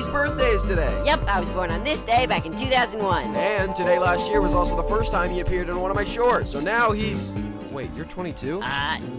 birthday is today. Yep, I was born on this day back in 2001. And today last year was also the first time he appeared in one of my shorts. So now he's... Wait, you're 22?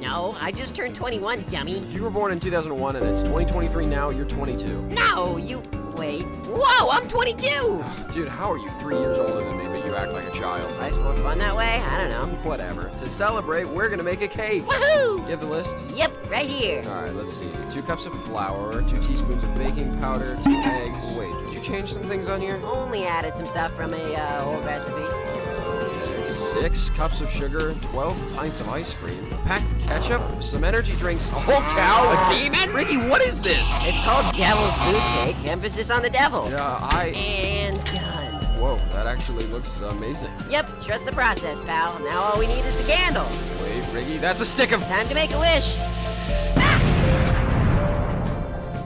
No, I just turned 21, dummy. You were born in 2001 and it's 2023 now, you're 22. No, you... Wait. Whoa, I'm 22! Dude, how are you 3 years older than me, but you act like a child? Life's more fun that way? I don't know. Whatever. To celebrate, we're gonna make a cake. Woohoo! You have the list? Yep, right here. Alright, let's see. 2 cups of flour, 2 teaspoons of baking powder, 2 eggs. Wait, did you change some things on here? Only added some stuff from a old recipe. Okay, 6 cups of sugar, 12 pints of ice cream, a pack of ketchup, some energy drinks, a whole cow, a demon? Ricky, what is this? It's called Devil's Food Cake, emphasis on the devil. And done. Whoa, that actually looks amazing. Yep, trust the process, pal. Now all we need is the candle. Wait, Ricky, that's a stick of... Time to make a wish.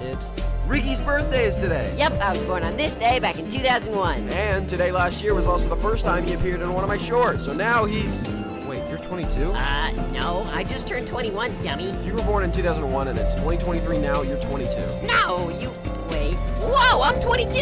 Oops. Ricky's birthday is today. Yep, I was born on this day back in 2001. And today last year was also the first time he appeared in one of my shorts. So now he's... Wait, you're 22? No, I just turned 21, dummy. You were born in 2001 and it's 2023 now, you're 22. No, you... Wait. Whoa, I'm 22!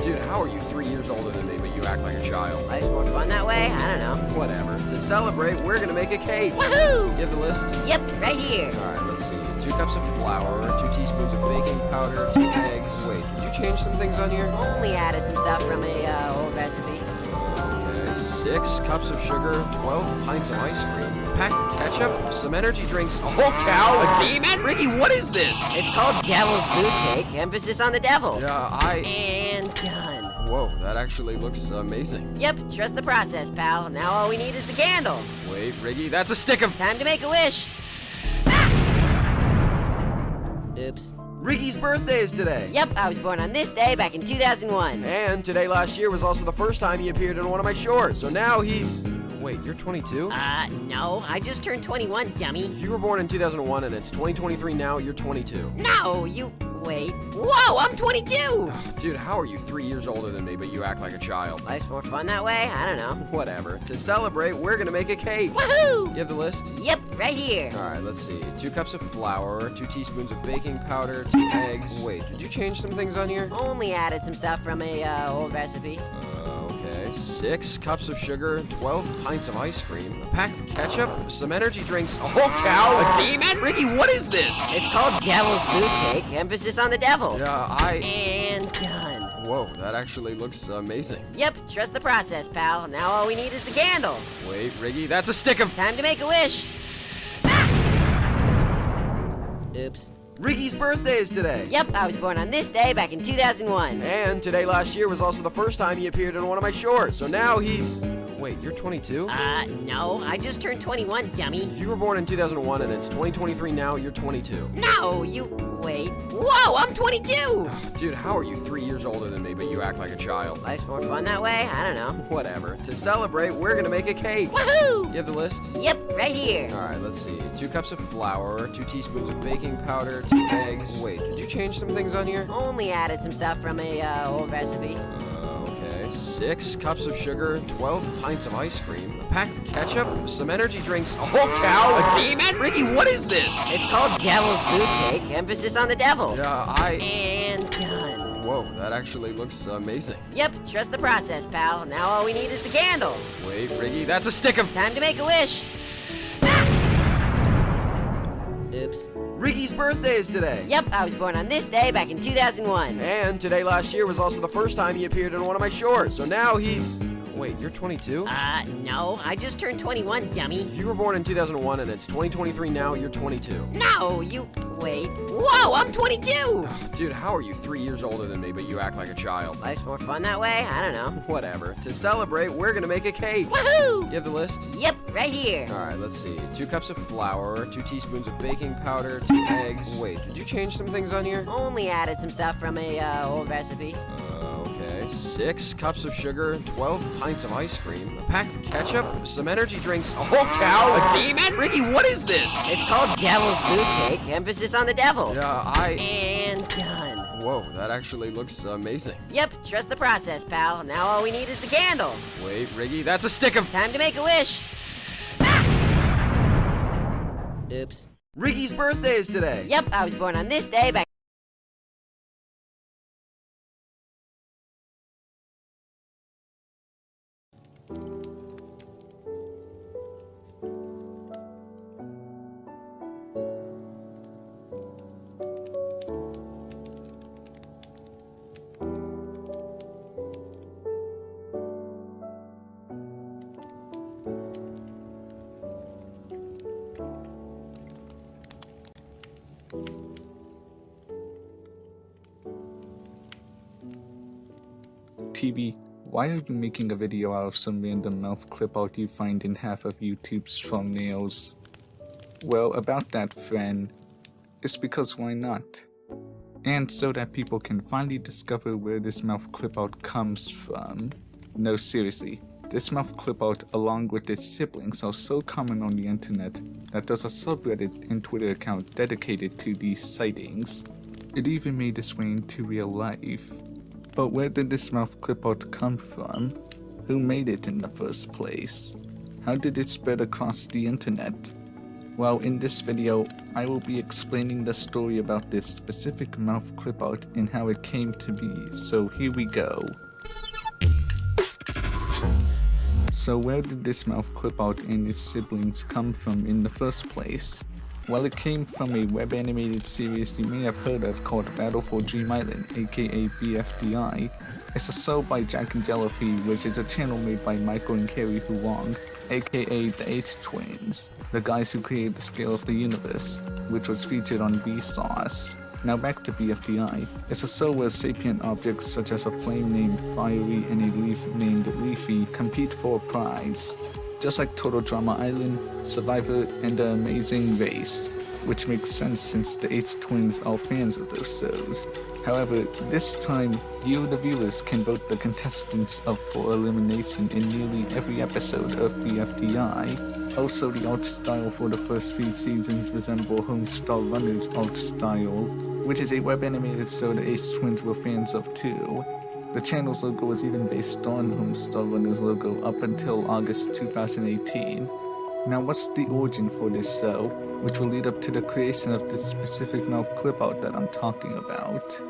Dude, how are you 3 years older than me, but you act like a child? Life's more fun that way? I don't know. Whatever. To celebrate, we're gonna make a cake. Woohoo! You have the list? Yep, right here. Alright, let's see. 2 cups of flour, 2 teaspoons of baking powder, 2 eggs. Wait, did you change some things on here? Only added some stuff from a old recipe. Okay, 6 cups of sugar, 12 pints of ice cream, a pack of ketchup, some energy drinks, a whole cow, a demon? Ricky, what is this? It's called Devil's Food Cake, emphasis on the devil. And done. Whoa, that actually looks amazing. Yep, trust the process, pal. Now all we need is the candle. Wait, Ricky, that's a stick of... Time to make a wish. Oops. Ricky's birthday is today. Yep, I was born on this day back in 2001. And today last year was also the first time he appeared in one of my shorts. So now he's... Wait, you're 22? No, I just turned 21, dummy. You were born in 2001 and it's 2023 now, you're 22. No, you... Wait. Whoa, I'm 22! Dude, how are you 3 years older than me, but you act like a child? Life's more fun that way? I don't know. Whatever. To celebrate, we're gonna make a cake. Woohoo! You have the list? Yep, right here. Alright, let's see. 2 cups of flour, 2 teaspoons of baking powder, 2 eggs. Wait, did you change some things on here? Only added some stuff from a old recipe. Okay. 6 cups of sugar, 12 pints of ice cream, a pack of ketchup, some energy drinks, a whole cow, a demon? Ricky, what is this? It's called Devil's Food Cake, emphasis on the devil. And done. Whoa, that actually looks amazing. Yep, trust the process, pal. Now all we need is the candle. Wait, Ricky, that's a stick of... Time to make a wish. Oops. Ricky's birthday is today. Yep, I was born on this day back in 2001. And today last year was also the first time he appeared in one of my shorts. So now he's... Wait, you're 22? No, I just turned 21, dummy. You were born in 2001 and it's 2023 now, you're 22. No, you... Wait. Whoa, I'm 22! Dude, how are you 3 years older than me, but you act like a child? Life's more fun that way? I don't know. Whatever. To celebrate, we're gonna make a cake. Woohoo! You have the list? Yep, right here. Alright, let's see. 2 cups of flour, 2 teaspoons of baking powder, 2 eggs. Wait, did you change some things on here? Only added some stuff from a old recipe. Okay. 6 cups of sugar, 12 pints of ice cream, a pack of ketchup, some energy drinks, a whole cow, a demon? Ricky, what is this? It's called Devil's Food Cake, emphasis on the devil. And done. Whoa, that actually looks amazing. Yep, trust the process, pal. Now all we need is the candle. Wait, Ricky, that's a stick of... Time to make a wish. Oops. Ricky's birthday is today. Yep, I was born on this day back in 2001. And today last year was also the first time he appeared in one of my shorts. So now he's... Wait, you're 22? No, I just turned 21, dummy. You were born in 2001 and it's 2023 now, you're 22. No, you... Wait. Whoa, I'm 22! Dude, how are you 3 years older than me, but you act like a child? Life's more fun that way? I don't know. Whatever. To celebrate, we're gonna make a cake. Woohoo! You have the list? Yep, right here. Alright, let's see. 2 cups of flour, 2 teaspoons of baking powder, 2 eggs. Wait, did you change some things on here? Only added some stuff from a old recipe. Okay. 6 cups of sugar, 12 pints of ice cream, a pack of ketchup, some energy drinks, a whole cow, a demon? Ricky, what is this? It's called Devil's Food Cake, emphasis on the devil. And done. Whoa, that actually looks amazing. Yep, trust the process, pal. Now all we need is the candle. Wait, Ricky, that's a stick of... Time to make a wish. Oops. Ricky's birthday is today. Yep, I was born on this day back TV, why are you making a video out of some random mouth clip out you find in half of YouTube's thumbnails? Well, about that, friend, it's because why not? And so that people can finally discover where this mouth clip out comes from. No, seriously, this mouth clip out along with its siblings are so common on the internet that there's a subreddit and Twitter account dedicated to these sightings. It even made its way into real life. But where did this mouth clip out come from? Who made it in the first place? How did it spread across the internet? Well, in this video, I will be explaining the story about this specific mouth clip out and how it came to be, so here we go. So where did this mouth clip out and its siblings come from in the first place? Well, it came from a web animated series you may have heard of called Battle for Dream Island, aka BFDI. It's a show by Jack and Jellyfy, which is a channel made by Michael and Carrie Huang, aka the H-Twins, the guys who created the Scale of the Universe, which was featured on Vsauce. Now back to BFDI. It's a show where sapient objects such as a flame named Fiery and a leaf named Leafy compete for a prize. Just like Total Drama Island, Survivor, and The Amazing Race, which makes sense since the H-Twins are fans of those shows. However, this time, you the viewers can vote the contestants up for elimination in nearly every episode of BFDI. Also, the art style for the first few seasons resemble Homestar Runner's art style, which is a web animated show the H-Twins were fans of too. The channel's logo was even based on Homestar Runner's logo up until August 2018. Now what's the origin for this show, which will lead up to the creation of this specific mouth clip out that I'm talking about?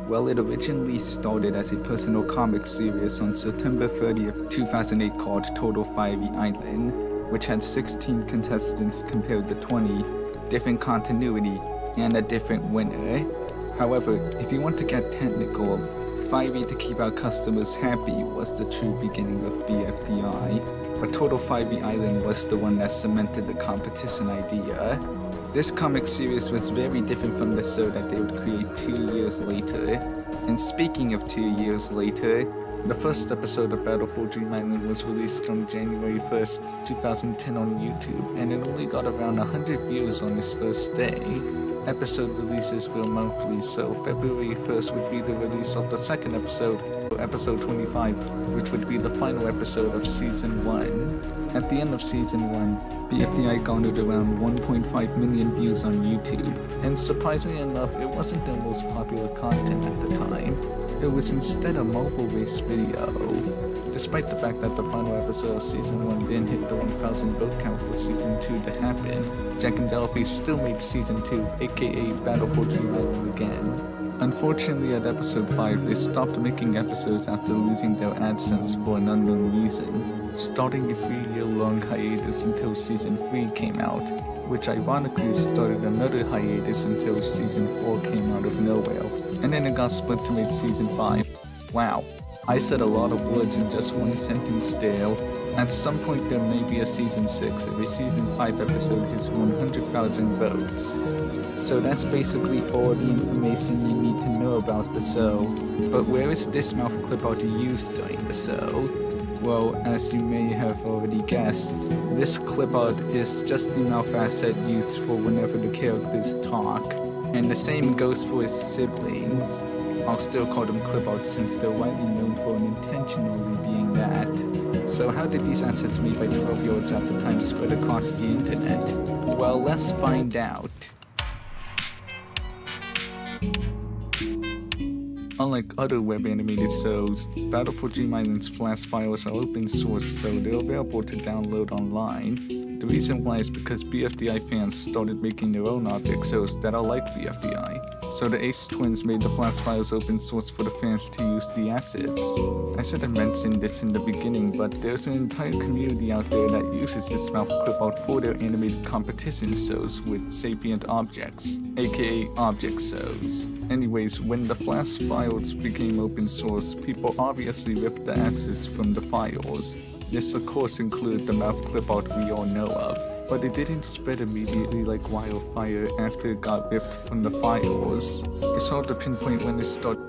Well, it originally started as a personal comic series on September 30th, 2008 called Total Fiery Island, which had 16 contestants compared to 20, different continuity, and a different winner. However, if you want to get technical, Fiery to keep our customers happy was the true beginning of BFDI, but Total Fiery Island was the one that cemented the competition idea. This comic series was very different from the show that they would create 2 years later. And speaking of 2 years later, the first episode of Battle for Dream Island was released on January 1st, 2010 on YouTube, and it only got around 100 views on its first day. Episode releases were monthly, so February 1st would be the release of the second episode, episode 25, which would be the final episode of Season 1. At the end of Season 1, BFDI garnered around 1.5 million views on YouTube, and surprisingly enough, it wasn't their most popular content at the time. It was instead a Marvel-based video. Despite the fact that the final episode of Season 1 didn't hit the 1,000 vote count for Season 2 to happen, Jack and Jellyfy still made Season 2, aka Battle for Dream Island again. Unfortunately, at Episode 5, they stopped making episodes after losing their AdSense for an unknown reason, starting a 3-year-long hiatus until Season 3 came out, which ironically started another hiatus until Season 4 came out of nowhere, and then it got split to make Season 5. Wow. I said a lot of words in just one sentence there. At some point there may be a Season 6 if a Season 5 episode hits 100,000 votes. So that's basically all the information you need to know about the show. But where is this mouth clip out used during the show? Well, as you may have already guessed, this clip out is just the mouth asset used for whenever the characters talk. And the same goes for his siblings. I'll still call them clip outs since they're widely known for unintentionally being that. So how did these assets made by 12-year-olds at the time spread across the internet? Well, let's find out. Unlike other web animated shows, Battle for Dream Island's Flash files are open source, so they're available to download online. The reason why is because BFDI fans started making their own object shows that are like BFDI. So the Ace Twins made the Flash files open source for the fans to use the assets. I should have mentioned this in the beginning, but there's an entire community out there that uses this mouth clip out for their animated competition shows with sapient objects, aka object shows. Anyways, when the Flash files became open source, people obviously ripped the assets from the files. This of course included the mouth clip out we all know of, but it didn't spread immediately like wildfire after it got ripped from the files. It's hard to pinpoint when it started.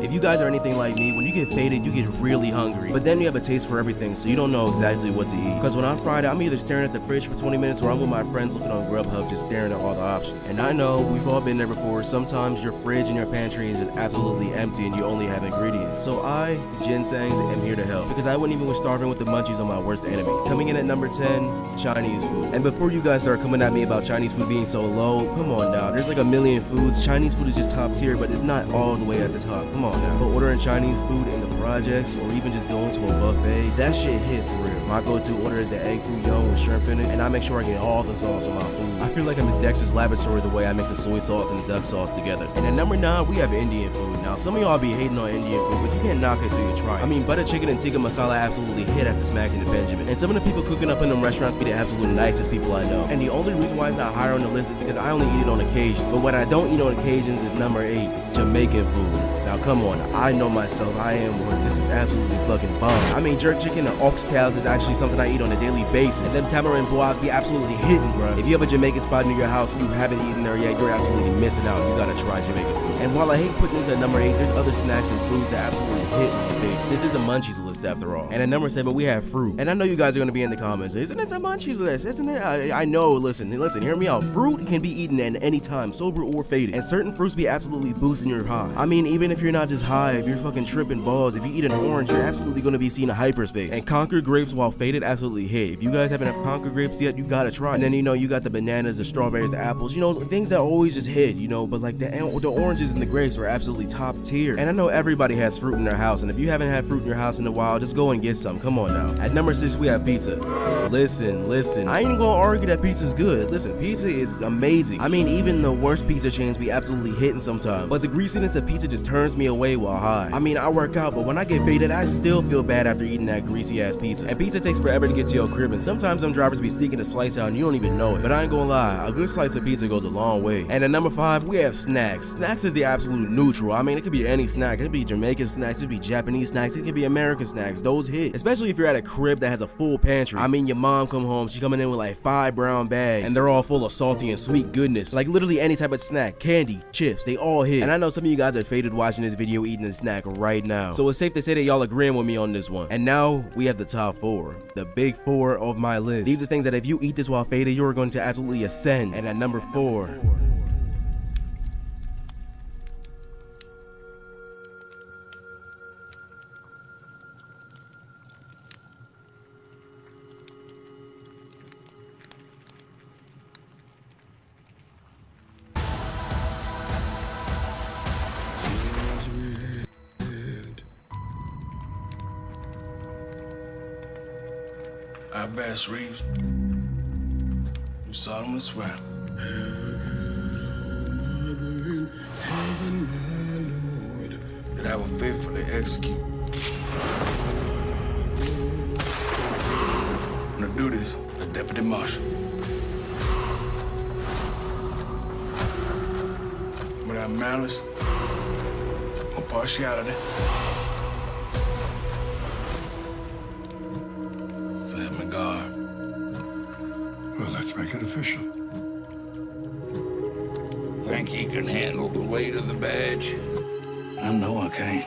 If you guys are anything like me, when you get faded, you get really hungry. But then you have a taste for everything, so you don't know exactly what to eat. Because when I'm Friday, I'm either staring at the fridge for 20 minutes or I'm with my friends looking on Grubhub just staring at all the options. And I know, we've all been there before, sometimes your fridge and your pantry is just absolutely empty and you only have ingredients. So I, Ginsangs, am here to help. Because I wouldn't even wish starving with the munchies on my worst enemy. Coming in at number 10, Chinese food. And before you guys start coming at me about Chinese food being so low, come on now, there's like a million foods. Chinese food is just top tier, but it's not all the way at the top. Come on now. But ordering Chinese food in the projects or even just going to a buffet, that shit hit for real. My go-to order is the egg foo young with shrimp in it, and I make sure I get all the sauce on my food. I feel like I'm in Dexter's Laboratory the way I mix the soy sauce and the duck sauce together. And at number 9, we have Indian food. Now, some of y'all be hating on Indian food, but you can't knock it till you try it. I mean, butter chicken and tikka masala absolutely hit after smacking the Benjamin. And some of the people cooking up in them restaurants be the absolute nicest people I know. And the only reason why it's not higher on the list is because I only eat it on occasions. But what I don't eat on occasions is number 8, Jamaican food. Now come on, I know myself, I am one. This is absolutely fucking bomb. I mean, jerk chicken and oxtails is actually something I eat on a daily basis. And them tamarind pois be absolutely hitting, bro. If you have a Jamaican spot near your house and you haven't eaten there yet, you're absolutely missing out. You gotta try Jamaican food. And while I hate putting this at number 8, there's other snacks and foods that absolutely hit me big. This is a munchies list after all. And at number 7, we have fruit. And I know you guys are gonna be in the comments, isn't this a munchies list? Isn't it? I know, listen, hear me out. Fruit can be eaten at any time, sober or faded. And certain fruits be absolutely boosting your high. I mean, even if you're not just high, if you're fucking tripping balls, if you eat an orange, you're absolutely gonna be seeing a hyperspace. And Concord grapes, while faded, absolutely hit. If you guys haven't had Concord grapes yet, you gotta try. And then, you know, you got the bananas, the strawberries, the apples, you know, things that always just hit, you know, but like the oranges and the grapes are absolutely top tier. And I know everybody has fruit in their house, and if you haven't had fruit in your house in a while, just go and get some. Come on now. At number 6, we have pizza. Listen, I ain't gonna argue that pizza's good. Listen, pizza is amazing. I mean, even the worst pizza chains be absolutely hitting sometimes. But the greasiness of pizza just turns me away while high. I mean, I work out, but when I get faded, I still feel bad after eating that greasy ass pizza. And pizza takes forever to get to your crib, and sometimes them drivers be sneaking a slice out and you don't even know it. But I ain't gonna lie, a good slice of pizza goes a long way. And at number 5, we have snacks. Snacks is the absolute neutral. I mean, it could be any snack. It could be Jamaican snacks, it could be Japanese snacks, it could be American snacks. Those hit. Especially if you're at a crib that has a full pantry. I mean, your mom come home, she coming in with like 5 brown bags, and they're all full of salty and sweet goodness. Like literally any type of snack, candy, chips, they all hit. And I know some of you guys are faded watching this video eating a snack right now. So it's safe to say that y'all agreeing with me on this one. And now we have the top 4, the big 4 of my list. These are things that if you eat this while faded, you're going to absolutely ascend. And at number 4, I Bass Reeves, you solemnly swear. That I will faithfully execute. I'm gonna do this, the Deputy Marshal. Without malice or partiality. So Let's make it official. Think he can handle the weight of the badge? I know I can.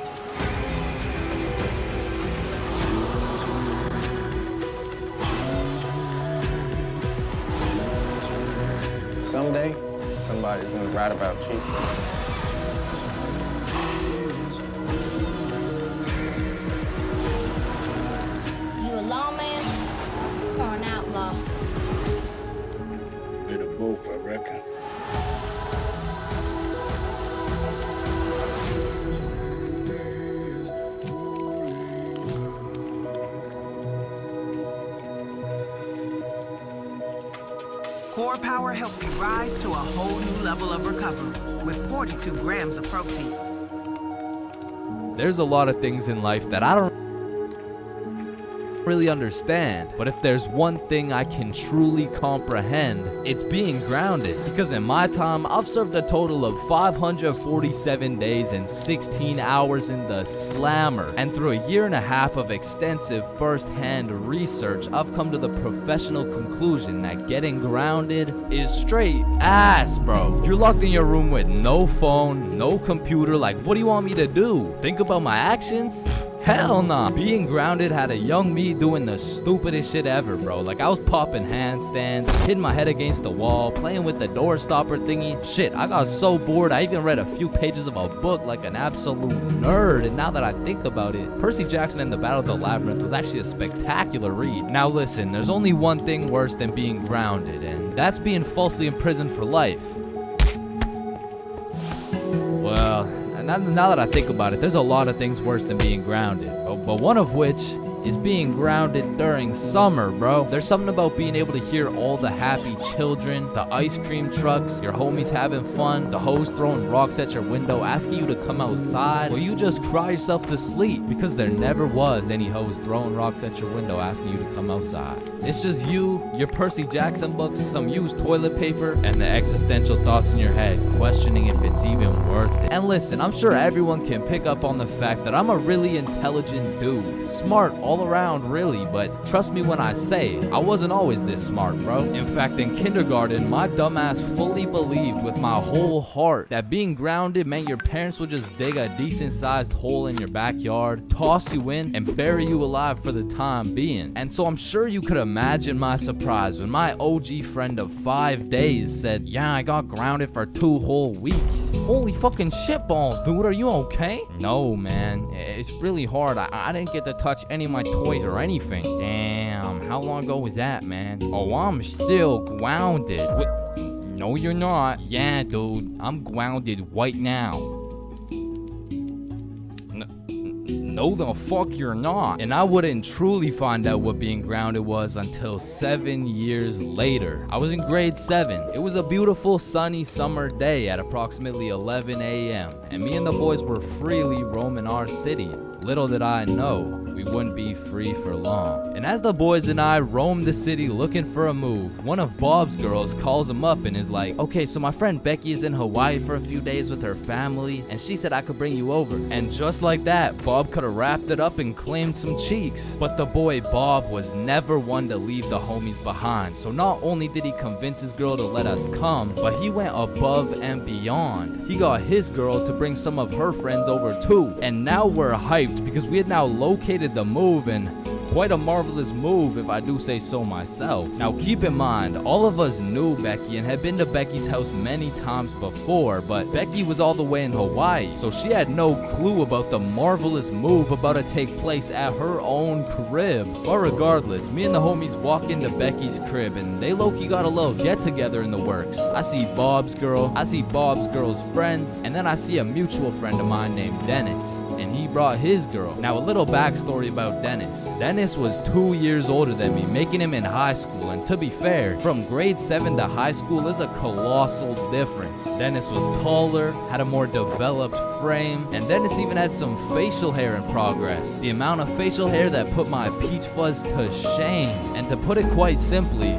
Someday, somebody's gonna write about you. You a lawman or an outlaw? Bit of both, I reckon. Core Power helps you rise to a whole new level of recovery with 42 grams of protein. There's a lot of things in life that I don't really understand, but if there's one thing I can truly comprehend, it's being grounded. Because in my time, I've served a total of 547 days and 16 hours in the slammer, and through a year and a half of extensive first-hand research, I've come to the professional conclusion that getting grounded is straight ass, bro. You're locked in your room with no phone, no computer. Like, what do you want me to do? Think about my actions? Hell nah. Being grounded had a young me doing the stupidest shit ever, bro. Like, I was popping handstands, hitting my head against the wall, playing with the door stopper thingy. Shit, I got so bored, I even read a few pages of a book like an absolute nerd. And now that I think about it, Percy Jackson and the Battle of the Labyrinth was actually a spectacular read. Now listen, there's only one thing worse than being grounded, and that's being falsely imprisoned for life. Well, now that I think about it, there's a lot of things worse than being grounded, but one of which is being grounded during summer, bro. There's something about being able to hear all the happy children, the ice cream trucks, your homies having fun, the hoes throwing rocks at your window, asking you to come outside, or you just cry yourself to sleep because there never was any hoes throwing rocks at your window asking you to come outside. It's just you, your Percy Jackson books, some used toilet paper, and the existential thoughts in your head, questioning if it's even worth it. And listen, I'm sure everyone can pick up on the fact that I'm a really intelligent dude. Smart all around, really, but trust me when I say, I wasn't always this smart, bro. In fact, in kindergarten, my dumbass fully believed with my whole heart that being grounded meant your parents would just dig a decent-sized hole in your backyard, toss you in, and bury you alive for the time being. And so I'm sure you could imagine my surprise when my OG friend of 5 days said, yeah, I got grounded for 2 whole weeks. Holy fucking shitballs, dude, are you okay? No, man, it's really hard. I didn't get to touch any of my toys or anything. Damn, how long ago was that, man? Oh, I'm still grounded. No, you're not. Yeah, dude, I'm grounded right now. No, the fuck you're not. And I wouldn't truly find out what being grounded was until 7 years later. I was in grade 7. It was a beautiful sunny summer day at approximately 11 a.m. and me and the boys were freely roaming our city. Little did I know, we wouldn't be free for long. And as the boys and I roamed the city looking for a move, one of Bob's girls calls him up and is like, okay, so my friend Becky is in Hawaii for a few days with her family, and she said I could bring you over. And just like that, Bob could have wrapped it up and claimed some cheeks. But the boy Bob was never one to leave the homies behind. So not only did he convince his girl to let us come, but he went above and beyond. He got his girl to bring some of her friends over too. And now we're hyped because we had now located the move, and quite a marvelous move if I do say so myself. Now keep in mind, all of us knew Becky and had been to Becky's house many times before, but Becky was all the way in Hawaii, so she had no clue about the marvelous move about to take place at her own crib. But regardless, me and the homies walk into Becky's crib and they low-key got a little get-together in the works. I see Bob's girl, I see Bob's girl's friends, and then I see a mutual friend of mine named Dennis. And he brought his girl. Now a little backstory about Dennis. Dennis was 2 years older than me, making him in high school, and to be fair, from grade 7 to high school is a colossal difference. Dennis was taller, had a more developed frame, and Dennis even had some facial hair in progress. The amount of facial hair that put my peach fuzz to shame. And to put it quite simply,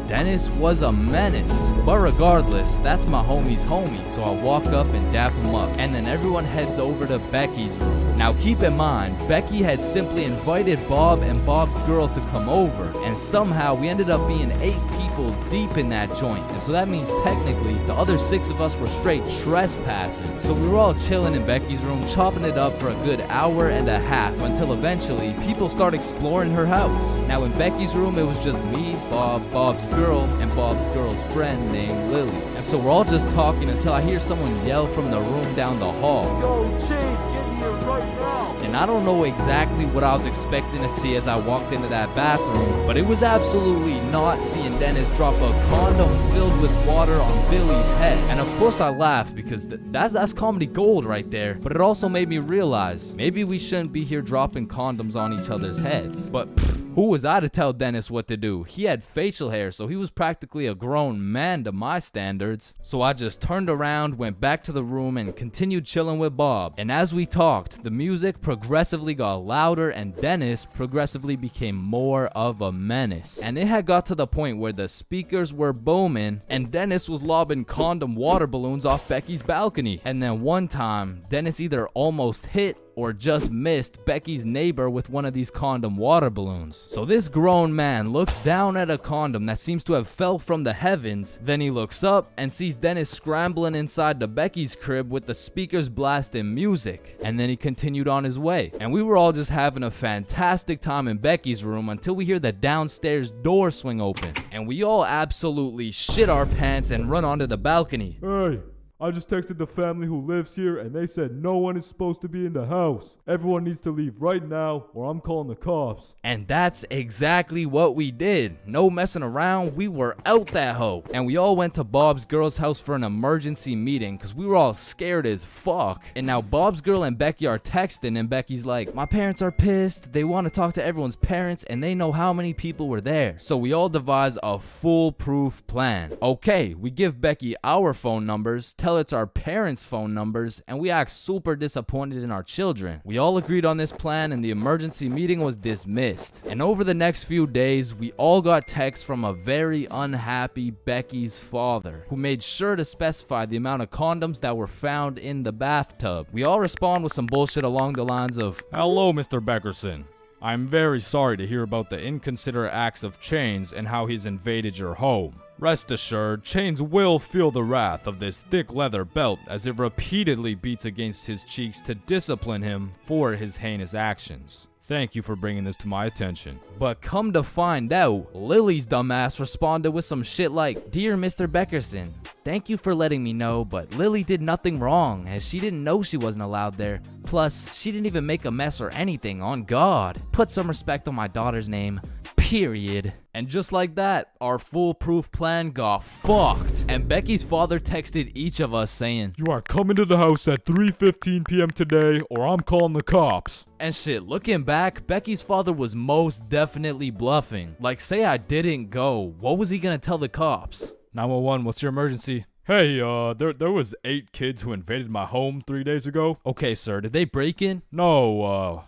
Dennis was a menace. But regardless, that's my homie's homie, so I walk up and dap him up, and then everyone heads over to Becky's room. Now keep in mind, Becky had simply invited Bob and Bob's girl to come over, and somehow we ended up being 8 people people deep in that joint, and so that means technically the other 6 of us were straight trespassing. So we were all chilling in Becky's room, chopping it up for a good hour and a half until eventually people start exploring her house. Now in Becky's room, it was just me, Bob, Bob's girl, and Bob's girl's friend named Lily. And so we're all just talking until I hear someone yell from the room down the hall, "Yo, Chase, get here right now!" And I don't know exactly what I was expecting to see as I walked into that bathroom, but it was absolutely not seeing Dennis drop a condom filled with water on Billy's head. And of course I laughed because that's comedy gold right there. But it also made me realize maybe we shouldn't be here dropping condoms on each other's heads. But who was I to tell Dennis what to do? He had facial hair, so he was practically a grown man to my standards. So I just turned around, went back to the room, and continued chilling with Bob. And as we talked, the music progressively got louder and Dennis progressively became more of a menace. And it had got to the point where the speakers were booming and Dennis was lobbing condom water balloons off Becky's balcony. And then one time, Dennis either almost hit or just missed Becky's neighbor with one of these condom water balloons. So this grown man looks down at a condom that seems to have fell from the heavens. Then he looks up and sees Dennis scrambling inside the Becky's crib with the speakers blasting music. And then he continued on his way. And we were all just having a fantastic time in Becky's room until we hear the downstairs door swing open. And we all absolutely shit our pants and run onto the balcony. Hey! I just texted the family who lives here and they said no one is supposed to be in the house. Everyone needs to leave right now or I'm calling the cops. And that's exactly what we did. No messing around, we were out that hoe. And we all went to Bob's girl's house for an emergency meeting because we were all scared as fuck. And now Bob's girl and Becky are texting and Becky's like, "My parents are pissed. They want to talk to everyone's parents and they know how many people were there." So we all devise a foolproof plan. Okay, we give Becky our phone numbers, tell it's our parents' phone numbers, and we act super disappointed in our children. We all agreed on this plan and the emergency meeting was dismissed. And over the next few days, we all got texts from a very unhappy Becky's father, who made sure to specify the amount of condoms that were found in the bathtub. We all respond with some bullshit along the lines of, "Hello, Mr. Beckerson. I'm very sorry to hear about the inconsiderate acts of Chains and how he's invaded your home. Rest assured, Chains will feel the wrath of this thick leather belt as it repeatedly beats against his cheeks to discipline him for his heinous actions. Thank you for bringing this to my attention." But come to find out, Lily's dumbass responded with some shit like, "Dear Mr. Beckerson, thank you for letting me know, but Lily did nothing wrong as she didn't know she wasn't allowed there. Plus, she didn't even make a mess or anything, on God. Put some respect on my daughter's name. Period." And just like that, our foolproof plan got fucked. And Becky's father texted each of us saying, "You are coming to the house at 3:15 p.m. today or I'm calling the cops." And shit, looking back, Becky's father was most definitely bluffing. Like, say I didn't go, what was he gonna tell the cops? 911, what's your emergency? Hey, there was 8 kids who invaded my home 3 days ago. Okay, sir, did they break in? No,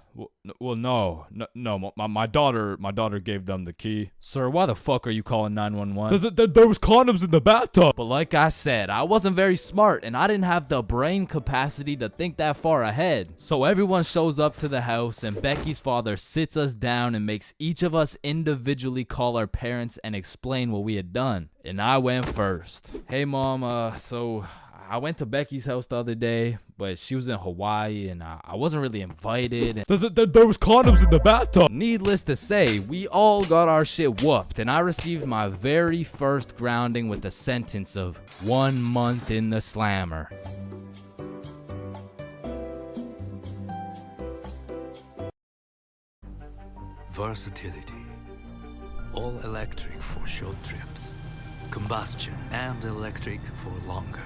no. My daughter gave them the key. Sir, why the fuck are you calling 911? There was condoms in the bathtub. But like I said, I wasn't very smart and I didn't have the brain capacity to think that far ahead. So everyone shows up to the house and Becky's father sits us down and makes each of us individually call our parents and explain what we had done. And I went first. "Hey mom, so I went to Becky's house the other day, but she was in Hawaii and I wasn't really invited. There was condoms in the bathtub." Needless to say, we all got our shit whooped and I received my very first grounding with a sentence of 1 month in the slammer. Versatility. All electric for short trips. Combustion and electric for longer.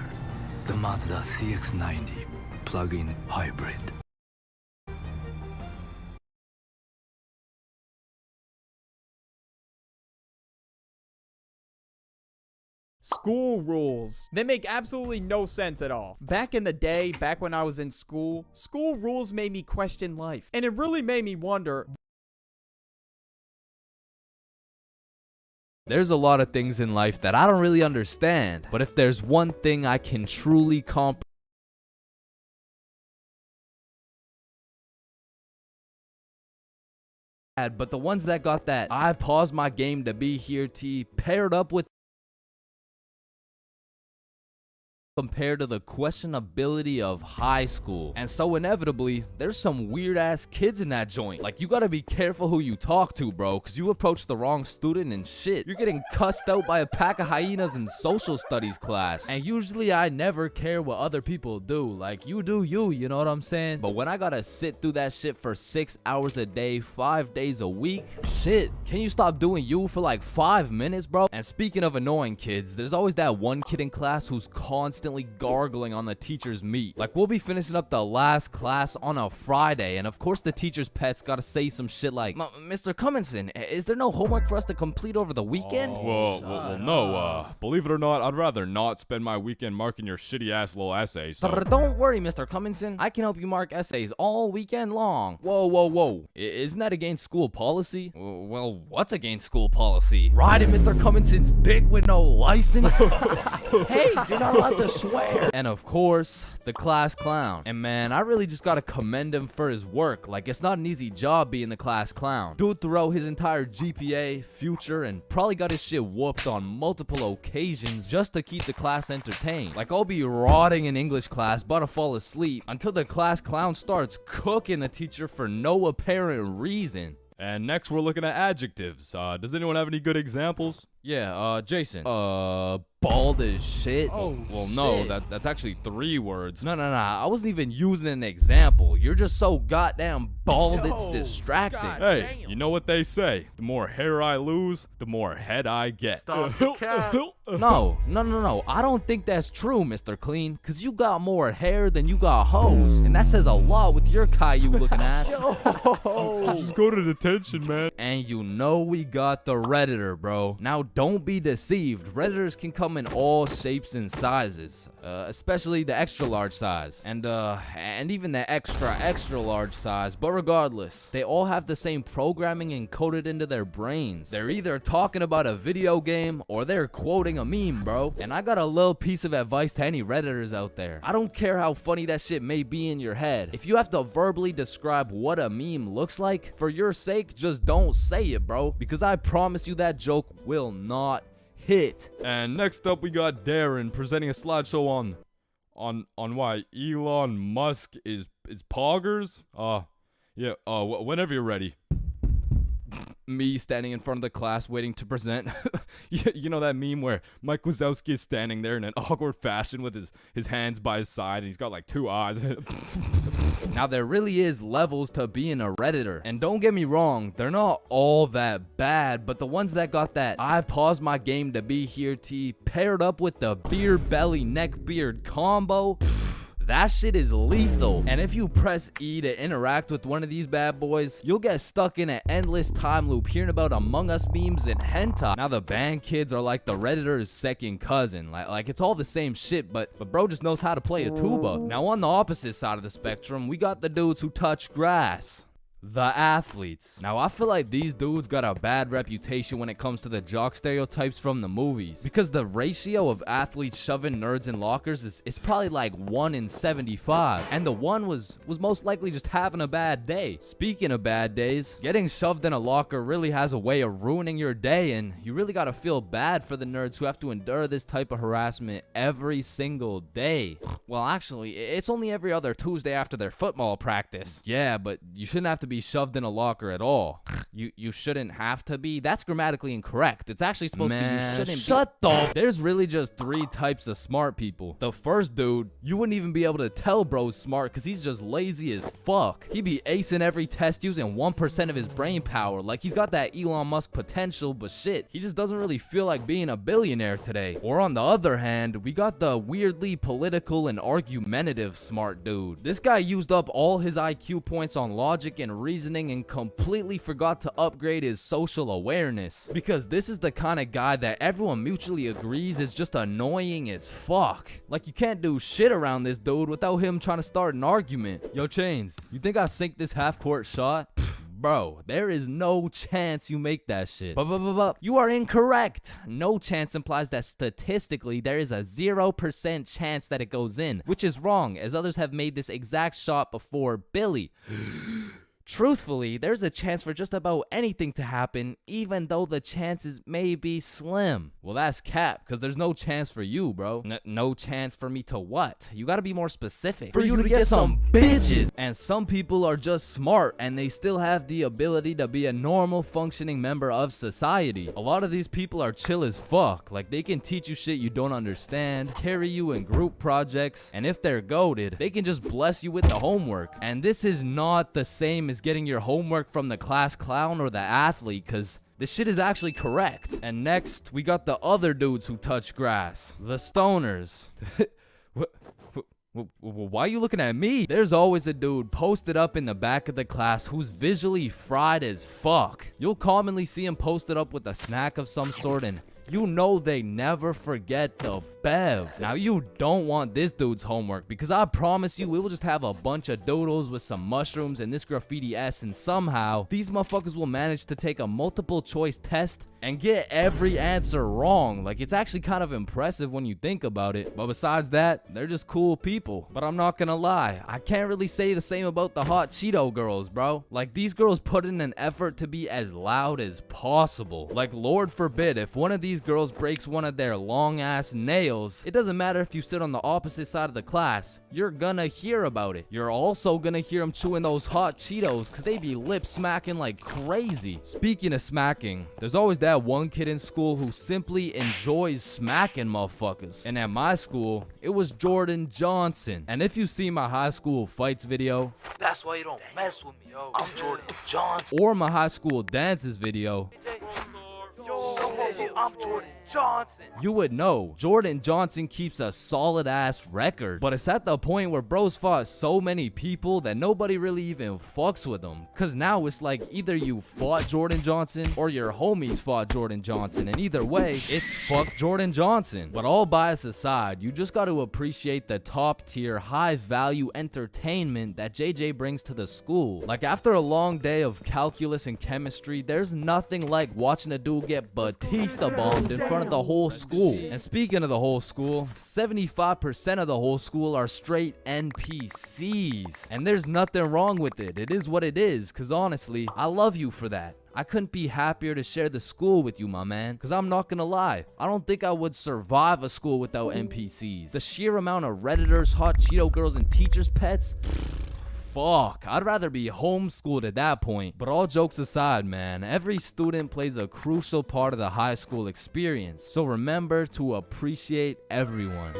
The Mazda CX-90 plug-in hybrid. School rules. They make absolutely no sense at all. Back in the day, back when I was in school rules made me question life. And it really made me wonder. There's a lot of things in life that I don't really understand, but if there's one thing I can truly comprehend, but the ones that got that I paused my game to be here T paired up with compared to the questionability of high school. And so inevitably, there's some weird ass kids in that joint. Like, you gotta be careful who you talk to, bro, because you approach the wrong student and shit, you're getting cussed out by a pack of hyenas in social studies class. And usually I never care what other people do. Like, you do you know what I'm saying? But when I gotta sit through that shit for 6 hours a day, 5 days a week, shit, can you stop doing you for like 5 minutes, bro? And speaking of annoying kids, there's always that one kid in class who's constantly gargling on the teacher's meat. Like, we'll be finishing up the last class on a Friday, and of course the teacher's pet's gotta say some shit like, Mr. Cummingson, is there no homework for us to complete over the weekend? Well, no, believe it or not, I'd rather not spend my weekend marking your shitty ass little essays. So. Don't worry, Mr. Cummingson, I can help you mark essays all weekend long. Whoa, isn't that against school policy? Well, what's against school policy? Riding Mr. Cummingson's dick with no license? Hey, you're not allowed to swear. And of course, the class clown. And man, I really just gotta commend him for his work. Like, it's not an easy job being the class clown. Dude throughout his entire GPA, future, and probably got his shit whooped on multiple occasions just to keep the class entertained. Like, I'll be rotting in English class, about to fall asleep, until the class clown starts cooking the teacher for no apparent reason. And next we're looking at adjectives. Does anyone have any good examples? Yeah, Jason. Bald as shit. Oh, well, no, that's actually 3 words. No. I wasn't even using an example. You're just so goddamn bald, it's distracting. Hey, you know what they say? The more hair I lose, the more head I get. Stop the cat. No. I don't think that's true, Mr. Clean, because you got more hair than you got hoes. And that says a lot with your Caillou looking ass. Just go to detention, man. And you know we got the Redditor, bro. Now, don't be deceived. Redditors can come in all shapes and sizes, especially the extra large size, and even the extra large size. But regardless, they all have the same programming encoded into their brains. They're either talking about a video game or they're quoting a meme, bro. And I got a little piece of advice to any Redditors out there. I don't care how funny that shit may be in your head. If you have to verbally describe what a meme looks like, for your sake, just don't say it, bro, because I promise you that joke will not hit. And next up we got Darren presenting a slideshow on why Elon Musk is poggers. Whenever you're ready. Me standing in front of the class waiting to present. You know that meme where Mike Wazowski is standing there in an awkward fashion with his hands by his side and he's got like 2 eyes. Now, there really is levels to being a Redditor. And don't get me wrong, they're not all that bad, but the ones that got that I paused my game to be here T paired up with the beard belly neck beard combo, that shit is lethal. And if you press E to interact with one of these bad boys, you'll get stuck in an endless time loop hearing about Among Us memes and hentai. Now, the band kids are like the Redditor's second cousin. Like it's all the same shit, but bro just knows how to play a tuba. Now, on the opposite side of the spectrum, we got the dudes who touch grass. The athletes. Now, I feel like these dudes got a bad reputation when it comes to the jock stereotypes from the movies, because the ratio of athletes shoving nerds in lockers is probably like 1 in 75, and the one was most likely just having a bad day. Speaking of bad days, getting shoved in a locker really has a way of ruining your day, and you really gotta feel bad for the nerds who have to endure this type of harassment every single day. Well, actually, it's only every other Tuesday after their football practice. Yeah, but you shouldn't have to be shoved in a locker at all. You shouldn't have to be. That's grammatically incorrect. It's actually supposed to be you shouldn't shut the There's really just 3 types of smart people. The first dude, you wouldn't even be able to tell bro's smart because he's just lazy as fuck. He be acing every test using 1% of his brain power. Like, he's got that Elon Musk potential, but shit, he just doesn't really feel like being a billionaire today. Or on the other hand, we got the weirdly political and argumentative smart dude. This guy used up all his IQ points on logic and reasoning and completely forgot to upgrade his social awareness, because this is the kind of guy that everyone mutually agrees is just annoying as fuck. Like, you can't do shit around this dude without him trying to start an argument. Yo, Chains, you think I sink this half-court shot? Bro, there is no chance you make that shit. But you are incorrect. No chance implies that statistically there is a 0% chance that it goes in, which is wrong, as others have made this exact shot before. Billy. Truthfully, there's a chance for just about anything to happen, even though the chances may be slim. Well, that's cap, because there's no chance for you, bro. No chance for me to what? You gotta be more specific. For you to get some bitches. And some people are just smart, and they still have the ability to be a normal functioning member of society. A lot of these people are chill as fuck. Like, they can teach you shit you don't understand, carry you in group projects, and if they're goated, they can just bless you with the homework. And this is not the same as getting your homework from the class clown or the athlete, because this shit is actually correct. And next, we got the other dudes who touch grass. The stoners. Why are you looking at me? There's always a dude posted up in the back of the class who's visually fried as fuck. You'll commonly see him posted up with a snack of some sort, and you know they never forget the bev. Now, you don't want this dude's homework, because I promise you, we will just have a bunch of doodles with some mushrooms and this graffiti S, and somehow these motherfuckers will manage to take a multiple choice test and get every answer wrong. Like, it's actually kind of impressive when you think about it. But besides that, they're just cool people. But I'm not gonna lie, I can't really say the same about the hot Cheeto girls, bro. Like, these girls put in an effort to be as loud as possible. Like, Lord forbid, if one of these girls breaks one of their long ass nails, it doesn't matter if you sit on the opposite side of the class, you're gonna hear about it. You're also gonna hear them chewing those hot Cheetos, because they be lip smacking like crazy. Speaking of smacking, there's always that one kid in school who simply enjoys smacking motherfuckers. And at my school, it was Jordan Johnson. And if you see my high school fights video, that's why you don't mess with me, yo. I'm Jordan Johnson. or my high school dances video, I'm Jordan Johnson. you would know Jordan Johnson keeps a solid ass record. But it's at the point where bros fought so many people that nobody really even fucks with them. Cause now it's like either you fought Jordan Johnson or your homies fought Jordan Johnson. And either way, it's fuck Jordan Johnson. But all bias aside, you just got to appreciate the top tier, high value entertainment that JJ brings to the school. Like, after a long day of calculus and chemistry, there's nothing like watching a dude get Batista bombed in front of the whole school. And speaking of the whole school, 75% of the whole school are straight NPCs. And there's nothing wrong with it. It is what it is, because honestly, I love you for that. I couldn't be happier to share the school with you, my man. Because I'm not gonna lie, I don't think I would survive a school without NPCs. The sheer amount of Redditors, hot Cheeto girls, and teachers' pets, fuck, I'd rather be homeschooled at that point. But all jokes aside, man, every student plays a crucial part of the high school experience. So remember to appreciate everyone.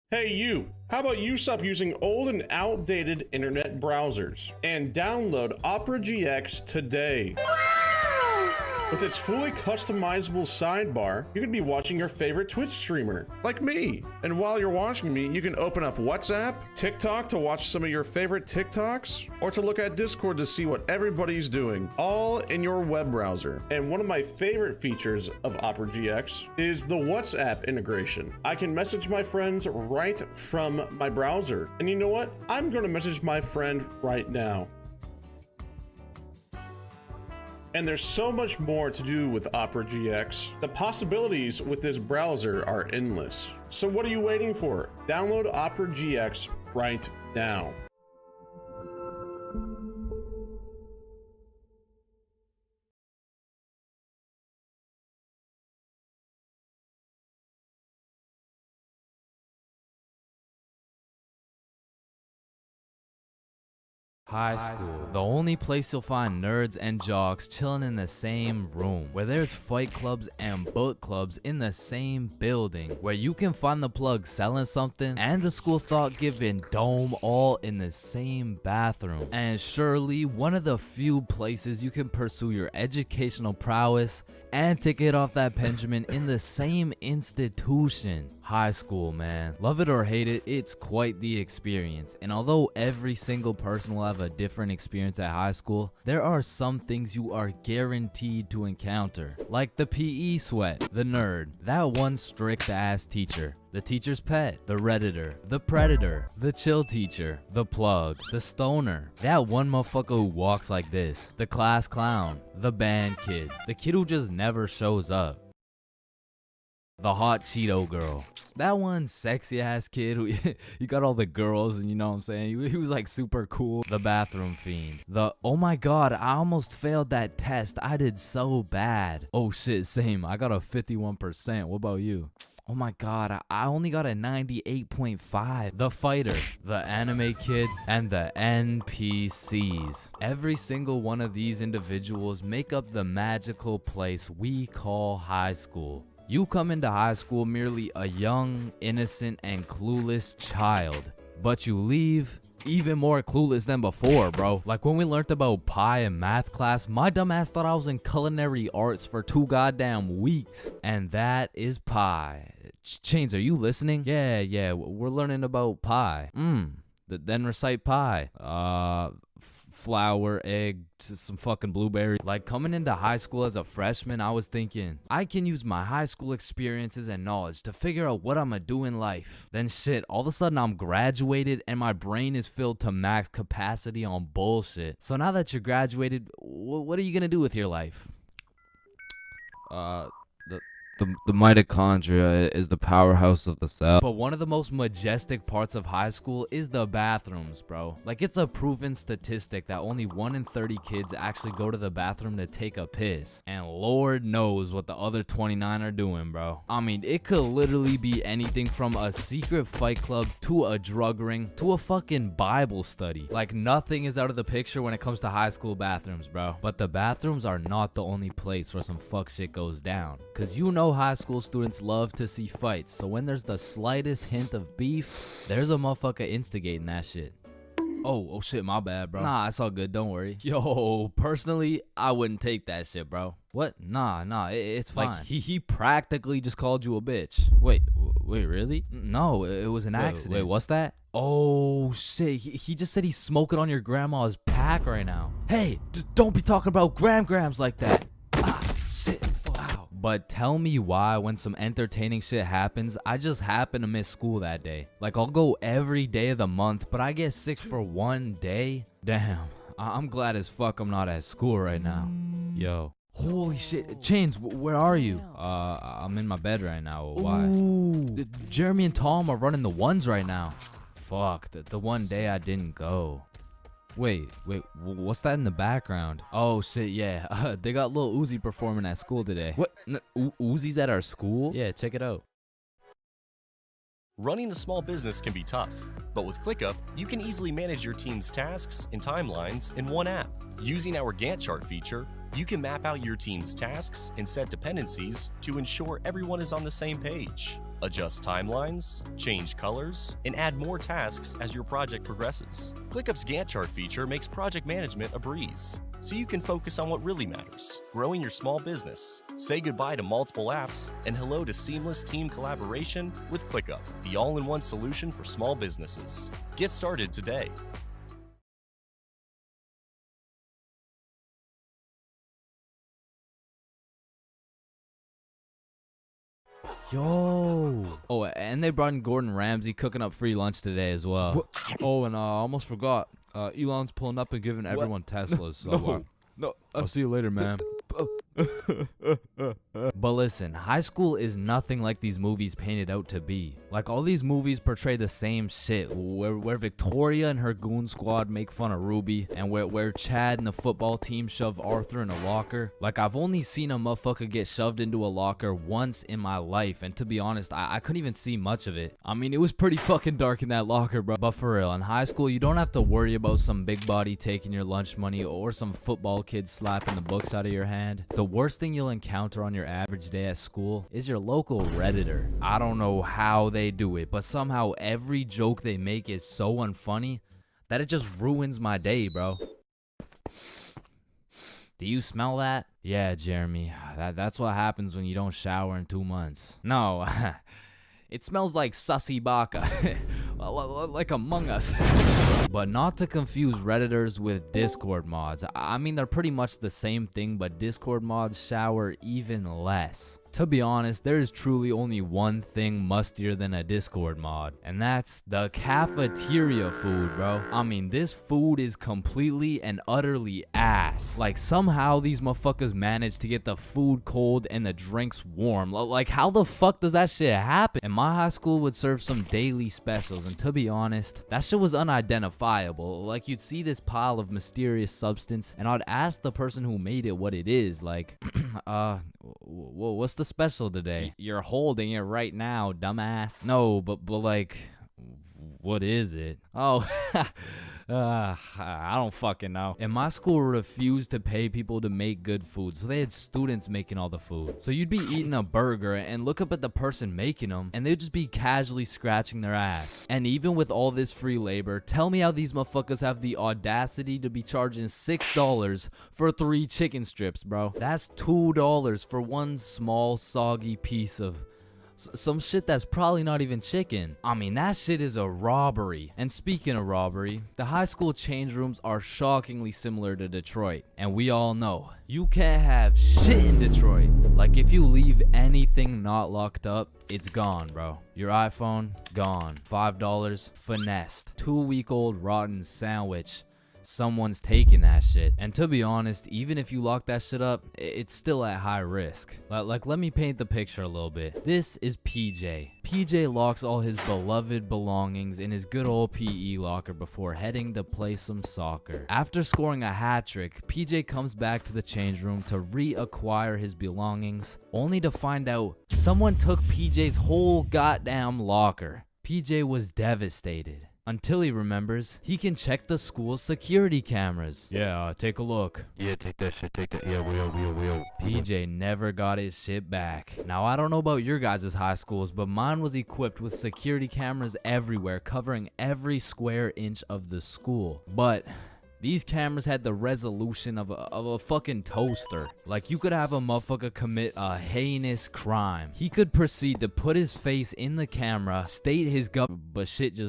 Hey you, how about you stop using old and outdated internet browsers and download Opera GX today. With its fully customizable sidebar, you can be watching your favorite Twitch streamer, like me. And while you're watching me, you can open up WhatsApp, TikTok to watch some of your favorite TikToks, or to look at Discord to see what everybody's doing, all in your web browser. And one of my favorite features of Opera GX is the WhatsApp integration. I can message my friends right from my browser. And you know what? I'm gonna message my friend right now. And there's so much more to do with Opera GX. The possibilities with this browser are endless. So what are you waiting for? Download Opera GX right now. High school, the only place you'll find nerds and jocks chilling in the same room, where there's fight clubs and book clubs in the same building, where you can find the plug selling something and the school thought-giving dome all in the same bathroom. And surely one of the few places you can pursue your educational prowess and take it off that Benjamin in the same institution. High school, man. Love it or hate it, it's quite the experience. And although every single person will have have a different experience at high school, there are some things you are guaranteed to encounter. Like the PE sweat, the nerd, that one strict ass teacher, the teacher's pet, the redditor, the predator, the chill teacher, the plug, the stoner, that one motherfucker who walks like this, the class clown, the band kid, the kid who just never shows up, the hot Cheeto girl, that one sexy ass kid who he got all the girls, and you know what I'm saying, he was like super cool, the bathroom fiend, the oh my god, I almost failed that test, I did so bad, oh shit, same, I got a 51%, what about you? Oh my god, I only got a 98.5. The fighter, the anime kid, and the NPCs. Every single one of these individuals make up the magical place we call high school. You come into high school merely a young, innocent, and clueless child, but you leave even more clueless than before, bro. Like when we learned about pie in math class, my dumb ass thought I was in culinary arts for 2 goddamn weeks, and that is pie. Chains, are you listening? Yeah, we're learning about pie. Then recite pie. Flour, egg, some fucking blueberry. Like coming into high school as a freshman, I was thinking, I can use my high school experiences and knowledge to figure out what I'm gonna do in life. Then shit, all of a sudden I'm graduated and my brain is filled to max capacity on bullshit. So now that you're graduated, what are you gonna do with your life? The mitochondria is the powerhouse of the cell. But one of the most majestic parts of high school is the bathrooms, bro. Like it's a proven statistic that only 1 in 30 kids actually go to the bathroom to take a piss. And Lord knows what the other 29 are doing, bro. I mean, it could literally be anything from a secret fight club to a drug ring to a fucking Bible study. Like nothing is out of the picture when it comes to high school bathrooms, bro. But the bathrooms are not the only place where some fuck shit goes down. Cause you know high school students love to see fights, so when there's the slightest hint of beef, there's a motherfucker instigating that shit. Oh shit, my bad, bro. Nah, it's all good, don't worry. Yo, personally, I wouldn't take that shit, bro. What? Nah, it's fine. Like, he practically just called you a bitch. Wait, really? No, it was an accident. Wait, what's that? Oh shit, he just said he's smoking on your grandma's pack right now. Hey, don't be talking about grams like that. Shit. But tell me why when some entertaining shit happens, I just happen to miss school that day. Like I'll go every day of the month, but I get sick for 1 day? Damn, I'm glad as fuck I'm not at school right now. Yo. Holy shit, Chains, where are you? I'm in my bed right now. Why? Ooh. Jeremy and Tom are running the ones right now. Fuck, the one day I didn't go. Wait, what's that in the background? Oh shit, yeah, they got Lil Uzi performing at school today. What? Uzi's at our school? Yeah, check it out. Running a small business can be tough, but with ClickUp, you can easily manage your team's tasks and timelines in one app. Using our Gantt chart feature, you can map out your team's tasks and set dependencies to ensure everyone is on the same page. Adjust timelines, change colors, and add more tasks as your project progresses. ClickUp's Gantt chart feature makes project management a breeze, so you can focus on what really matters, growing your small business. Say goodbye to multiple apps and hello to seamless team collaboration with ClickUp, the all-in-one solution for small businesses. Get started today. Yo. Oh, and they brought in Gordon Ramsay cooking up free lunch today as well. What? Oh, and I almost forgot. Elon's pulling up and giving everyone Teslas. So no. I'll see you later, man. But listen, high school is nothing like these movies paint it out to be. Like all these movies portray the same shit, where Victoria and her goon squad make fun of Ruby, and where Chad and the football team shove Arthur in a locker. Like I've only seen a motherfucker get shoved into a locker once in my life, and to be honest, I couldn't even see much of it. I mean, it was pretty fucking dark in that locker, bro. But for real, in high school, you don't have to worry about some big body taking your lunch money or some football kid slapping the books out of your hand. The worst thing you'll encounter on your average day at school is your local Redditor. I don't know how they do it, but somehow every joke they make is so unfunny that it just ruins my day, bro. Do you smell that? Yeah, Jeremy, that's what happens when you don't shower in 2 months. No, It smells like sussy baka. Like Among Us. But not to confuse Redditors with Discord mods. I mean, they're pretty much the same thing, but Discord mods shower even less. To be honest, there is truly only one thing mustier than a Discord mod, and that's the cafeteria food, bro. I mean, this food is completely and utterly ass. Like, somehow these motherfuckers manage to get the food cold and the drinks warm. Like, how the fuck does that shit happen? And my high school would serve some daily specials, and to be honest, that shit was unidentifiable. Like, you'd see this pile of mysterious substance, and I'd ask the person who made it what it is. Like, what's the special today? You're holding it right now, dumbass. No, but like, what is it? Oh, I don't fucking know. And my school refused to pay people to make good food, so they had students making all the food. So you'd be eating a burger and look up at the person making them, and they'd just be casually scratching their ass. And even with all this free labor, tell me how these motherfuckers have the audacity to be charging $6 for 3 chicken strips, bro. That's $2 for one small soggy piece of some shit that's probably not even chicken. I mean, that shit is a robbery. And speaking of robbery, the high school change rooms are shockingly similar to Detroit. And we all know, you can't have shit in Detroit. Like, if you leave anything not locked up, it's gone, bro. Your iPhone, gone. $5, finessed. 2-week-old rotten sandwich. Someone's taking that shit. And to be honest, even if you lock that shit up, it's still at high risk. Like, let me paint the picture a little bit. This is PJ. PJ locks all his beloved belongings in his good old PE locker before heading to play some soccer. After scoring a hat trick, PJ comes back to the change room to reacquire his belongings, only to find out someone took PJ's whole goddamn locker. PJ was devastated. Until he remembers, he can check the school's security cameras. Yeah, take a look. Yeah, take that shit, take that. Yeah, we'll. PJ never got his shit back. Now, I don't know about your guys' high schools, but mine was equipped with security cameras everywhere, covering every square inch of the school. But these cameras had the resolution of a fucking toaster. Like, you could have a motherfucker commit a heinous crime. He could proceed to put his face in the camera, state his but shit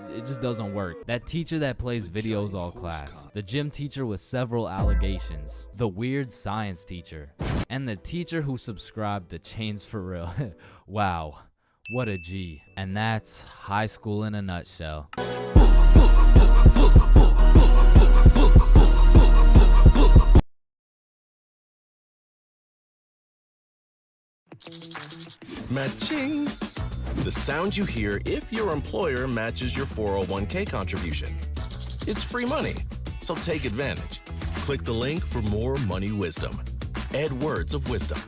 it just doesn't work. That teacher that plays videos all class, the gym teacher with several allegations, the weird science teacher, and the teacher who subscribed to Chains for Real. Wow, what a G. And that's high school in a nutshell. Matching. The sound you hear if your employer matches your 401k contribution. It's free money, so take advantage. Click the link for more money wisdom. Add words of wisdom.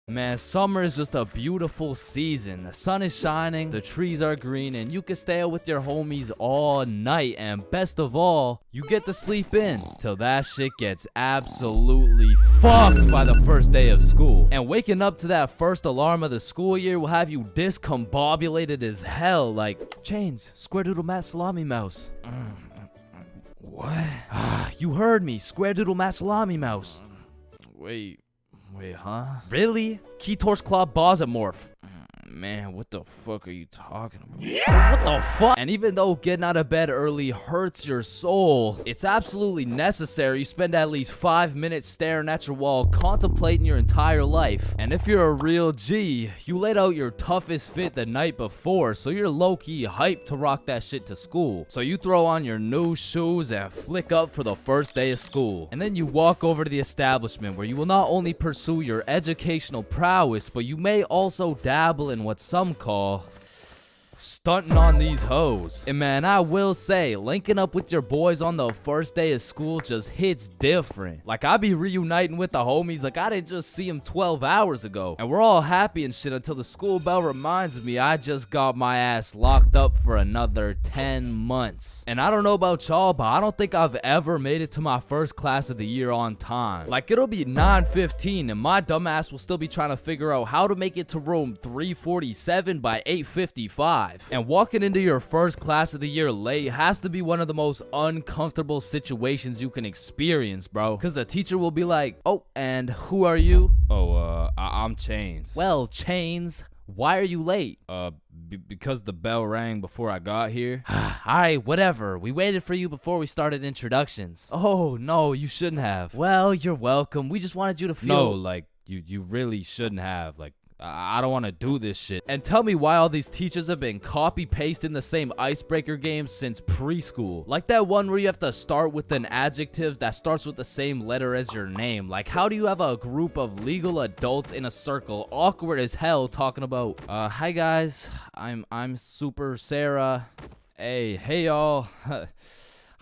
Man, summer is just a beautiful season. The sun is shining, the trees are green, and you can stay out with your homies all night. And best of all, you get to sleep in till that shit gets absolutely fucked by the first day of school. And waking up to that first alarm of the school year will have you discombobulated as hell. Like, Chains, Square Doodle Matt Salami Mouse. What? You heard me, Square Doodle Matt Salami Mouse. Wait, huh? Really? Keytorch Claw Bosomorph. Man, what the fuck are you talking about? What the fuck? And even though getting out of bed early hurts your soul, it's absolutely necessary you spend at least 5 minutes staring at your wall, contemplating your entire life. And if you're a real G, you laid out your toughest fit the night before, so you're low-key hyped to rock that shit to school. So you throw on your new shoes and flick up for the first day of school. And then you walk over to the establishment where you will not only pursue your educational prowess, but you may also dabble in what some call stunting on these hoes. And man, I will say, linking up with your boys on the first day of school just hits different. Like, I be reuniting with the homies like I didn't just see them 12 hours ago. And we're all happy and shit until the school bell reminds me I just got my ass locked up for another 10 months. And I don't know about y'all, but I don't think I've ever made it to my first class of the year on time. Like, it'll be 9:15 and my dumbass will still be trying to figure out how to make it to room 347 by 8:55. And walking into your first class of the year late has to be one of the most uncomfortable situations you can experience, bro. Because the teacher will be like, oh, and who are you? Oh, I'm Chains. Well, Chains, Why are you late? Because the bell rang before I got here. Alright, whatever. We waited for you before we started introductions. Oh, no, you shouldn't have. Well, you're welcome. We just wanted you to feel... No, like, you really shouldn't have. Like, I don't want to do this shit. And tell me why all these teachers have been copy-pasting the same icebreaker games since preschool. Like that one where you have to start with an adjective that starts with the same letter as your name. Like, how do you have a group of legal adults in a circle, awkward as hell, talking about, hi guys, I'm Super Sarah. Hey y'all.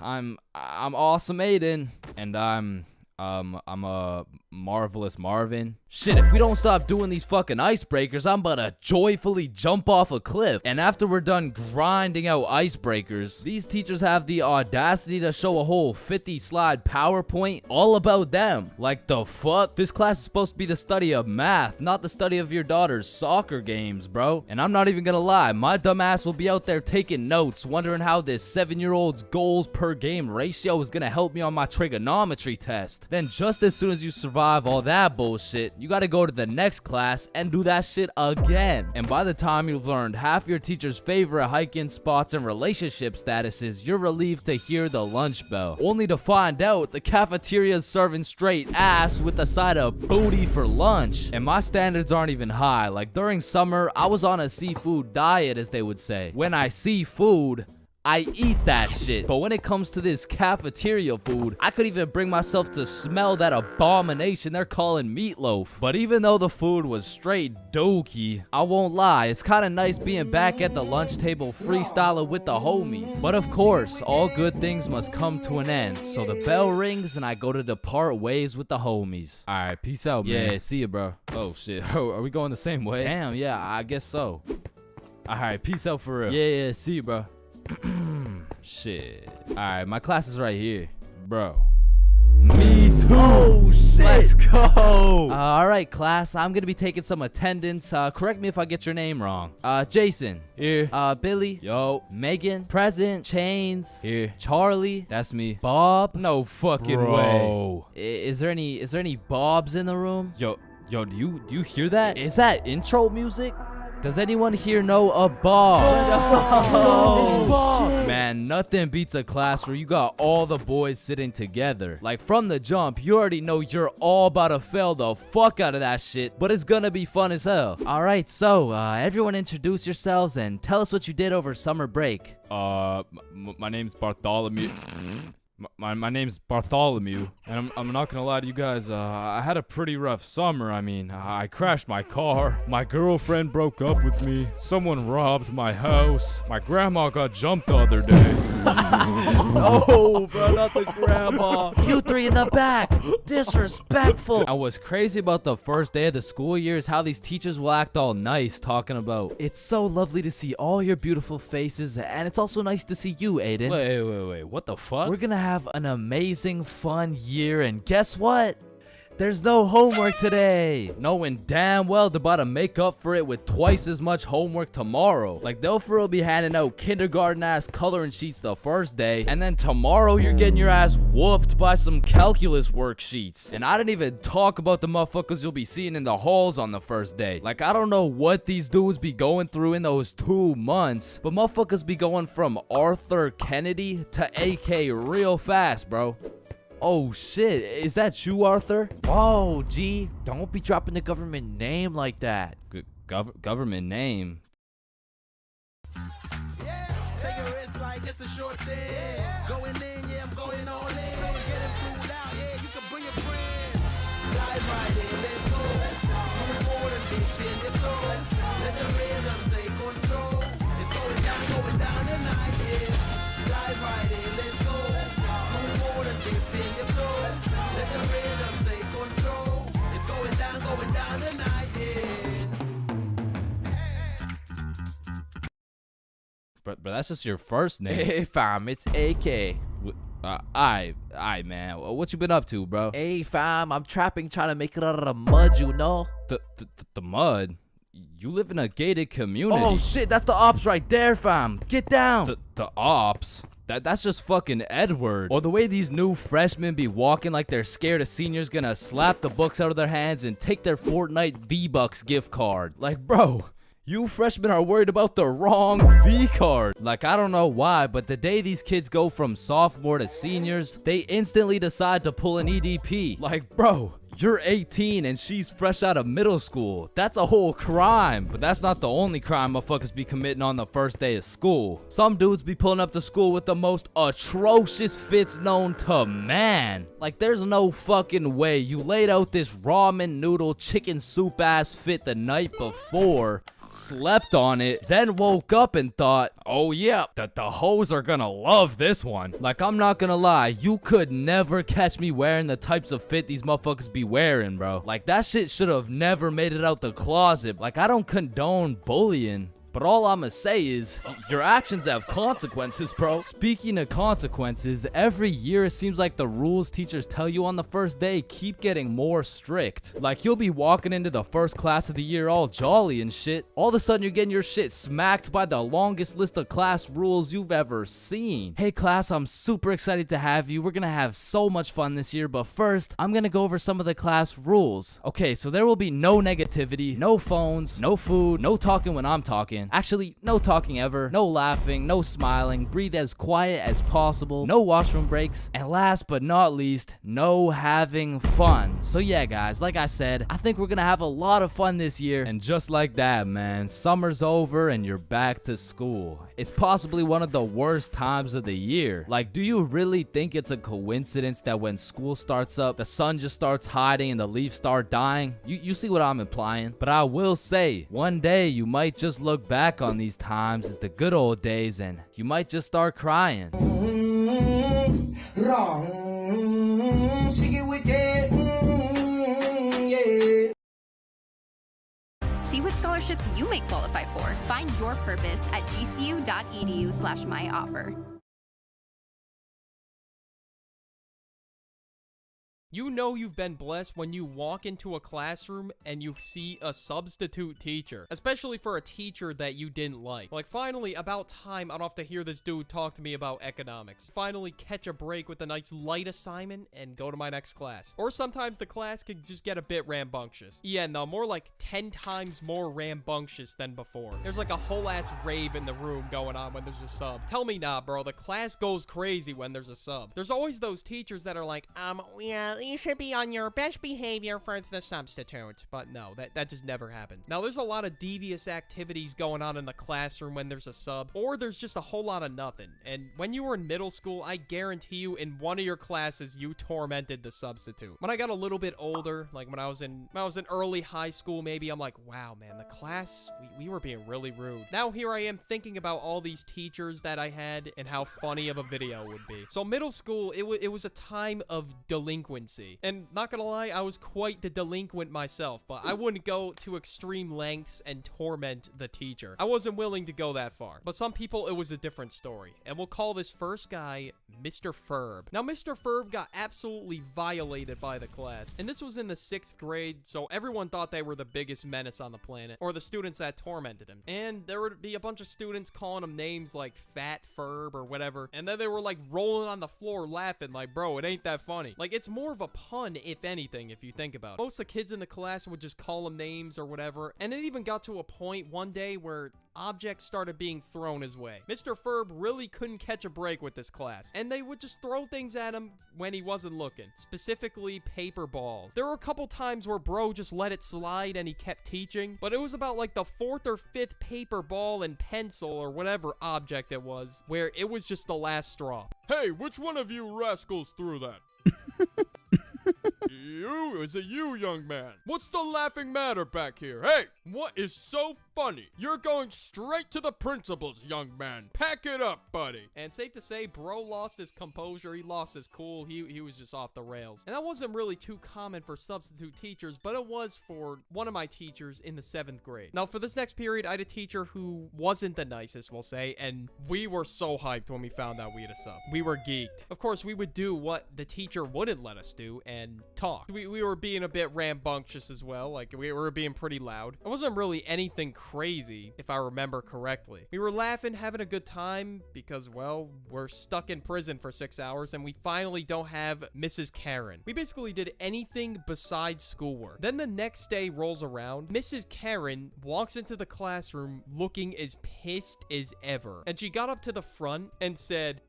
I'm Awesome Aiden, and I'm a Marvelous Marvin. Shit, if we don't stop doing these fucking icebreakers, I'm about to joyfully jump off a cliff. And after we're done grinding out icebreakers, these teachers have the audacity to show a whole 50-slide PowerPoint all about them. Like, the fuck? This class is supposed to be the study of math, not the study of your daughter's soccer games, bro. And I'm not even gonna lie, my dumb ass will be out there taking notes, wondering how this 7-year-old's goals per game ratio is gonna help me on my trigonometry test. Then just as soon as you survive all that bullshit, you gotta go to the next class and do that shit again. And by the time you've learned half your teacher's favorite hiking spots and relationship statuses, you're relieved to hear the lunch bell, only to find out the cafeteria's serving straight ass with a side of booty for lunch. And my standards aren't even high. Like, during summer, I was on a seafood diet, as they would say. When I see food, I eat that shit. But when it comes to this cafeteria food, I could even bring myself to smell that abomination they're calling meatloaf. But even though the food was straight dookie, I won't lie, it's kind of nice being back at the lunch table freestyling with the homies. But of course, all good things must come to an end. So the bell rings and I go to depart ways with the homies. Alright, peace out, man. Yeah, see ya, bro. Oh shit, are we going the same way? Damn, yeah, I guess so. Alright, peace out for real. Yeah, see you, bro. Shit. Alright, my class is right here. Bro. Me too. Oh, shit. Let's go. Alright, class. I'm gonna be taking some attendance. Correct me if I get your name wrong. Jason. Here. Billy. Yo. Megan. Present. Chains. Here. Charlie. That's me. Bob. No fucking way. Is there any Bobs in the room? Yo, do you hear that? Is that intro music? Does anyone here know a Bob? Oh, man, nothing beats a class where you got all the boys sitting together. Like, from the jump, you already know you're all about to fail the fuck out of that shit, but it's gonna be fun as hell. Alright, so, everyone introduce yourselves and tell us what you did over summer break. My name's Bartholomew. My name's Bartholomew, and I'm not gonna lie to you guys, I had a pretty rough summer. I mean, I crashed my car, my girlfriend broke up with me, someone robbed my house, my grandma got jumped the other day. No, bro, not the grandma. You three in the back, disrespectful. And what's crazy about the first day of the school year is how these teachers will act all nice, talking about, it's so lovely to see all your beautiful faces, and it's also nice to see you, Aiden. Wait, what the fuck? We're gonna have an amazing fun year, and guess what? There's no homework today. Knowing damn well they're about to make up for it with twice as much homework tomorrow. Like, they'll for real be handing out kindergarten ass coloring sheets the first day, and then tomorrow you're getting your ass whooped by some calculus worksheets. And I didn't even talk about the motherfuckers you'll be seeing in the halls on the first day. Like, I don't know what these dudes be going through in those 2 months, but motherfuckers be going from Arthur Kennedy to AK real fast, bro. Oh shit, is that you, Arthur? Oh, gee, don't be dropping the government name like that. Government name? Yeah, take a risk like it's a short thing. Going in, yeah, I'm going all in. Getting food out, yeah, you can bring a friend. Dive right in, let's go. Move forward and beat in your toes. Let the rhythm take control. It's going down tonight, yeah. Dive right in, let's go. Move forward and beat in your toes. Let the rhythm take control. It's going down tonight, yeah. But that's just your first name. Hey fam, it's AK. Aye, man. What you been up to, bro? Hey fam, I'm trapping, trying to make it out of the mud, you know? The mud? You live in a gated community. Oh shit, that's the ops right there, fam. Get down. The ops? That's just fucking Edward. Or the way these new freshmen be walking like they're scared a senior's gonna slap the books out of their hands and take their Fortnite V-Bucks gift card. Like, bro, You freshmen are worried about the wrong V card. Like, I don't know why, but the day these kids go from sophomore to seniors, they instantly decide to pull an EDP. Like, bro, you're 18 and she's fresh out of middle school. That's a whole crime. But that's not the only crime motherfuckers be committing on the first day of school. Some dudes be pulling up to school with the most atrocious fits known to man. Like, there's no fucking way you laid out this ramen noodle chicken soup ass fit the night before, slept on it, then woke up and thought, oh yeah, the hoes are gonna love this one. Like, I'm not gonna lie, you could never catch me wearing the types of fit these motherfuckers be wearing, bro. Like, that shit should have never made it out the closet. Like, I don't condone bullying, but all I'ma say is, your actions have consequences, bro. Speaking of consequences, every year it seems like the rules teachers tell you on the first day keep getting more strict. Like, you'll be walking into the first class of the year all jolly and shit. All of a sudden you're getting your shit smacked by the longest list of class rules you've ever seen. Hey class, I'm super excited to have you. We're gonna have so much fun this year, but first, I'm gonna go over some of the class rules. Okay, so there will be no negativity, no phones, no food, no talking when I'm talking. Actually, no talking ever, no laughing, no smiling, breathe as quiet as possible, no washroom breaks, and last but not least, no having fun. So yeah, guys, like I said, I think we're gonna have a lot of fun this year. And just like that, man, summer's over and you're back to school. It's possibly one of the worst times of the year. Like, do you really think it's a coincidence that when school starts up, the sun just starts hiding and the leaves start dying? You see what I'm implying? But I will say, one day you might just look back on these times as the good old days and you might just start crying. Wrong, she get wicked, yeah. See what scholarships you may qualify for. Find your purpose at gcu.edu/myoffer. You know you've been blessed when you walk into a classroom and you see a substitute teacher, especially for a teacher that you didn't like. Like, finally, about time, I don't have to hear this dude talk to me about economics. Finally catch a break with a nice light assignment and go to my next class. Or sometimes the class can just get a bit rambunctious. Yeah, no, more like 10 times more rambunctious than before. There's like a whole ass rave in the room going on when there's a sub. Tell me not, bro, the class goes crazy when there's a sub. There's always those teachers that are like, yeah, you should be on your best behavior for the substitute. But no, that just never happens. Now, there's a lot of devious activities going on in the classroom when there's a sub, or there's just a whole lot of nothing. And when you were in middle school, I guarantee you in one of your classes, you tormented the substitute. When I got a little bit older, like when I was in early high school, maybe, I'm like, wow, man, the class, we were being really rude. Now here I am thinking about all these teachers that I had and how funny of a video would be. So middle school, it was a time of delinquency. And not gonna lie, I was quite the delinquent myself, but I wouldn't go to extreme lengths and torment the teacher. I wasn't willing to go that far. But some people, it was a different story. And we'll call this first guy Mr. Ferb. Now, Mr. Ferb got absolutely violated by the class. And this was in the 6th grade, so everyone thought they were the biggest menace on the planet, or the students that tormented him. And there would be a bunch of students calling him names like Fat Ferb or whatever. And then they were like rolling on the floor laughing like, bro, it ain't that funny. Like, it's more of a pun, if anything, if you think about it. Most of the kids in the class would just call him names or whatever, and it even got to a point one day where objects started being thrown his way. Mr. Ferb really couldn't catch a break with this class, and they would just throw things at him when he wasn't looking, specifically paper balls. There were a couple times where bro just let it slide and he kept teaching, but it was about like the 4th or 5th paper ball and pencil or whatever object it was, where it was just the last straw. Hey, which one of you rascals threw that? You? Is it you, young man? What's the laughing matter back here? Hey, what is so funny? You're going straight to the principal's, young man. Pack it up, buddy. And safe to say, bro lost his composure. He lost his cool. He was just off the rails. And that wasn't really too common for substitute teachers, but it was for one of my teachers in the 7th grade. Now, for this next period, I had a teacher who wasn't the nicest, we'll say, and we were so hyped when we found out we had a sub. We were geeked. Of course, we would do what the teacher wouldn't let us do and talk. We were being a bit rambunctious as well. Like, we were being pretty loud. It wasn't really anything crazy, if I remember correctly. We were laughing, having a good time because, well, we're stuck in prison for 6 hours and we finally don't have Mrs. Karen. We basically did anything besides schoolwork. Then the next day rolls around. Mrs. Karen walks into the classroom looking as pissed as ever. And she got up to the front and said,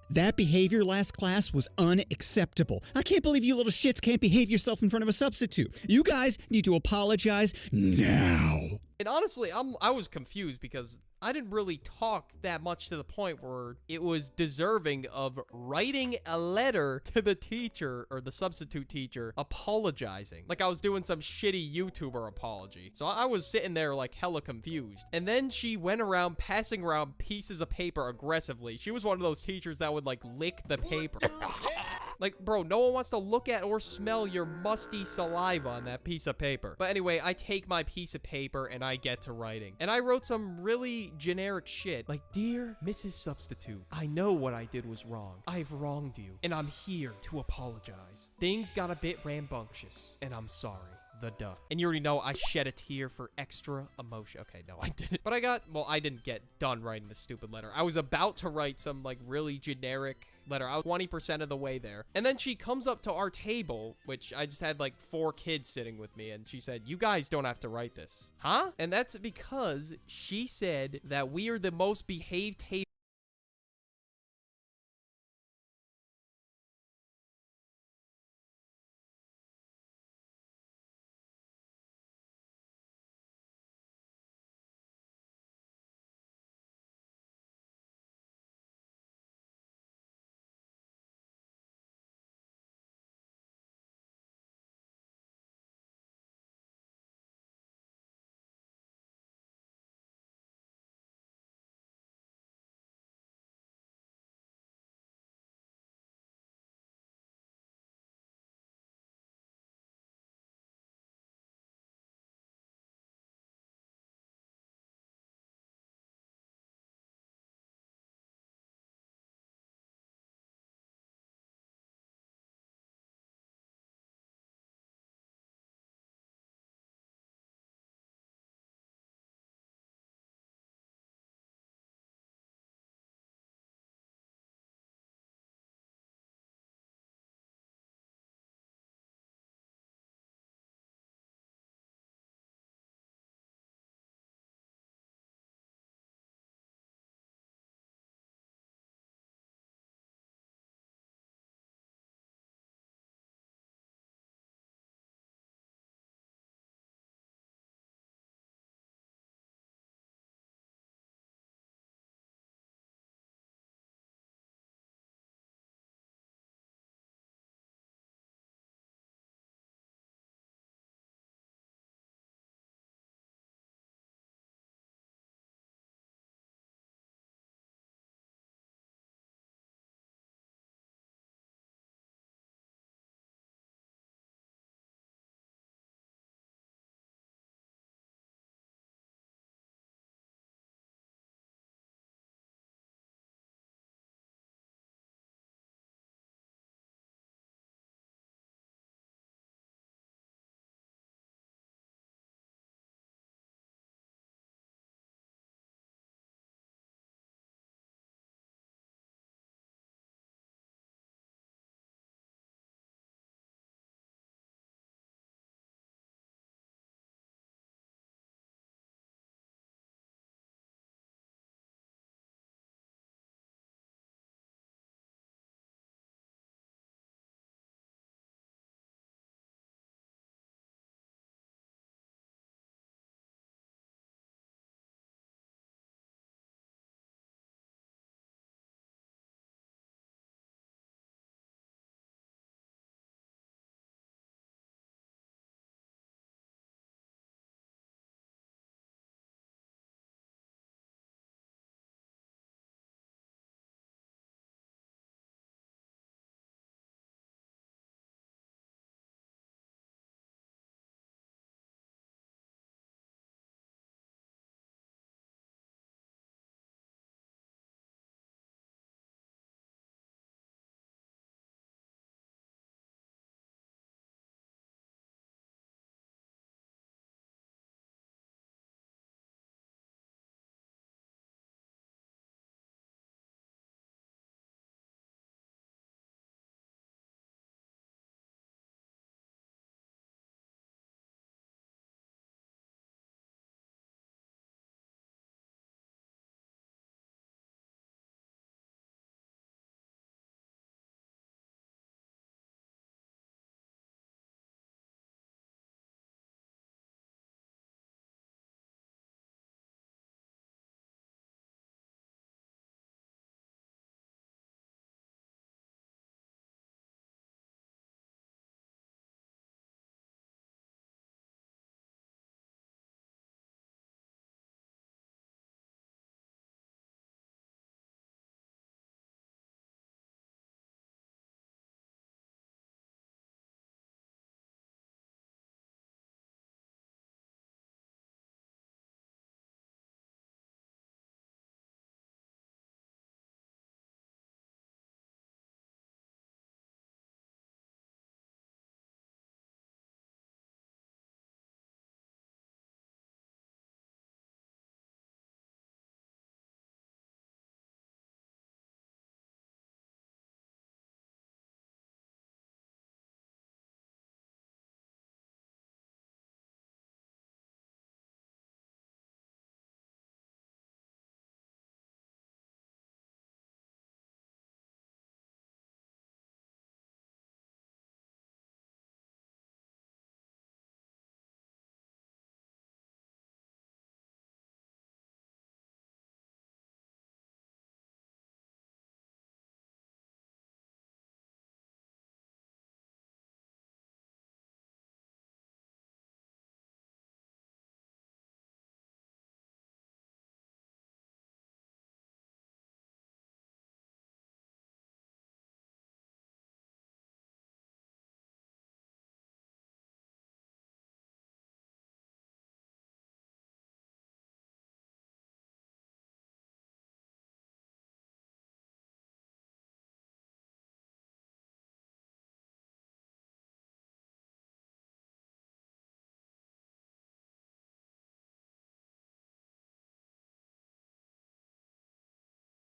"That behavior last class was unacceptable. I can't believe you little shits can't behave yourself in front of a substitute. You guys need to apologize now." And honestly, I was confused because I didn't really talk that much to the point where it was deserving of writing a letter to the teacher or the substitute teacher apologizing. Like I was doing some shitty YouTuber apology. So I was sitting there like hella confused. And then she went around passing around pieces of paper aggressively. She was one of those teachers that would like lick the paper. Like, bro, no one wants to look at or smell your musty saliva on that piece of paper. But anyway, I take my piece of paper and I get to writing. And I wrote some really generic shit. Like, "Dear Mrs. Substitute, I know what I did was wrong. I've wronged you, and I'm here to apologize. Things got a bit rambunctious, and I'm sorry. The duck." And you already know I shed a tear for extra emotion. Okay, no, I didn't. But I didn't get done writing this stupid letter. I was about to write some, like, really generic letter. I was 20% of the way there. And then she comes up to our table, which I just had, like, 4 kids sitting with me, and she said, "You guys don't have to write this." Huh? And that's because she said that we are the most behaved table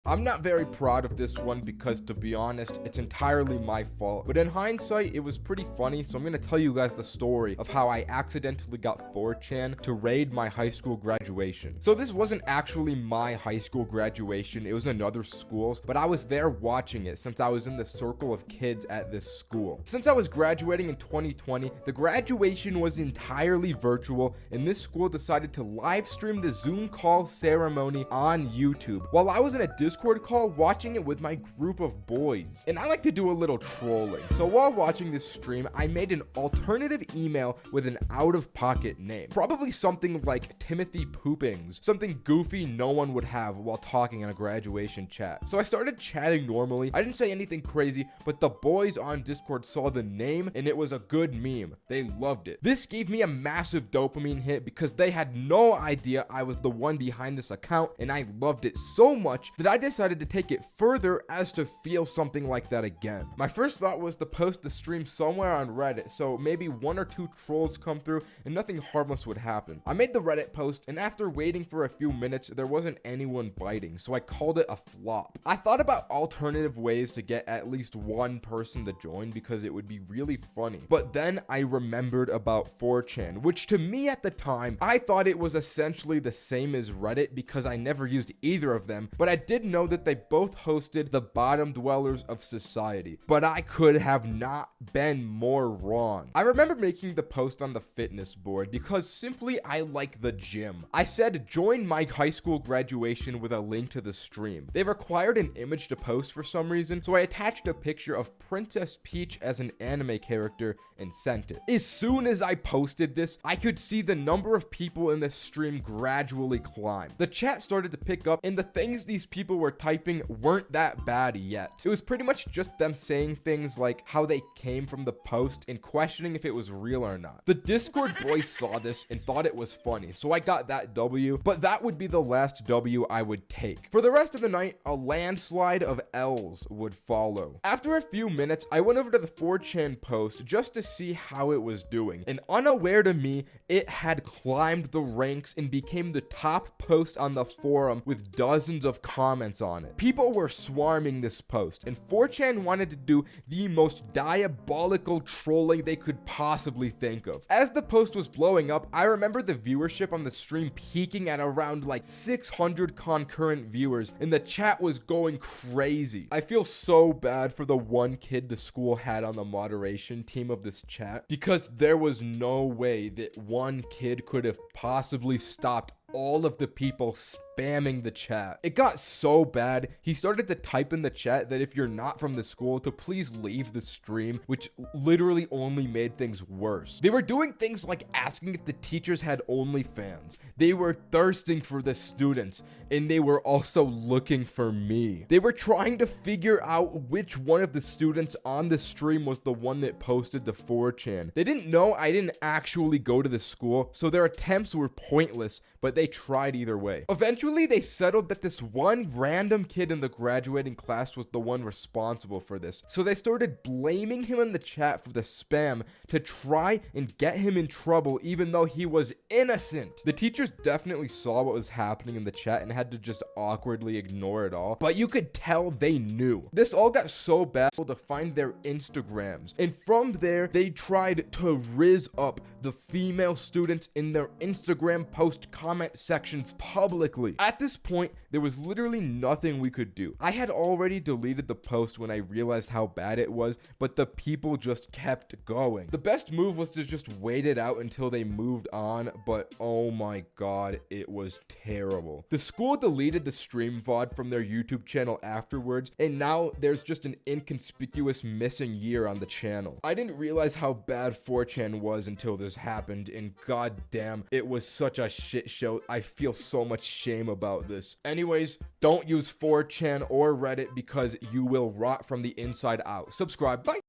I'm not very proud of this one because, to be honest, it's entirely my fault. But in hindsight, it was pretty funny, so I'm gonna tell you guys the story of how I accidentally got 4chan to raid my high school graduation. So this wasn't actually my high school graduation, it was another school's, but I was there watching it since I was in the circle of kids at this school. Since I was graduating in 2020, the graduation was entirely virtual, and this school decided to live stream the Zoom call ceremony on YouTube while I was in a Discord call watching it with my group of boys. And I like to do a little trolling, so while watching this stream, I made an alternative email with an out-of-pocket name. Probably something like Timothy Poopings, something goofy no one would have while talking in a graduation chat. So I started chatting normally. I didn't say anything crazy, but the boys on Discord saw the name and it was a good meme. They loved it. This gave me a massive dopamine hit because they had no idea I was the one behind this account, and I loved it so much that I decided to take it further as to feel something like that again. My first thought was to post the stream somewhere on Reddit, so maybe 1 or 2 trolls come through and nothing harmless would happen. I made the Reddit post, and after waiting for a few minutes, there wasn't anyone biting, so I called it a flop. I thought about alternative ways to get at least one person to join because it would be really funny, but then I remembered about 4chan, which to me at the time, I thought it was essentially the same as Reddit because I never used either of them, but I did know that they both hosted the bottom dwellers of society, but I could have not been more wrong. I remember making the post on the fitness board because simply I like the gym. I said join my high school graduation with a link to the stream. They required an image to post for some reason, so I attached a picture of Princess Peach as an anime character and sent it. As soon as I posted this, I could see the number of people in this stream gradually climb. The chat started to pick up, and the things these people were typing weren't that bad yet. It was pretty much just them saying things like how they came from the post and questioning if it was real or not. The Discord boys saw this and thought it was funny, so I got that W, but that would be the last W I would take. For the rest of the night, a landslide of L's would follow. After a few minutes, I went over to the 4chan post just to see how it was doing, and unaware to me, it had climbed the ranks and became the top post on the forum with dozens of comments on it. People were swarming this post, and 4chan wanted to do the most diabolical trolling they could possibly think of. As the post was blowing up, I remember the viewership on the stream peaking at around like 600 concurrent viewers, and the chat was going crazy. I feel so bad for the one kid the school had on the moderation team of this chat, because there was no way that one kid could have possibly stopped all of the people spamming the chat. It got so bad, he started to type in the chat that if you're not from the school, to please leave the stream, which literally only made things worse. They were doing things like asking if the teachers had OnlyFans. They were thirsting for the students, and they were also looking for me. They were trying to figure out which one of the students on the stream was the one that posted to 4chan. They didn't know I didn't actually go to the school, so their attempts were pointless, but they tried either way. Eventually, they settled that this one random kid in the graduating class was the one responsible for this, so they started blaming him in the chat for the spam to try and get him in trouble even though he was innocent. The teachers definitely saw what was happening in the chat and had to just awkwardly ignore it all, but you could tell they knew. This all got so bad to find their Instagrams, and from there, they tried to rizz up the female students in their Instagram post comment sections publicly. At this point, there was literally nothing we could do. I had already deleted the post when I realized how bad it was, but the people just kept going. The best move was to just wait it out until they moved on, but oh my god, it was terrible. The school deleted the stream VOD from their YouTube channel afterwards, and now there's just an inconspicuous missing year on the channel. I didn't realize how bad 4chan was until this happened, and goddamn, it was such a shit show. I feel so much shame about this. Anyways, don't use 4chan or Reddit because you will rot from the inside out. Subscribe. Bye.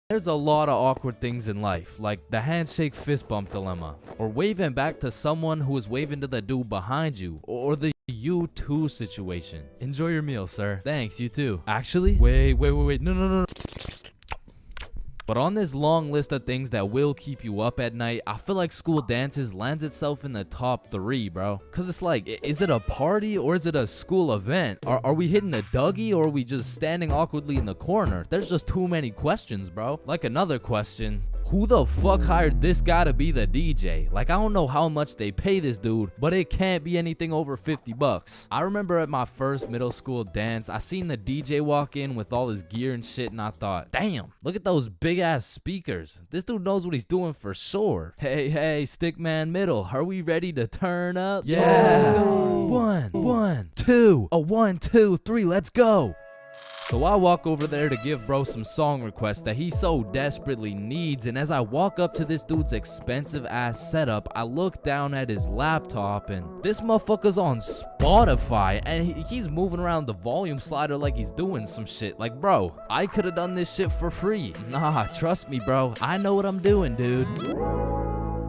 There's a lot of awkward things in life, like the handshake fist bump dilemma, or waving back to someone who is waving to the dude behind you, or the you too situation. Enjoy your meal, sir. Thanks, you too. Actually, wait, no. But on this long list of things that will keep you up at night, I feel like school dances lands itself in the top 3, bro. Cause it's like, is it a party or is it a school event? Are we hitting the Dougie or are we just standing awkwardly in the corner? There's just too many questions, bro. Like another question, who the fuck hired this guy to be the DJ? Like, I don't know how much they pay this dude, but it can't be anything over 50 bucks. I remember at my first middle school dance, I seen the DJ walk in with all his gear and shit, and I thought, damn, look at those big ass speakers. This dude knows what he's doing for sure. Hey, Stickman Middle, are we ready to turn up? Yeah. Let's go. 1, 2, 1, 2, 3, let's go. So I walk over there to give bro some song requests that he so desperately needs, and as I walk up to this dude's expensive ass setup, I look down at his laptop and this motherfucker's on Spotify and he's moving around the volume slider like he's doing some shit. Like, bro, I could have done this shit for free. Nah, trust me, bro. I know what I'm doing, dude.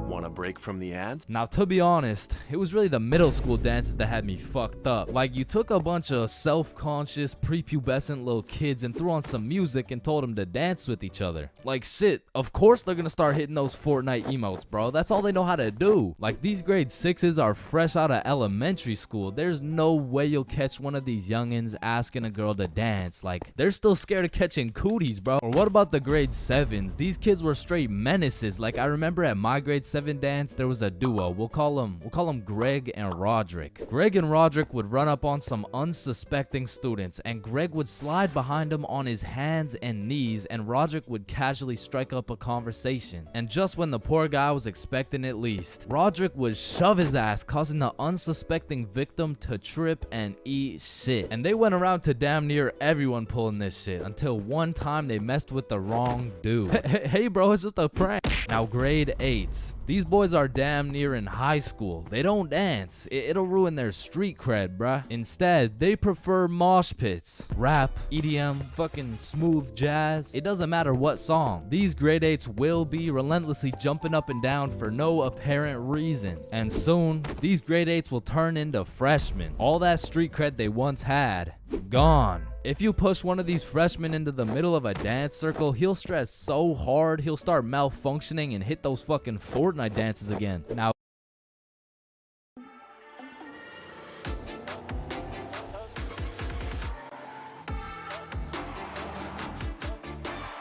Want a break from the ads? Now, to be honest, it was really the middle school dances that had me fucked up. Like, you took a bunch of self-conscious, prepubescent little kids and threw on some music and told them to dance with each other. Like, shit, of course they're gonna start hitting those Fortnite emotes, bro. That's all they know how to do. Like, these grade 6s are fresh out of elementary school. There's no way you'll catch one of these youngins asking a girl to dance. Like, they're still scared of catching cooties, bro. Or what about the grade 7s? These kids were straight menaces. Like, I remember at my grade 7 dance, there was a duo. We'll call them Greg and Roderick. Greg and Roderick would run up on some unsuspecting students, and Greg would slide behind him on his hands and knees, and Roderick would casually strike up a conversation. And just when the poor guy was expecting it least, Roderick would shove his ass, causing the unsuspecting victim to trip and eat shit. And they went around to damn near everyone pulling this shit, until one time they messed with the wrong dude. Hey bro, it's just a prank. Now, grade 8s. These boys are damn near in high school. They don't dance. It'll ruin their street cred, bruh. Instead, they prefer mosh pits, rap, EDM, fucking smooth jazz. It doesn't matter what song. These grade 8s will be relentlessly jumping up and down for no apparent reason. And soon, these grade 8s will turn into freshmen. All that street cred they once had, gone. If you push one of these freshmen into the middle of a dance circle, he'll stress so hard he'll start malfunctioning and hit those fucking Fortnite dances again. Now,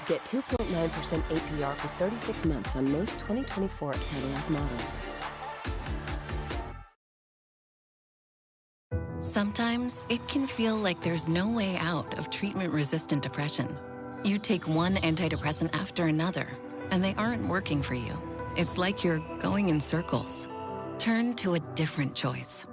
get 2.9% APR for 36 months on most 2024 Cadillac models. Sometimes it can feel like there's no way out of treatment-resistant depression. You take one antidepressant after another, and they aren't working for you. It's like you're going in circles. Turn to a different choice.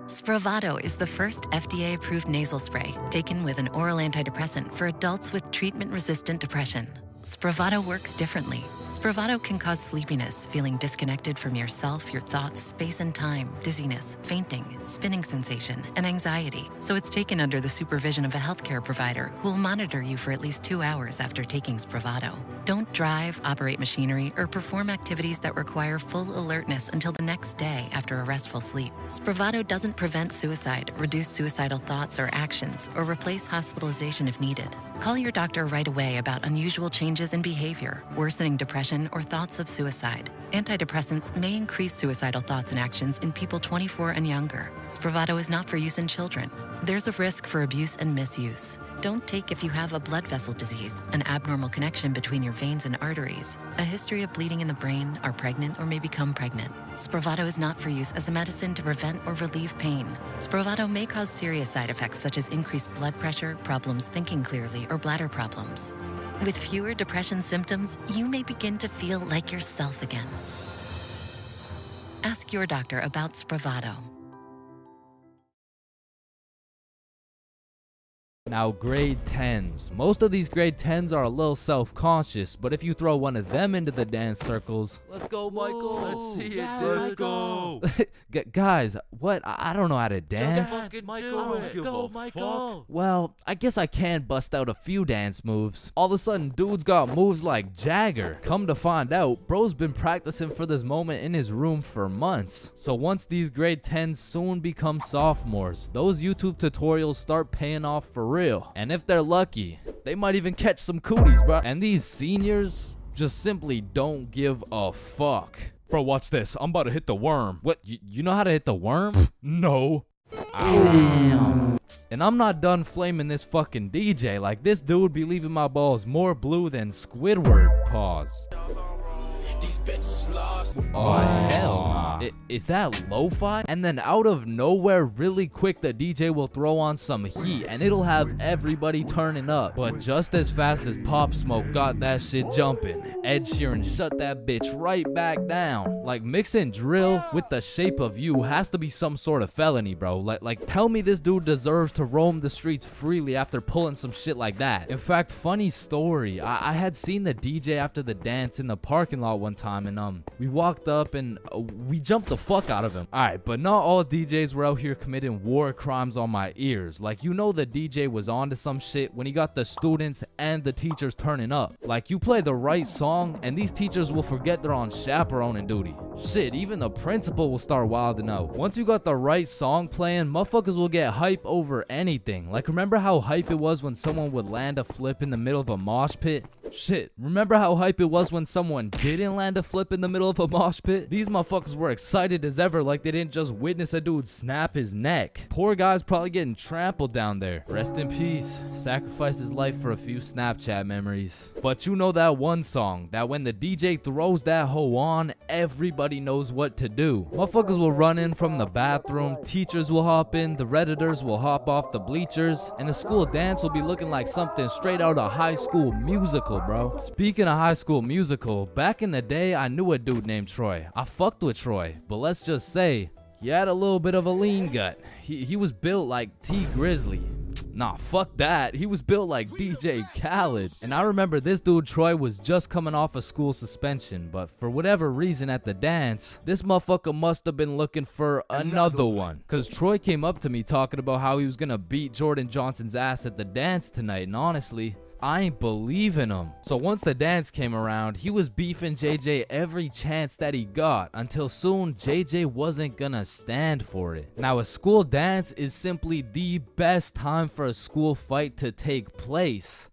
Spravato is the first FDA-approved nasal spray taken with an oral antidepressant for adults with treatment-resistant depression. Spravato works differently. Spravato can cause sleepiness, feeling disconnected from yourself, your thoughts, space and time, dizziness, fainting, spinning sensation, and anxiety. So it's taken under the supervision of a healthcare provider who will monitor you for at least 2 hours after taking Spravato. Don't drive, operate machinery, or perform activities that require full alertness until the next day after a restful sleep. Spravato doesn't prevent suicide, reduce suicidal thoughts or actions, or replace hospitalization if needed. Call your doctor right away about unusual changes in behavior, worsening depression, or thoughts of suicide. Antidepressants may increase suicidal thoughts and actions in people 24 and younger. Spravato is not for use in children. There's a risk for abuse and misuse. Don't take if you have a blood vessel disease, an abnormal connection between your veins and arteries, a history of bleeding in the brain, are pregnant or may become pregnant. Spravato is not for use as a medicine to prevent or relieve pain. Spravato may cause serious side effects such as increased blood pressure, problems thinking clearly, or bladder problems. With fewer depression symptoms, you may begin to feel like yourself again. Ask your doctor about Spravato. now, grade 10s. Most of these grade 10s are a little self-conscious, but if you throw one of them into the dance circles, let's go, Michael. Let's see it. Let's go. Guys, what? I don't know how to dance. Just Michael. Let's go, Michael. Well, I guess I can bust out a few dance moves. All of a sudden, dude's got moves like Jagger. Come to find out, bro's been practicing for this moment in his room for months. So once these grade 10s soon become sophomores, those YouTube tutorials start paying off for real. real. And if they're lucky, they might even catch some cooties, bro. And these seniors just simply don't give a fuck. Bro, watch this. I'm about to hit the worm. What? You know how to hit the worm? No. Damn. And I'm not done flaming this fucking DJ. Like, this dude be leaving my balls more blue than Squidward. Pause. Oh, hell nah. Is that lo-fi? And then out of nowhere, really quick, the DJ will throw on some heat and it'll have everybody turning up. But just as fast as Pop Smoke got that shit jumping, Ed Sheeran shut that bitch right back down. Like, mixing drill with The Shape of You has to be some sort of felony, bro. Like tell me this dude deserves to roam the streets freely after pulling some shit like that. In fact, funny story, I had seen the DJ after the dance in the parking lot one time, and we walked up and we jumped the fuck out of him. Alright, but not all DJs were out here committing war crimes on my ears. Like, you know, the DJ was onto some shit when he got the students and the teachers turning up. Like, you play the right song and these teachers will forget they're on chaperoning duty. Shit, even the principal will start wilding out. Once you got the right song playing, motherfuckers will get hype over anything. Like, remember how hype it was when someone would land a flip in the middle of a mosh pit? Shit, remember how hype it was when someone didn't land a flip in the middle of a mosh pit? These motherfuckers were excited as ever, like they didn't just witness a dude snap his neck. Poor guy's probably getting trampled down there. Rest in peace. Sacrificed his life for a few Snapchat memories. But you know that one song that when the DJ throws that hoe on, everybody knows what to do. Motherfuckers will run in from the bathroom, teachers will hop in, the Redditors will hop off the bleachers, and the school dance will be looking like something straight out of High School Musical, bro. Speaking of High School Musical, back in the day, I knew a dude named Troy. I fucked with Troy, but let's just say, he had a little bit of a lean gut. He was built like T Grizzly. Nah, fuck that. He was built like DJ Khaled. And I remember this dude Troy was just coming off a school suspension, but for whatever reason at the dance, this motherfucker must have been looking for another one. Cause Troy came up to me talking about how he was gonna beat Jordan Johnson's ass at the dance tonight, and honestly, I ain't believing him. So once the dance came around, he was beefing JJ every chance that he got, until soon JJ wasn't gonna stand for it. Now, a school dance is simply the best time for a school fight to take place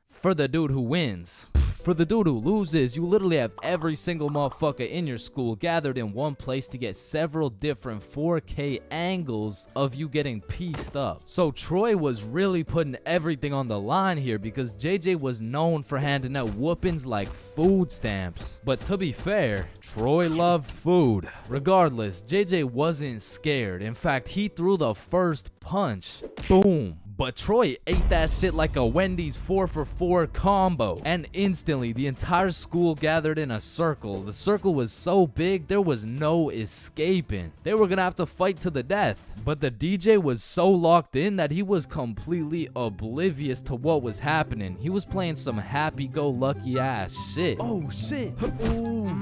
for the dude who wins. For the dude who loses, you literally have every single motherfucker in your school gathered in one place to get several different 4K angles of you getting pieced up. So Troy was really putting everything on the line here because JJ was known for handing out whoopings like food stamps. But to be fair, Troy loved food. Regardless, JJ wasn't scared. In fact, he threw the first punch. Boom. But Troy ate that shit like a Wendy's 4-for-4 combo. And instantly, the entire school gathered in a circle. The circle was so big, there was no escaping. They were gonna have to fight to the death. But the DJ was so locked in that he was completely oblivious to what was happening. He was playing some happy-go-lucky ass shit. Oh, shit. Ooh.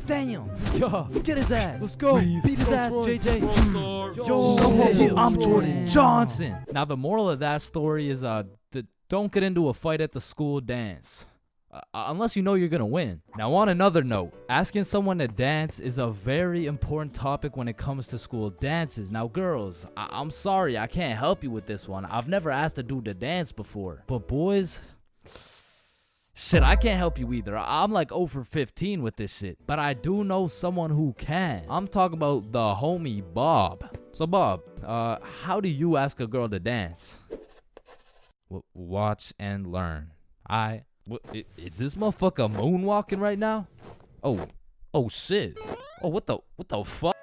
Damn. Yo, get his ass. Let's go. Beat his ass, JJ. Yo, I'm Jordan Johnson. Now, the moral of that story is don't get into a fight at the school dance. Unless you know you're gonna win. Now, on another note, asking someone to dance is a very important topic when it comes to school dances. Now, girls, I'm sorry, I can't help you with this one. I've never asked a dude to dance before. But boys, shit, I can't help you either. I'm like 0 for 15 with this shit. But I do know someone who can. I'm talking about the homie Bob. So Bob, how do you ask a girl to dance? Watch and learn. Is this motherfucker moonwalking right now? Oh shit. Oh, what the fuck?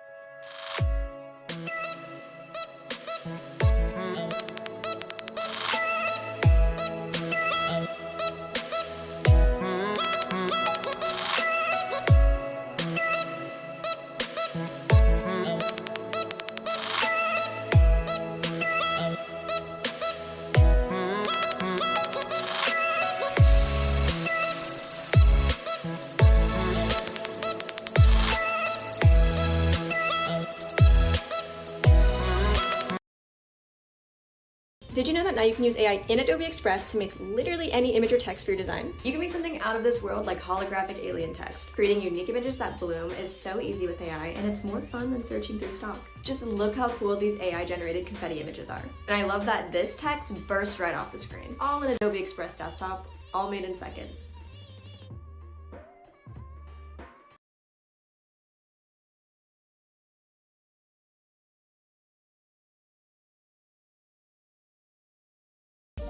Did you know that now you can use AI in Adobe Express to make literally any image or text for your design? You can make something out of this world like holographic alien text. Creating unique images that bloom is so easy with AI, and it's more fun than searching through stock. Just look how cool these AI-generated confetti images are. And I love that this text bursts right off the screen. All in Adobe Express Desktop, all made in seconds.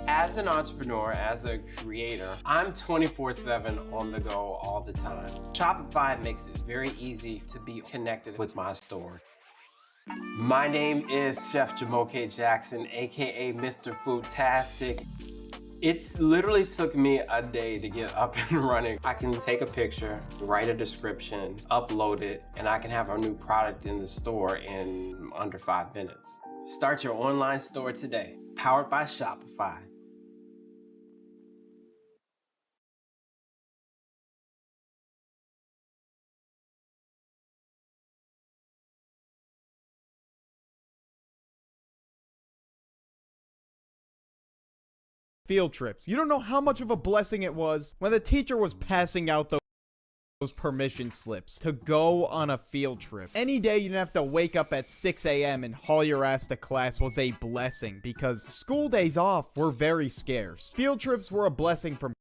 As an entrepreneur, as a creator, I'm 24/7 on the go all the time. Shopify makes it very easy to be connected with my store. My name is Chef Jamoke Jackson, aka Mr. Foodtastic. It's literally took me a day to get up and running. I can take a picture, write a description, upload it, and I can have our new product in the store in under 5 minutes. Start your online store today, powered by Shopify. Field trips. You don't know how much of a blessing it was when the teacher was passing out those permission slips to go on a field trip. Any day you didn't have to wake up at 6 a.m. and haul your ass to class was a blessing because school days off were very scarce. Field trips were a blessing for me.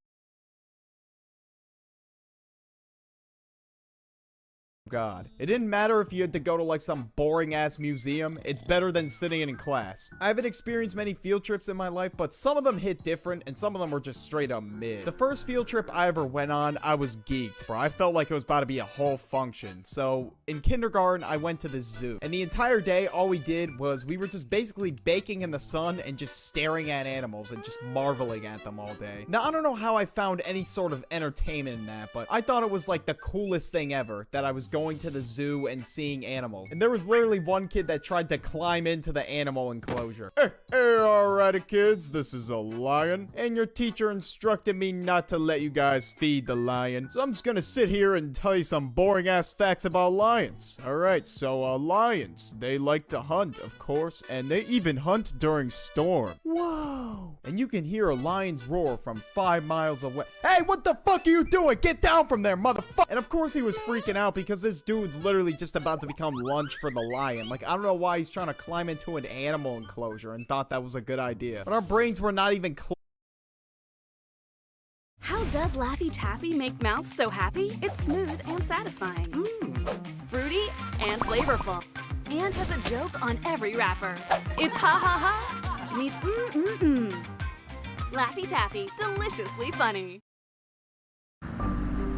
God. It didn't matter if you had to go to like some boring ass museum, it's better than sitting in class. I haven't experienced many field trips in my life, but some of them hit different and some of them were just straight up mid. The first field trip I ever went on, I was geeked, bro. I felt like it was about to be a whole function. So in kindergarten, I went to the zoo and the entire day, all we did was we were just basically baking in the sun and just staring at animals and just marveling at them all day. Now, I don't know how I found any sort of entertainment in that, but I thought it was like the coolest thing ever that I was going to the zoo and seeing animals. And there was literally one kid that tried to climb into the animal enclosure. Hey, alrighty kids, this is a lion. And your teacher instructed me not to let you guys feed the lion. So I'm just gonna sit here and tell you some boring ass facts about lions. Alright, so lions, they like to hunt, of course, and they even hunt during storm. Whoa. And you can hear a lion's roar from 5 miles away. Hey, what the fuck are you doing? Get down from there, motherfucker. And of course he was freaking out because this dude's literally just about to become lunch for the lion. Like, I don't know why he's trying to climb into an animal enclosure and thought that was a good idea. But our brains were not even close. How does Laffy Taffy make mouths so happy? It's smooth and satisfying. Fruity and flavorful. And has a joke on every wrapper. It's ha ha ha meets Laffy Taffy, deliciously funny.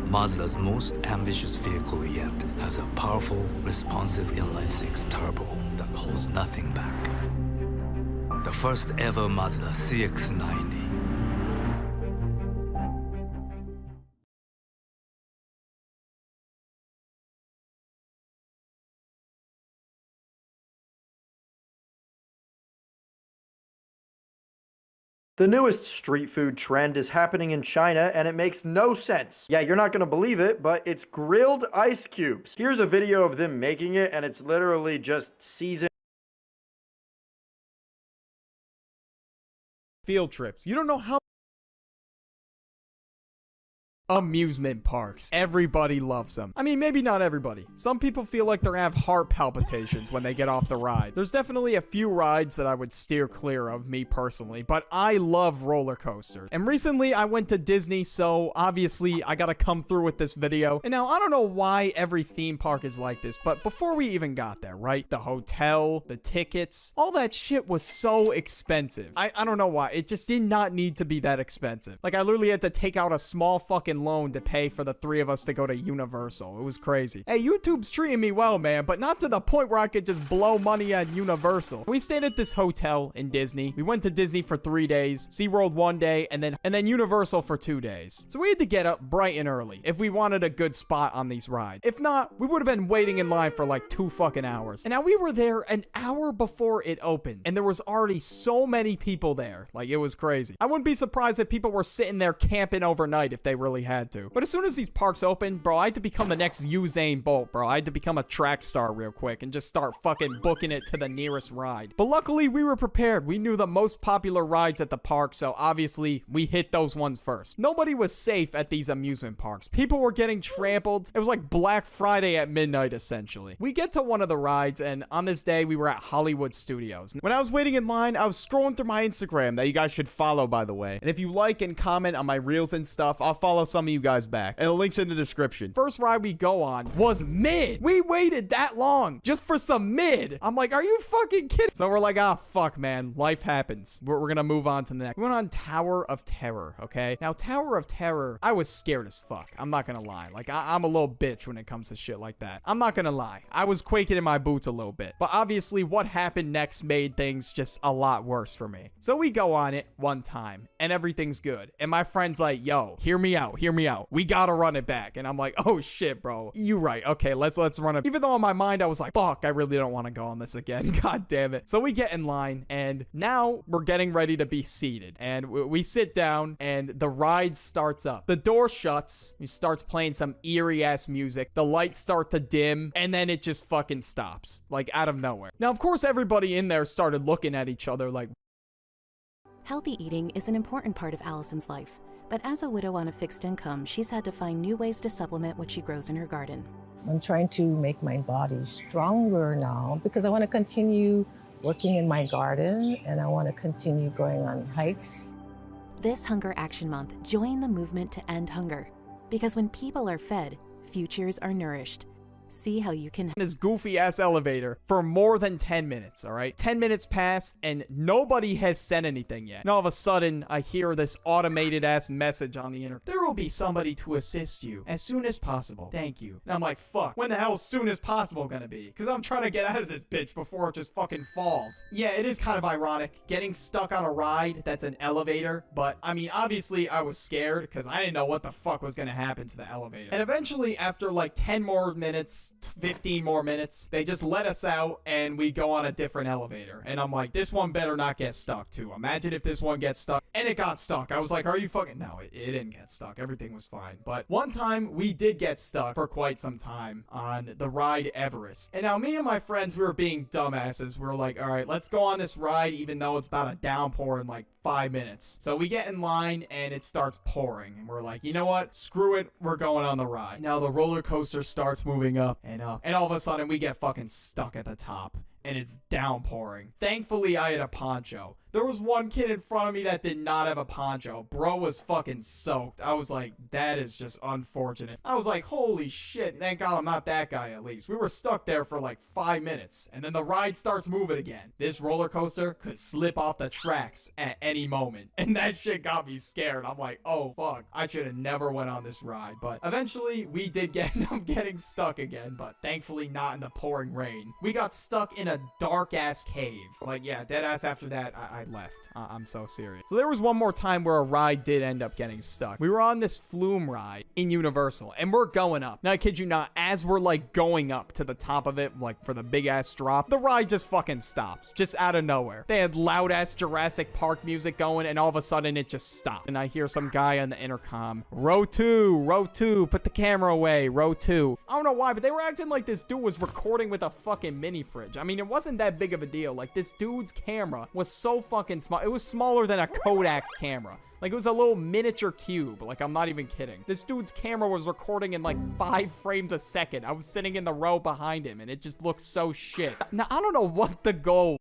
Mazda's most ambitious vehicle yet has a powerful, responsive inline-6 turbo that holds nothing back. The first ever Mazda CX-90. The newest street food trend is happening in China, and it makes no sense. Yeah, you're not gonna believe it, but it's grilled ice cubes. Here's a video of them making it, and it's literally just seasoned. Field trips. You don't know how. Amusement parks. Everybody loves them. I mean, maybe not everybody. Some people feel like they're gonna have heart palpitations when they get off the ride. There's definitely a few rides that I would steer clear of, me personally, but I love roller coasters. And recently I went to Disney, so obviously I gotta come through with this video. And now I don't know why every theme park is like this, but before we even got there, right? The hotel, the tickets, all that shit was so expensive. I don't know why. It just did not need to be that expensive. Like, I literally had to take out a small fucking loan to pay for the 3 of us to go to Universal. It was crazy. Hey, YouTube's treating me well, man, but not to the point where I could just blow money at Universal. We stayed at this hotel in Disney. We went to Disney for 3 days, SeaWorld 1 day, and then Universal for 2 days. So we had to get up bright and early if we wanted a good spot on these rides. If not, we would have been waiting in line for like 2 fucking hours. And now we were there an hour before it opened, and there was already so many people there. Like, it was crazy. I wouldn't be surprised if people were sitting there camping overnight if they really absolutely had to. But as soon as these parks opened, bro, I had to become the next Usain Bolt, bro. I had to become a track star real quick and just start fucking booking it to the nearest ride. But luckily, we were prepared. We knew the most popular rides at the park, so obviously, we hit those ones first. Nobody was safe at these amusement parks. People were getting trampled. It was like Black Friday at midnight, essentially. We get to one of the rides, and on this day, we were at Hollywood Studios. When I was waiting in line, I was scrolling through my Instagram that you guys should follow, by the way. And if you like and comment on my reels and stuff, I'll follow some of you guys back. And the link's in the description. First ride we go on was Mid. We waited that long just for some Mid. I'm like, are you fucking kidding? So we're like, ah, fuck, man. Life happens. We're gonna move on to the next. We went on Tower of Terror, okay? Now, Tower of Terror, I was scared as fuck. I'm not gonna lie. Like, I'm a little bitch when it comes to shit like that. I'm not gonna lie. I was quaking in my boots a little bit. But obviously, what happened next made things just a lot worse for me. So we go on it one time, and everything's good. And my friend's like, yo, hear me out. Hear me out. We gotta run it back. And I'm like, oh shit, bro. You right. Okay, let's run it. Even though in my mind, I was like, fuck, I really don't want to go on this again. God damn it. So we get in line, and now we're getting ready to be seated. And we sit down, and the ride starts up. The door shuts. He starts playing some eerie ass music. The lights start to dim, and then it just fucking stops, like out of nowhere. Now, of course, everybody in there started looking at each other like. Healthy eating is an important part of Allison's life, but as a widow on a fixed income, she's had to find new ways to supplement what she grows in her garden. I'm trying to make my body stronger now because I want to continue working in my garden and I want to continue going on hikes. This Hunger Action Month, join the movement to end hunger. Because when people are fed, futures are nourished. See how you can. This goofy ass elevator for more than 10 minutes, all right? 10 minutes pass and nobody has said anything yet. And all of a sudden, I hear this automated ass message on the internet. There will be somebody to assist you as soon as possible. Thank you. And I'm like, fuck, when the hell is soon as possible gonna be? Because I'm trying to get out of this bitch before it just fucking falls. Yeah, it is kind of ironic getting stuck on a ride that's an elevator. But I mean, obviously I was scared because I didn't know what the fuck was gonna happen to the elevator. And eventually, after like 10 more minutes, 15 more minutes, they just let us out and we go on a different elevator. And I'm like, this one better not get stuck too. Imagine if this one gets stuck. And it got stuck. I was like, are you fucking... No, it didn't get stuck. Everything was fine. But one time we did get stuck for quite some time on the ride Everest. And now me and my friends, we were being dumbasses. We were like, all right, let's go on this ride even though it's about a downpour in like 5 minutes. So we get in line and it starts pouring. And we're like, you know what? Screw it. We're going on the ride. Now the roller coaster starts moving up and up. And all of a sudden we get fucking stuck at the top. And it's downpouring. Thankfully, I had a poncho. There was one kid in front of me that did not have a poncho. Bro was fucking soaked. I was like, that is just unfortunate. I was like, holy shit. Thank God I'm not that guy at least. We were stuck there for like 5 minutes. And then the ride starts moving again. This roller coaster could slip off the tracks at any moment. And that shit got me scared. I'm like, oh fuck. I should have never went on this ride. But eventually, we did end up getting stuck again. But thankfully not in the pouring rain. We got stuck in a dark ass cave. Like, yeah, dead ass after that, I left. I'm so serious. So there was one more time where a ride did end up getting stuck. We were on this flume ride in Universal and we're going up. Now, I kid you not, as we're like going up to the top of it, like for the big ass drop, the ride just fucking stops, just out of nowhere. They had loud ass Jurassic Park music going and all of a sudden it just stopped. And I hear some guy on the intercom, row 2, put the camera away, row 2. I don't know why, but they were acting like this dude was recording with a fucking mini fridge. I mean, it wasn't that big of a deal. Like, this dude's camera was so fucking small. It was smaller than a Kodak camera. Like, it was a little miniature cube. Like, I'm not even kidding. This dude's camera was recording in like 5 frames a second. I was sitting in the row behind him and it just looked so shit. Now, I don't know what the goal.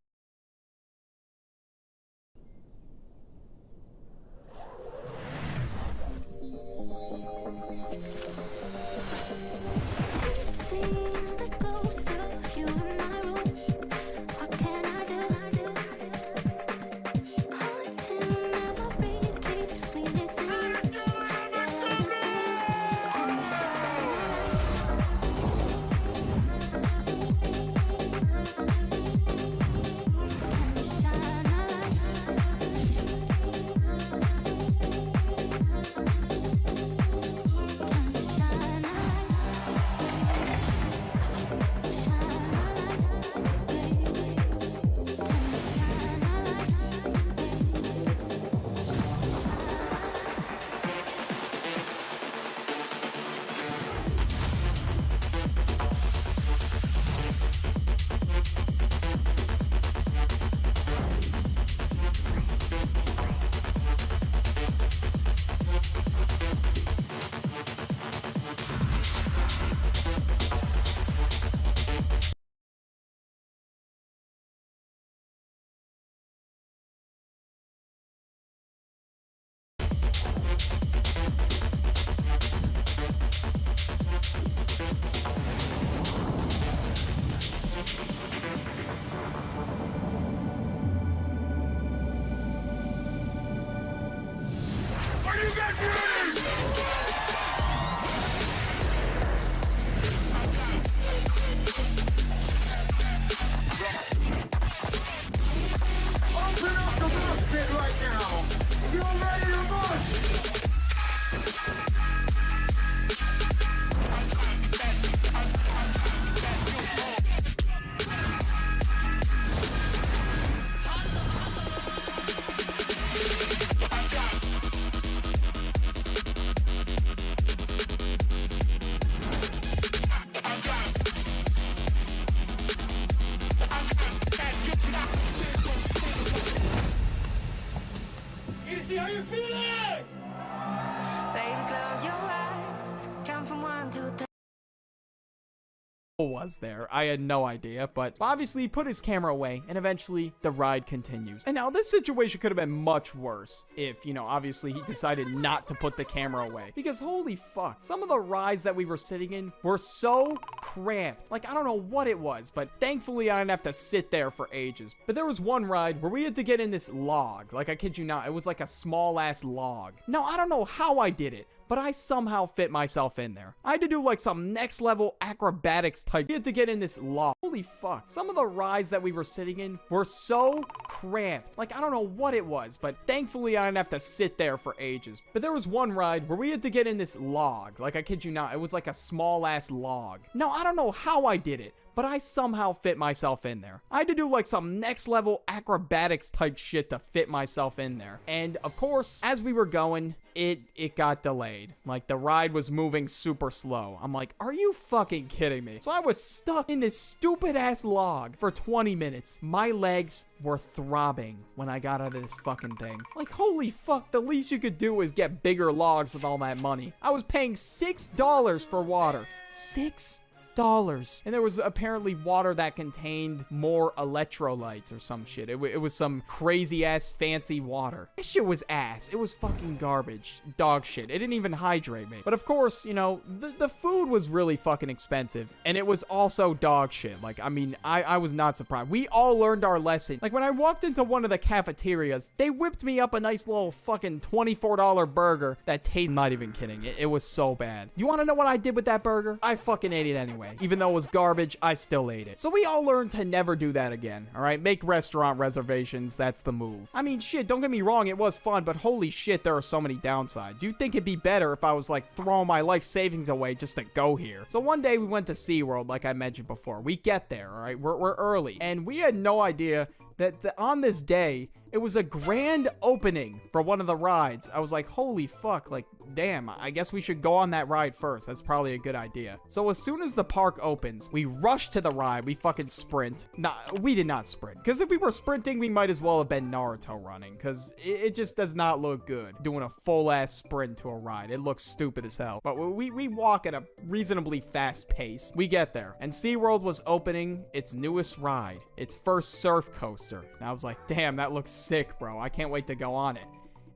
was there. I had no idea, but obviously he put his camera away, and eventually the ride continues. And now this situation could have been much worse if, you know, obviously he decided not to put the camera away, because holy fuck, some of the rides that we were sitting in were so cramped. Like, I don't know what it was, but thankfully I didn't have to sit there for ages. But there was one ride where we had to get in this log. Like, I kid you not, it was like a small ass log. Now, I don't know how I did it, but I somehow fit myself in there. I had to do like some next level acrobatics type. We had to get in this log. Holy fuck. Some of the rides that we were sitting in were so cramped. Like, I don't know what it was, but thankfully I didn't have to sit there for ages. But there was one ride where we had to get in this log. Like, I kid you not, it was like a small ass log. Now, I don't know how I did it, but I somehow fit myself in there. I had to do like some next level acrobatics type shit to fit myself in there. And of course, as we were going, it got delayed. Like, the ride was moving super slow. I'm like, are you fucking kidding me? So I was stuck in this stupid ass log for 20 minutes. My legs were throbbing when I got out of this fucking thing. Like, holy fuck, the least you could do is get bigger logs with all that money. I was paying $6 for water. $6. And there was apparently water that contained more electrolytes or some shit. It was some crazy ass fancy water. This shit was ass. It was fucking garbage. Dog shit. It didn't even hydrate me. But of course, you know, the food was really fucking expensive. And it was also dog shit. Like, I mean, I was not surprised. We all learned our lesson. Like, when I walked into one of the cafeterias, they whipped me up a nice little fucking $24 burger that tasted, not even kidding. It was so bad. You want to know what I did with that burger? I fucking ate it anyway. Even though it was garbage, I still ate it. So we all learned to never do that again, all right? Make restaurant reservations. That's the move. I mean, shit, don't get me wrong. It was fun, but holy shit, there are so many downsides. You'd think it'd be better if I was, like, throwing my life savings away just to go here. So one day we went to SeaWorld, like I mentioned before. We get there, all right? We're early. And we had no idea that on this day, it was a grand opening for one of the rides. I was like, holy fuck, like, damn, I guess we should go on that ride first. That's probably a good idea. So as soon as the park opens, we rush to the ride. We fucking sprint. Nah, we did not sprint. Because if we were sprinting, we might as well have been Naruto running. Because it just does not look good doing a full-ass sprint to a ride. It looks stupid as hell. But we walk at a reasonably fast pace. We get there. And SeaWorld was opening its newest ride. Its first surf coaster. And I was like, damn, that looks sick, bro. I can't wait to go on it.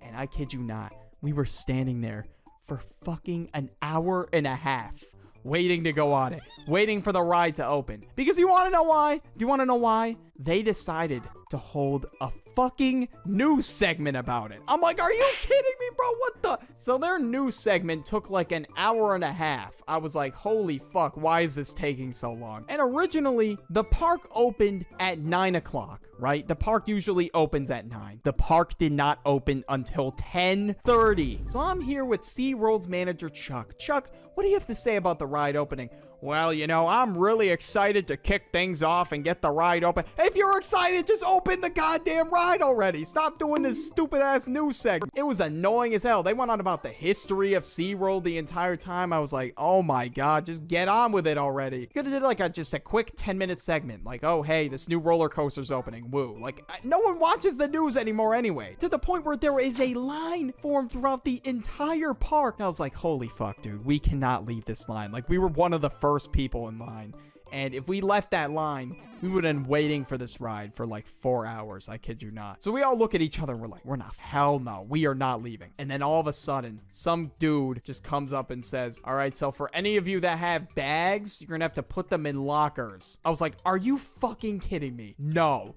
And I kid you not, we were standing there for fucking an hour and a half waiting to go on it, waiting for the ride to open. Because you want to know why? Do you want to know why? They decided to hold a fucking news segment about it. I'm like, are you kidding me, bro? What the? So their news segment took like an hour and a half. I was like, holy fuck, why is this taking so long? And originally, the park opened at 9 o'clock, right? The park usually opens at 9. The park did not open until 10:30. So I'm here with SeaWorld's manager, Chuck. Chuck, what do you have to say about the ride opening? Well, you know, I'm really excited to kick things off and get the ride open. If you're excited, just open the goddamn ride already. Stop doing this stupid-ass news segment. It was annoying as hell. They went on about the history of SeaWorld the entire time. I was like, oh my god, just get on with it already. You could have did like just a quick 10-minute segment. Like, oh, hey, this new roller coaster's opening. Woo. Like, no one watches the news anymore anyway. To the point where there is a line formed throughout the entire park. And I was like, holy fuck, dude. We cannot leave this line. Like, we were one of the first people in line. And if we left that line, we would have been waiting for this ride for like 4 hours. I kid you not. So we all look at each other and we're like, we're not, hell no, we are not leaving. And then all of a sudden, some dude just comes up and says, all right, so for any of you that have bags, you're gonna have to put them in lockers. I was like, are you fucking kidding me? No.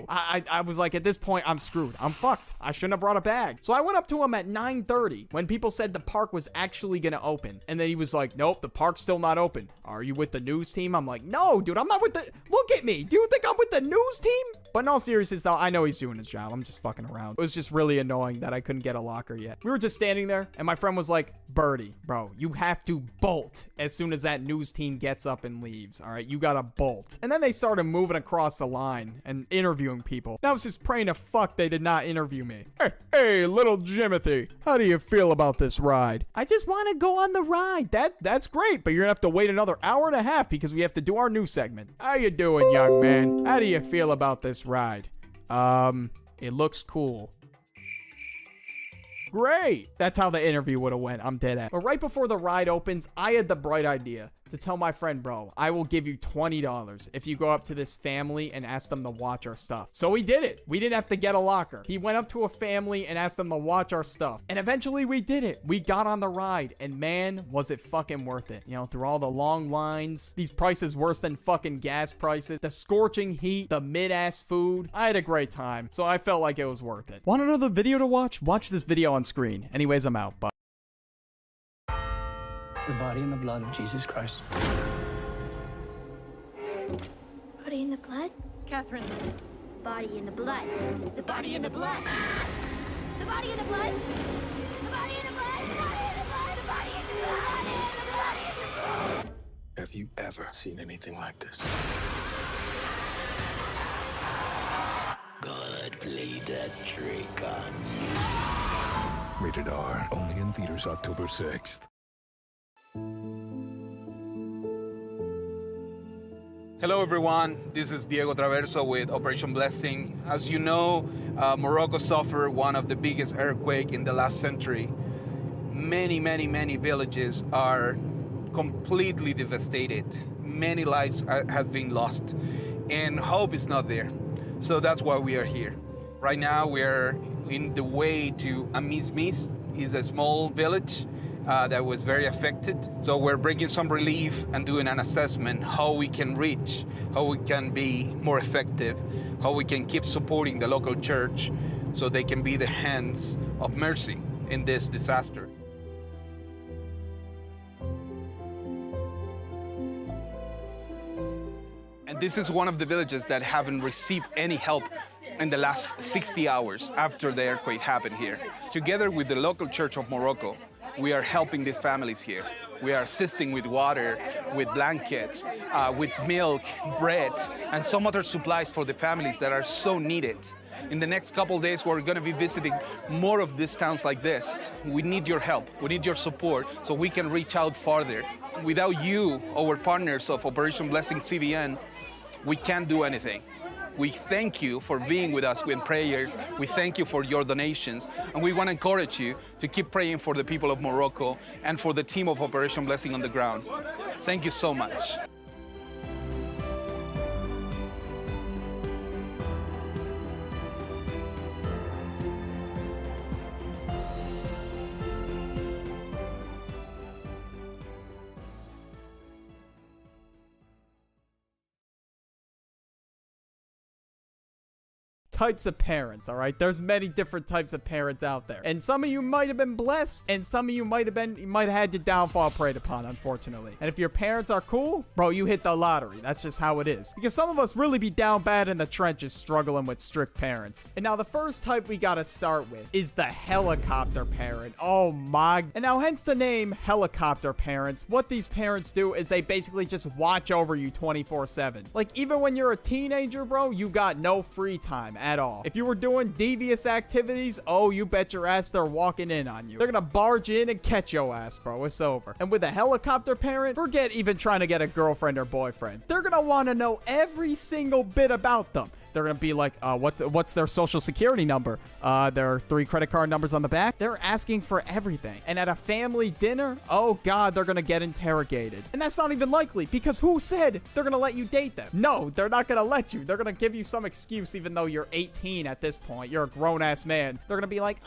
I was like, at this point, I'm screwed. I'm fucked. I shouldn't have brought a bag. So I went up to him at 9:30 when people said the park was actually gonna open. And then he was like, nope, the park's still not open. Are you with the news team? I'm like, no, dude, I'm not with the, look at me. Do you think I'm with the news team? But in all seriousness, though, I know he's doing his job. I'm just fucking around. It was just really annoying that I couldn't get a locker yet. We were just standing there, and my friend was like, Birdie, bro, you have to bolt as soon as that news team gets up and leaves, all right? You gotta bolt. And then they started moving across the line and interviewing people. And I was just praying to fuck they did not interview me. Hey, little Jimothy, how do you feel about this ride? I just want to go on the ride. That's great, but you're gonna have to wait another hour and a half because we have to do our news segment. How you doing, young man? How do you feel about this ride? It looks cool. Great. That's how the interview would have went. I'm dead at. But right before the ride opens, I had the bright idea to tell my friend, bro, I will give you $20 if you go up to this family and ask them to watch our stuff. So we did it. We didn't have to get a locker. He went up to a family and asked them to watch our stuff. And eventually we did it. We got on the ride, and man, was it fucking worth it. You know, through all the long lines, these prices worse than fucking gas prices, the scorching heat, the mid-ass food. I had a great time, so I felt like it was worth it. Want another video to watch? Watch this video on screen. Anyways, I'm out. Bye. The body and the blood of Jesus Christ. Body in the blood? Catherine. Body in the blood. The body in the blood. The body in the blood. The body in the blood. The body in the blood. The body in the blood. The body in the blood. Have you ever seen anything like this? God played that trick on you. Rated R. Only in theaters October 6th. Hello everyone, this is Diego Traverso with Operation Blessing. As you know, Morocco suffered one of the biggest earthquakes in the last century. Many villages are completely devastated. Many lives have been lost, and hope is not there. So that's why we are here. Right now we are in the way to Amismis. It's a small village that was very affected. So we're bringing some relief and doing an assessment how we can reach, how we can be more effective, how we can keep supporting the local church so they can be the hands of mercy in this disaster. And this is one of the villages that haven't received any help in the last 60 hours after the earthquake happened here. Together with the local church of Morocco, we are helping these families here. We are assisting with water, with blankets, with milk, bread, and some other supplies for the families that are so needed. In the next couple of days, we're going to be visiting more of these towns like this. We need your help. We need your support so we can reach out farther. Without you, our partners of Operation Blessing CVN, we can't do anything. We thank you for being with us in prayers. We thank you for your donations. And we want to encourage you to keep praying for the people of Morocco and for the team of Operation Blessing on the ground. Thank you so much. Types of parents, all right? There's many different types of parents out there. And some of you might have been blessed, and some of you might have had your downfall preyed upon, unfortunately. And if your parents are cool, bro, you hit the lottery. That's just how it is. Because some of us really be down bad in the trenches struggling with strict parents. And now the first type we gotta start with is the helicopter parent. Oh my. And now hence the name helicopter parents. What these parents do is they basically just watch over you 24/7. Like even when you're a teenager, bro, you got no free time at all. If you were doing devious activities, oh, you bet your ass they're walking in on you. They're gonna barge in and catch your ass, bro. It's over. And with a helicopter parent, forget even trying to get a girlfriend or boyfriend. They're gonna want to know every single bit about them. They're gonna be like, what's their social security number? Their 3 credit card numbers on the back. They're asking for everything. And at a family dinner, oh God, they're gonna get interrogated. And that's not even likely, because who said they're gonna let you date them? No, they're not gonna let you. They're gonna give you some excuse, even though you're 18 at this point. You're a grown-ass man. They're gonna be like,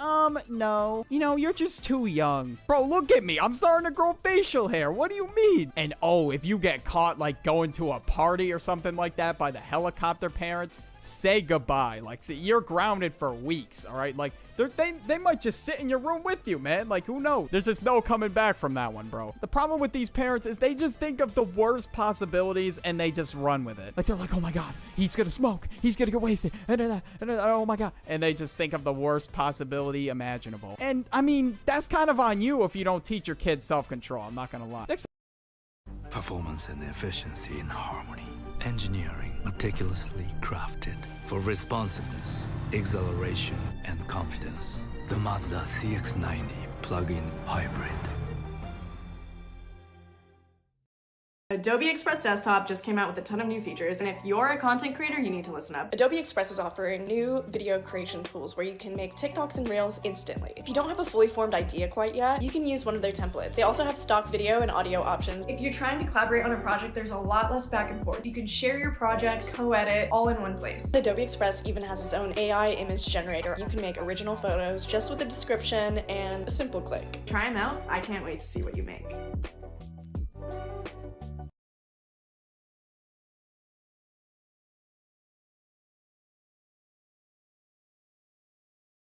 no. You know, you're just too young. Bro, look at me. I'm starting to grow facial hair. What do you mean? And oh, if you get caught, like, going to a party or something like that by the helicopter parents, say goodbye. Like, see, you're grounded for weeks, all right? Like, they might just sit in your room with you, man. Like, who knows? There's just no coming back from that one, bro. The problem with these parents is they just think of the worst possibilities and they just run with it. Like, they're like, oh my God, he's gonna smoke. He's gonna get wasted. Oh my God. And they just think of the worst possibility imaginable. And, I mean, that's kind of on you if you don't teach your kids self-control. I'm not gonna lie. Performance and efficiency in harmony. Engineering meticulously crafted for responsiveness, acceleration, and confidence. The Mazda CX-90 plug-in hybrid. Adobe Express Desktop just came out with a ton of new features, and if you're a content creator, you need to listen up. Adobe Express is offering new video creation tools where you can make TikToks and Reels instantly. If you don't have a fully formed idea quite yet, you can use one of their templates. They also have stock video and audio options. If you're trying to collaborate on a project, there's a lot less back and forth. You can share your projects, co-edit, all in one place. Adobe Express even has its own AI image generator. You can make original photos just with a description and a simple click. Try them out. I can't wait to see what you make.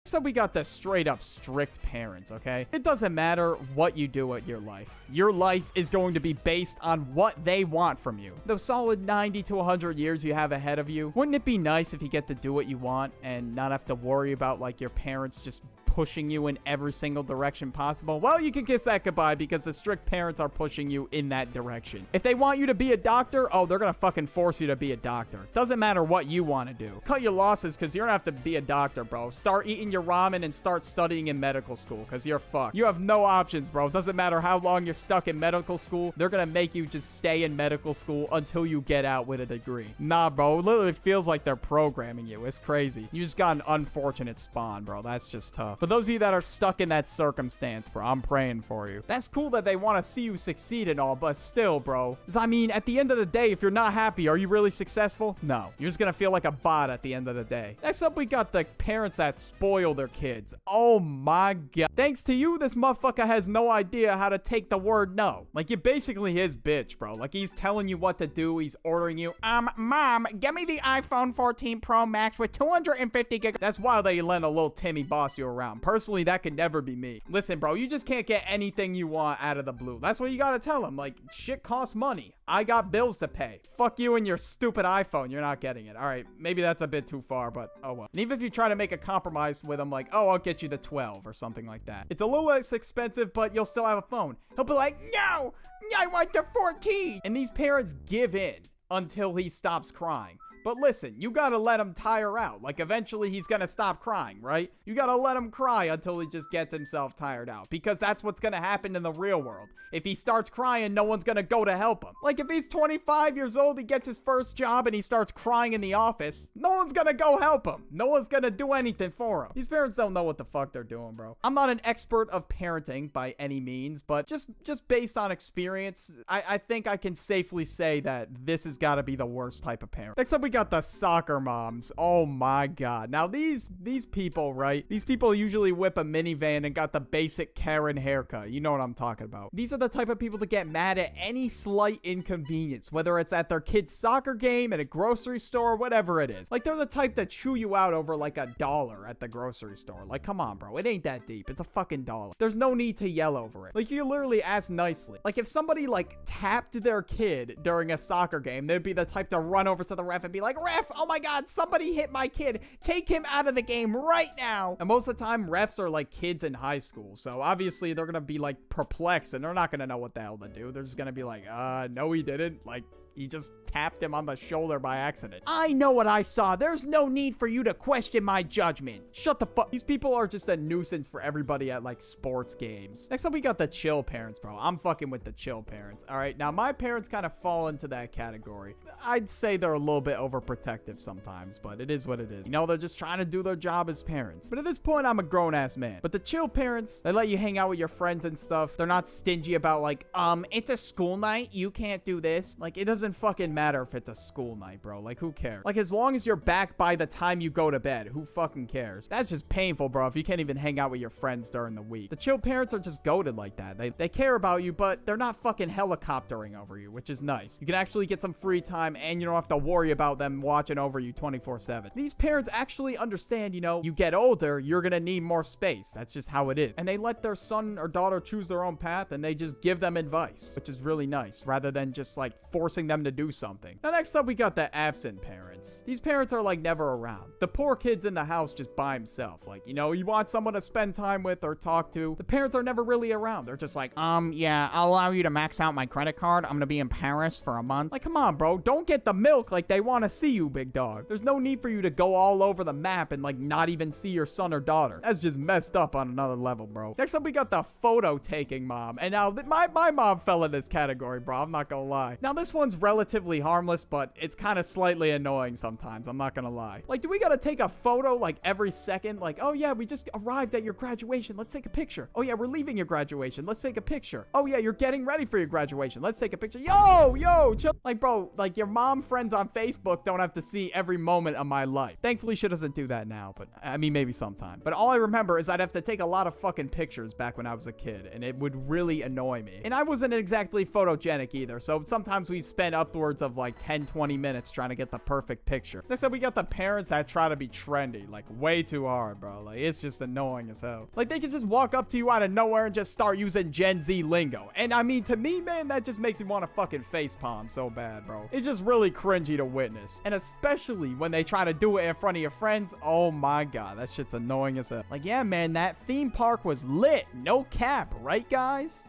So we got the straight up strict parents, okay? It doesn't matter what you do at your life. Your life is going to be based on what they want from you. The solid 90 to 100 years you have ahead of you, wouldn't it be nice if you get to do what you want and not have to worry about like your parents just pushing you in every single direction possible? Well, you can kiss that goodbye because the strict parents are pushing you in that direction. If they want you to be a doctor, oh, they're gonna fucking force you to be a doctor. Doesn't matter what you want to do. Cut your losses because you don't have to be a doctor, bro. Start eating your ramen and start studying in medical school because you're fucked. You have no options, bro. Doesn't matter how long you're stuck in medical school. They're gonna make you just stay in medical school until you get out with a degree. Nah, bro. It literally feels like they're programming you. It's crazy. You just got an unfortunate spawn, bro. That's just tough. For those of you that are stuck in that circumstance, bro, I'm praying for you. That's cool that they want to see you succeed and all, but still, bro. Because, I mean, at the end of the day, if you're not happy, are you really successful? No. You're just gonna feel like a bot at the end of the day. Next up, we got the parents that spoil their kids. Oh my god. Thanks to you, this motherfucker has no idea how to take the word no. Like, you're basically his bitch, bro. Like, he's telling you what to do. He's ordering you, Mom, get me the iPhone 14 Pro Max with 250 gig. That's why they let a little Timmy boss you around. Personally, that could never be me. Listen, bro, you just can't get anything you want out of the blue. That's what you gotta tell him. Like, shit costs money. I got bills to pay. Fuck you and your stupid iPhone. You're not getting it. All right, maybe that's a bit too far, but oh well. And even if you try to make a compromise with him, like, oh, I'll get you the 12 or something like that. It's a little less expensive, but you'll still have a phone. He'll be like, no, I want the 14. And these parents give in until he stops crying. But listen, you gotta let him tire out. Like, eventually he's gonna stop crying, right? You gotta let him cry until he just gets himself tired out. Because that's what's gonna happen in the real world. If he starts crying, no one's gonna go to help him. Like, if he's 25 years old, he gets his first job, and he starts crying in the office, no one's gonna go help him. No one's gonna do anything for him. These parents don't know what the fuck they're doing, bro. I'm not an expert of parenting by any means, but just based on experience, I think I can safely say that this has gotta be the worst type of parent. Next up, we got the soccer moms. Oh my god. Now these people, right? These people usually whip a minivan and got the basic Karen haircut. You know what I'm talking about. These are the type of people that get mad at any slight inconvenience, whether it's at their kid's soccer game, at a grocery store, whatever it is. Like, they're the type that chew you out over like $1 at the grocery store. Like, come on, bro. It ain't that deep. It's a fucking $1. There's no need to yell over it. Like, you literally ask nicely. Like, if somebody like tapped their kid during a soccer game, they'd be the type to run over to the ref and be like, ref, oh my god, somebody hit my kid. Take him out of the game right now. And most of the time, refs are like kids in high school. So obviously they're gonna be like perplexed and they're not gonna know what the hell to do. They're just gonna be like, no he didn't. Like, he just tapped him on the shoulder by accident. I know what I saw. There's no need for you to question my judgment. Shut the fuck. These people are just a nuisance for everybody at like sports games. Next up, we got the chill parents, bro. I'm fucking with the chill parents. All right. Now, my parents kind of fall into that category. I'd say they're a little bit overprotective sometimes, but it is what it is. You know, they're just trying to do their job as parents. But at this point, I'm a grown ass man. But the chill parents, they let you hang out with your friends and stuff. They're not stingy about like, it's a school night. You can't do this. Like, it doesn't fucking matter if it's a school night, bro. Like, who cares? Like, as long as you're back by the time you go to bed, who fucking cares? That's just painful, bro, if you can't even hang out with your friends during the week. The chill parents are just goated like that. They care about you, but they're not fucking helicoptering over you, which is nice. You can actually get some free time, and you don't have to worry about them watching over you 24/7. These parents actually understand, you know, you get older, you're gonna need more space. That's just how it is. And they let their son or daughter choose their own path, and they just give them advice, which is really nice, rather than just, like, forcing them to do something. Now, next up, we got the absent parents. parents. These parents are like never around. The poor kid's in the house just by himself. Like, you know, you want someone to spend time with or talk to. The parents are never really around. They're just like, yeah, I'll allow you to max out my credit card. I'm gonna be in Paris for a month. Like, come on, bro. Don't get the milk like they want to see you, big dog. There's no need for you to go all over the map and like not even see your son or daughter. That's just messed up on another level, bro. Next up, we got the photo taking mom. And now my mom fell in this category, bro. I'm not gonna lie. Now this one's relatively harmless, but it's kind of slightly annoying sometimes. I'm not gonna lie. Like, do we gotta take a photo like every second? Like, oh yeah, we just arrived at your graduation. Let's take a picture. Oh yeah, we're leaving your graduation. Let's take a picture. Oh yeah, you're getting ready for your graduation. Let's take a picture. Yo, chill. Like, bro, like your mom friends on Facebook don't have to see every moment of my life. Thankfully, she doesn't do that now, but I mean, maybe sometime. But all I remember is I'd have to take a lot of fucking pictures back when I was a kid, and it would really annoy me. And I wasn't exactly photogenic either, so sometimes we spent upwards of like 10-20 minutes trying to get the perfect picture. Next up, we got the parents that try to be trendy, like way too hard, bro. Like, it's just annoying as hell. Like, they can just walk up to you out of nowhere and just start using Gen Z lingo. And I mean, to me, man, that just makes me want to fucking facepalm so bad, bro. It's just really cringy to witness. And especially when they try to do it in front of your friends. Oh my god, that shit's annoying as hell. Like, yeah, man, that theme park was lit. No cap, right, guys?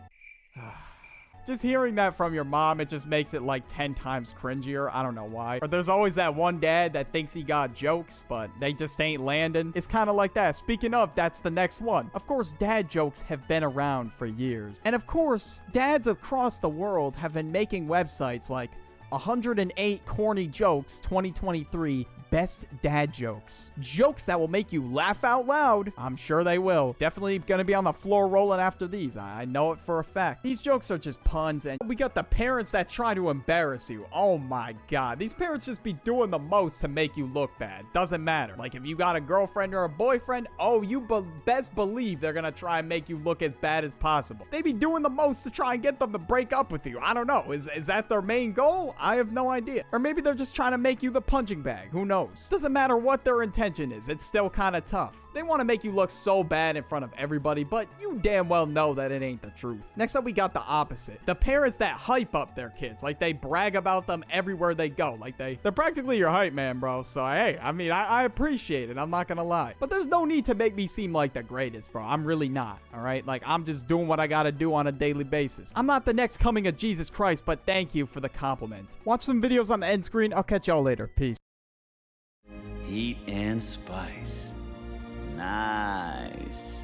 Just hearing that from your mom, it just makes it like 10 times cringier. I don't know why. Or there's always that one dad that thinks he got jokes, but they just ain't landing. It's kind of like that. Speaking of, that's the next one. Of course, dad jokes have been around for years. And of course, dads across the world have been making websites like 108 Corny Jokes 2023 Best Dad Jokes. Jokes that will make you laugh out loud. I'm sure they will. Definitely gonna be on the floor rolling after these. I know it for a fact. These jokes are just puns, and we got the parents that try to embarrass you. Oh my god. These parents just be doing the most to make you look bad. Doesn't matter. Like, if you got a girlfriend or a boyfriend, oh, you best believe they're gonna try and make you look as bad as possible. They be doing the most to try and get them to break up with you. I don't know. Is that their main goal? I have no idea. Or maybe they're just trying to make you the punching bag. Who knows? Doesn't matter what their intention is, it's still kind of tough. They want to make you look so bad in front of everybody, but you damn well know that it ain't the truth. Next up, we got the opposite. The parents that hype up their kids. Like, they brag about them everywhere they go. Like, they're practically your hype man, bro. So, hey, I mean, I appreciate it. I'm not gonna lie. But there's no need to make me seem like the greatest, bro. I'm really not, all right? Like, I'm just doing what I gotta do on a daily basis. I'm not the next coming of Jesus Christ, but thank you for the compliment. Watch some videos on the end screen. I'll catch y'all later. Peace. Heat and spice. Nice.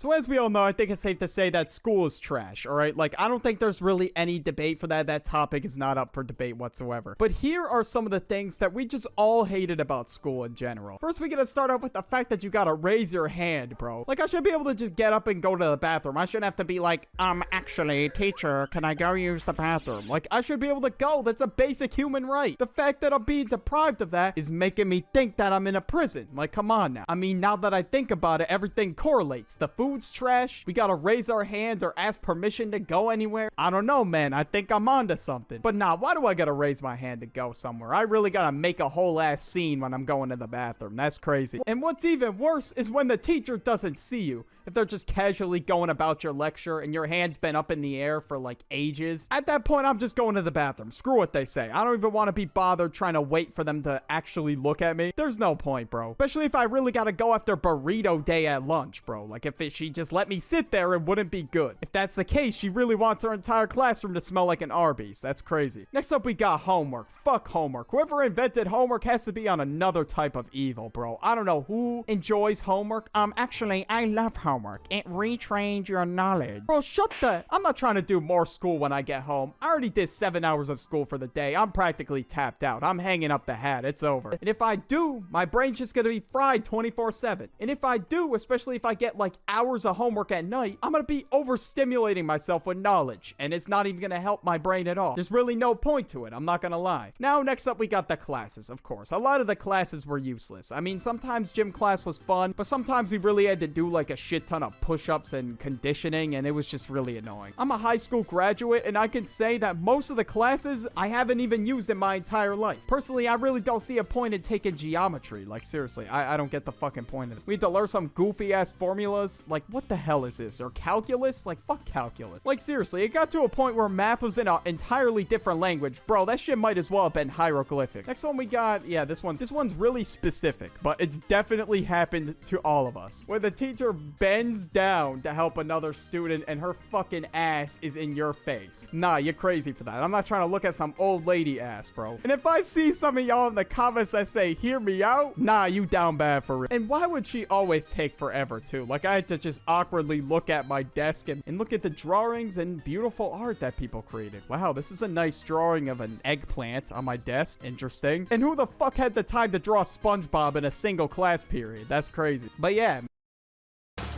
So as we all know, I think it's safe to say that school is trash, alright? Like, I don't think there's really any debate for that. That topic is not up for debate whatsoever. But here are some of the things that we just all hated about school in general. First, we gotta start off with the fact that you gotta raise your hand, bro. Like, I should be able to just get up and go to the bathroom. I shouldn't have to be like, actually, teacher, can I go use the bathroom? Like, I should be able to go. That's a basic human right. The fact that I'm being deprived of that is making me think that I'm in a prison. Like, come on now. I mean, now that I think about it, everything correlates. The food's trash. We gotta raise our hand or ask permission to go anywhere. I don't know, man. I think I'm onto something. But nah, why do I gotta raise my hand to go somewhere? I really gotta make a whole ass scene when I'm going to the bathroom. That's crazy. And what's even worse is when the teacher doesn't see you. If they're just casually going about your lecture and your hand's been up in the air for like ages, at that point, I'm just going to the bathroom. Screw what they say. I don't even want to be bothered trying to wait for them to actually look at me. There's no point, bro. Especially if I really gotta go after burrito day at lunch, bro. Like, if she just let me sit there, it wouldn't be good. If that's the case, she really wants her entire classroom to smell like an Arby's. That's crazy. Next up, we got homework. Fuck homework. Whoever invented homework has to be on another type of evil, bro. I don't know who enjoys homework. Actually, I love homework. It retrains your knowledge. Bro, shut the... I'm not trying to do more school when I get home. I already did 7 hours of school for the day. I'm practically tapped out. I'm hanging up the hat. It's over. And if I do, my brain's just gonna be fried 24/7. And if I do, especially if I get like hours hours of homework at night, I'm gonna be overstimulating myself with knowledge, and it's not even gonna help my brain at all. There's really no point to it, I'm not gonna lie. Now, next up, we got the classes, of course. A lot of the classes were useless. I mean, sometimes gym class was fun, but sometimes we really had to do like a shit ton of push-ups and conditioning, and it was just really annoying. I'm a high school graduate, and I can say that most of the classes I haven't even used in my entire life. Personally, I really don't see a point in taking geometry. Like, seriously, I don't get the fucking point of this. We had to learn some goofy-ass formulas. Like, what the hell is this? Or calculus? Like, fuck calculus. Like, seriously, it got to a point where math was in an entirely different language. Bro, that shit might as well have been hieroglyphic. Next one we got, yeah, this one's really specific, but it's definitely happened to all of us. Where the teacher bends down to help another student and her fucking ass is in your face. Nah, you're crazy for that. I'm not trying to look at some old lady ass, bro. And if I see some of y'all in the comments that say, hear me out, nah, you down bad for real. And why would she always take forever, too? Like, I had to just awkwardly look at my desk and look at the drawings and beautiful art that people created. Wow, this is a nice drawing of an eggplant on my desk. Interesting. And who the fuck had the time to draw SpongeBob in a single class period? That's crazy. But yeah.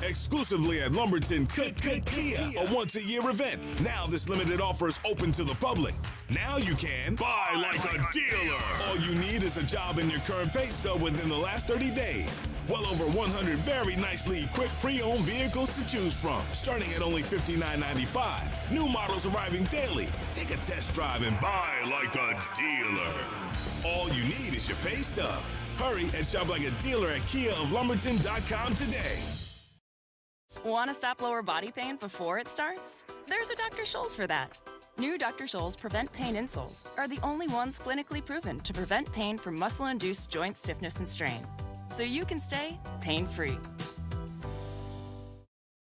Exclusively at Lumberton Kia, a once-a-year event. Now this limited offer is open to the public. Now you can buy like a dealer. All you need is a job in your current pay stub within the last 30 days. Well over 100 very nicely equipped pre-owned vehicles to choose from, starting at only $59.95. New models arriving daily. Take a test drive and buy like a dealer. All you need is your pay stub. Hurry and shop like a dealer at KiaofLumberton.com today. Want to stop lower body pain before it starts? There's a Dr. Scholl's for that. New Dr. Scholl's Prevent Pain insoles are the only ones clinically proven to prevent pain from muscle-induced joint stiffness and strain, so you can stay pain-free.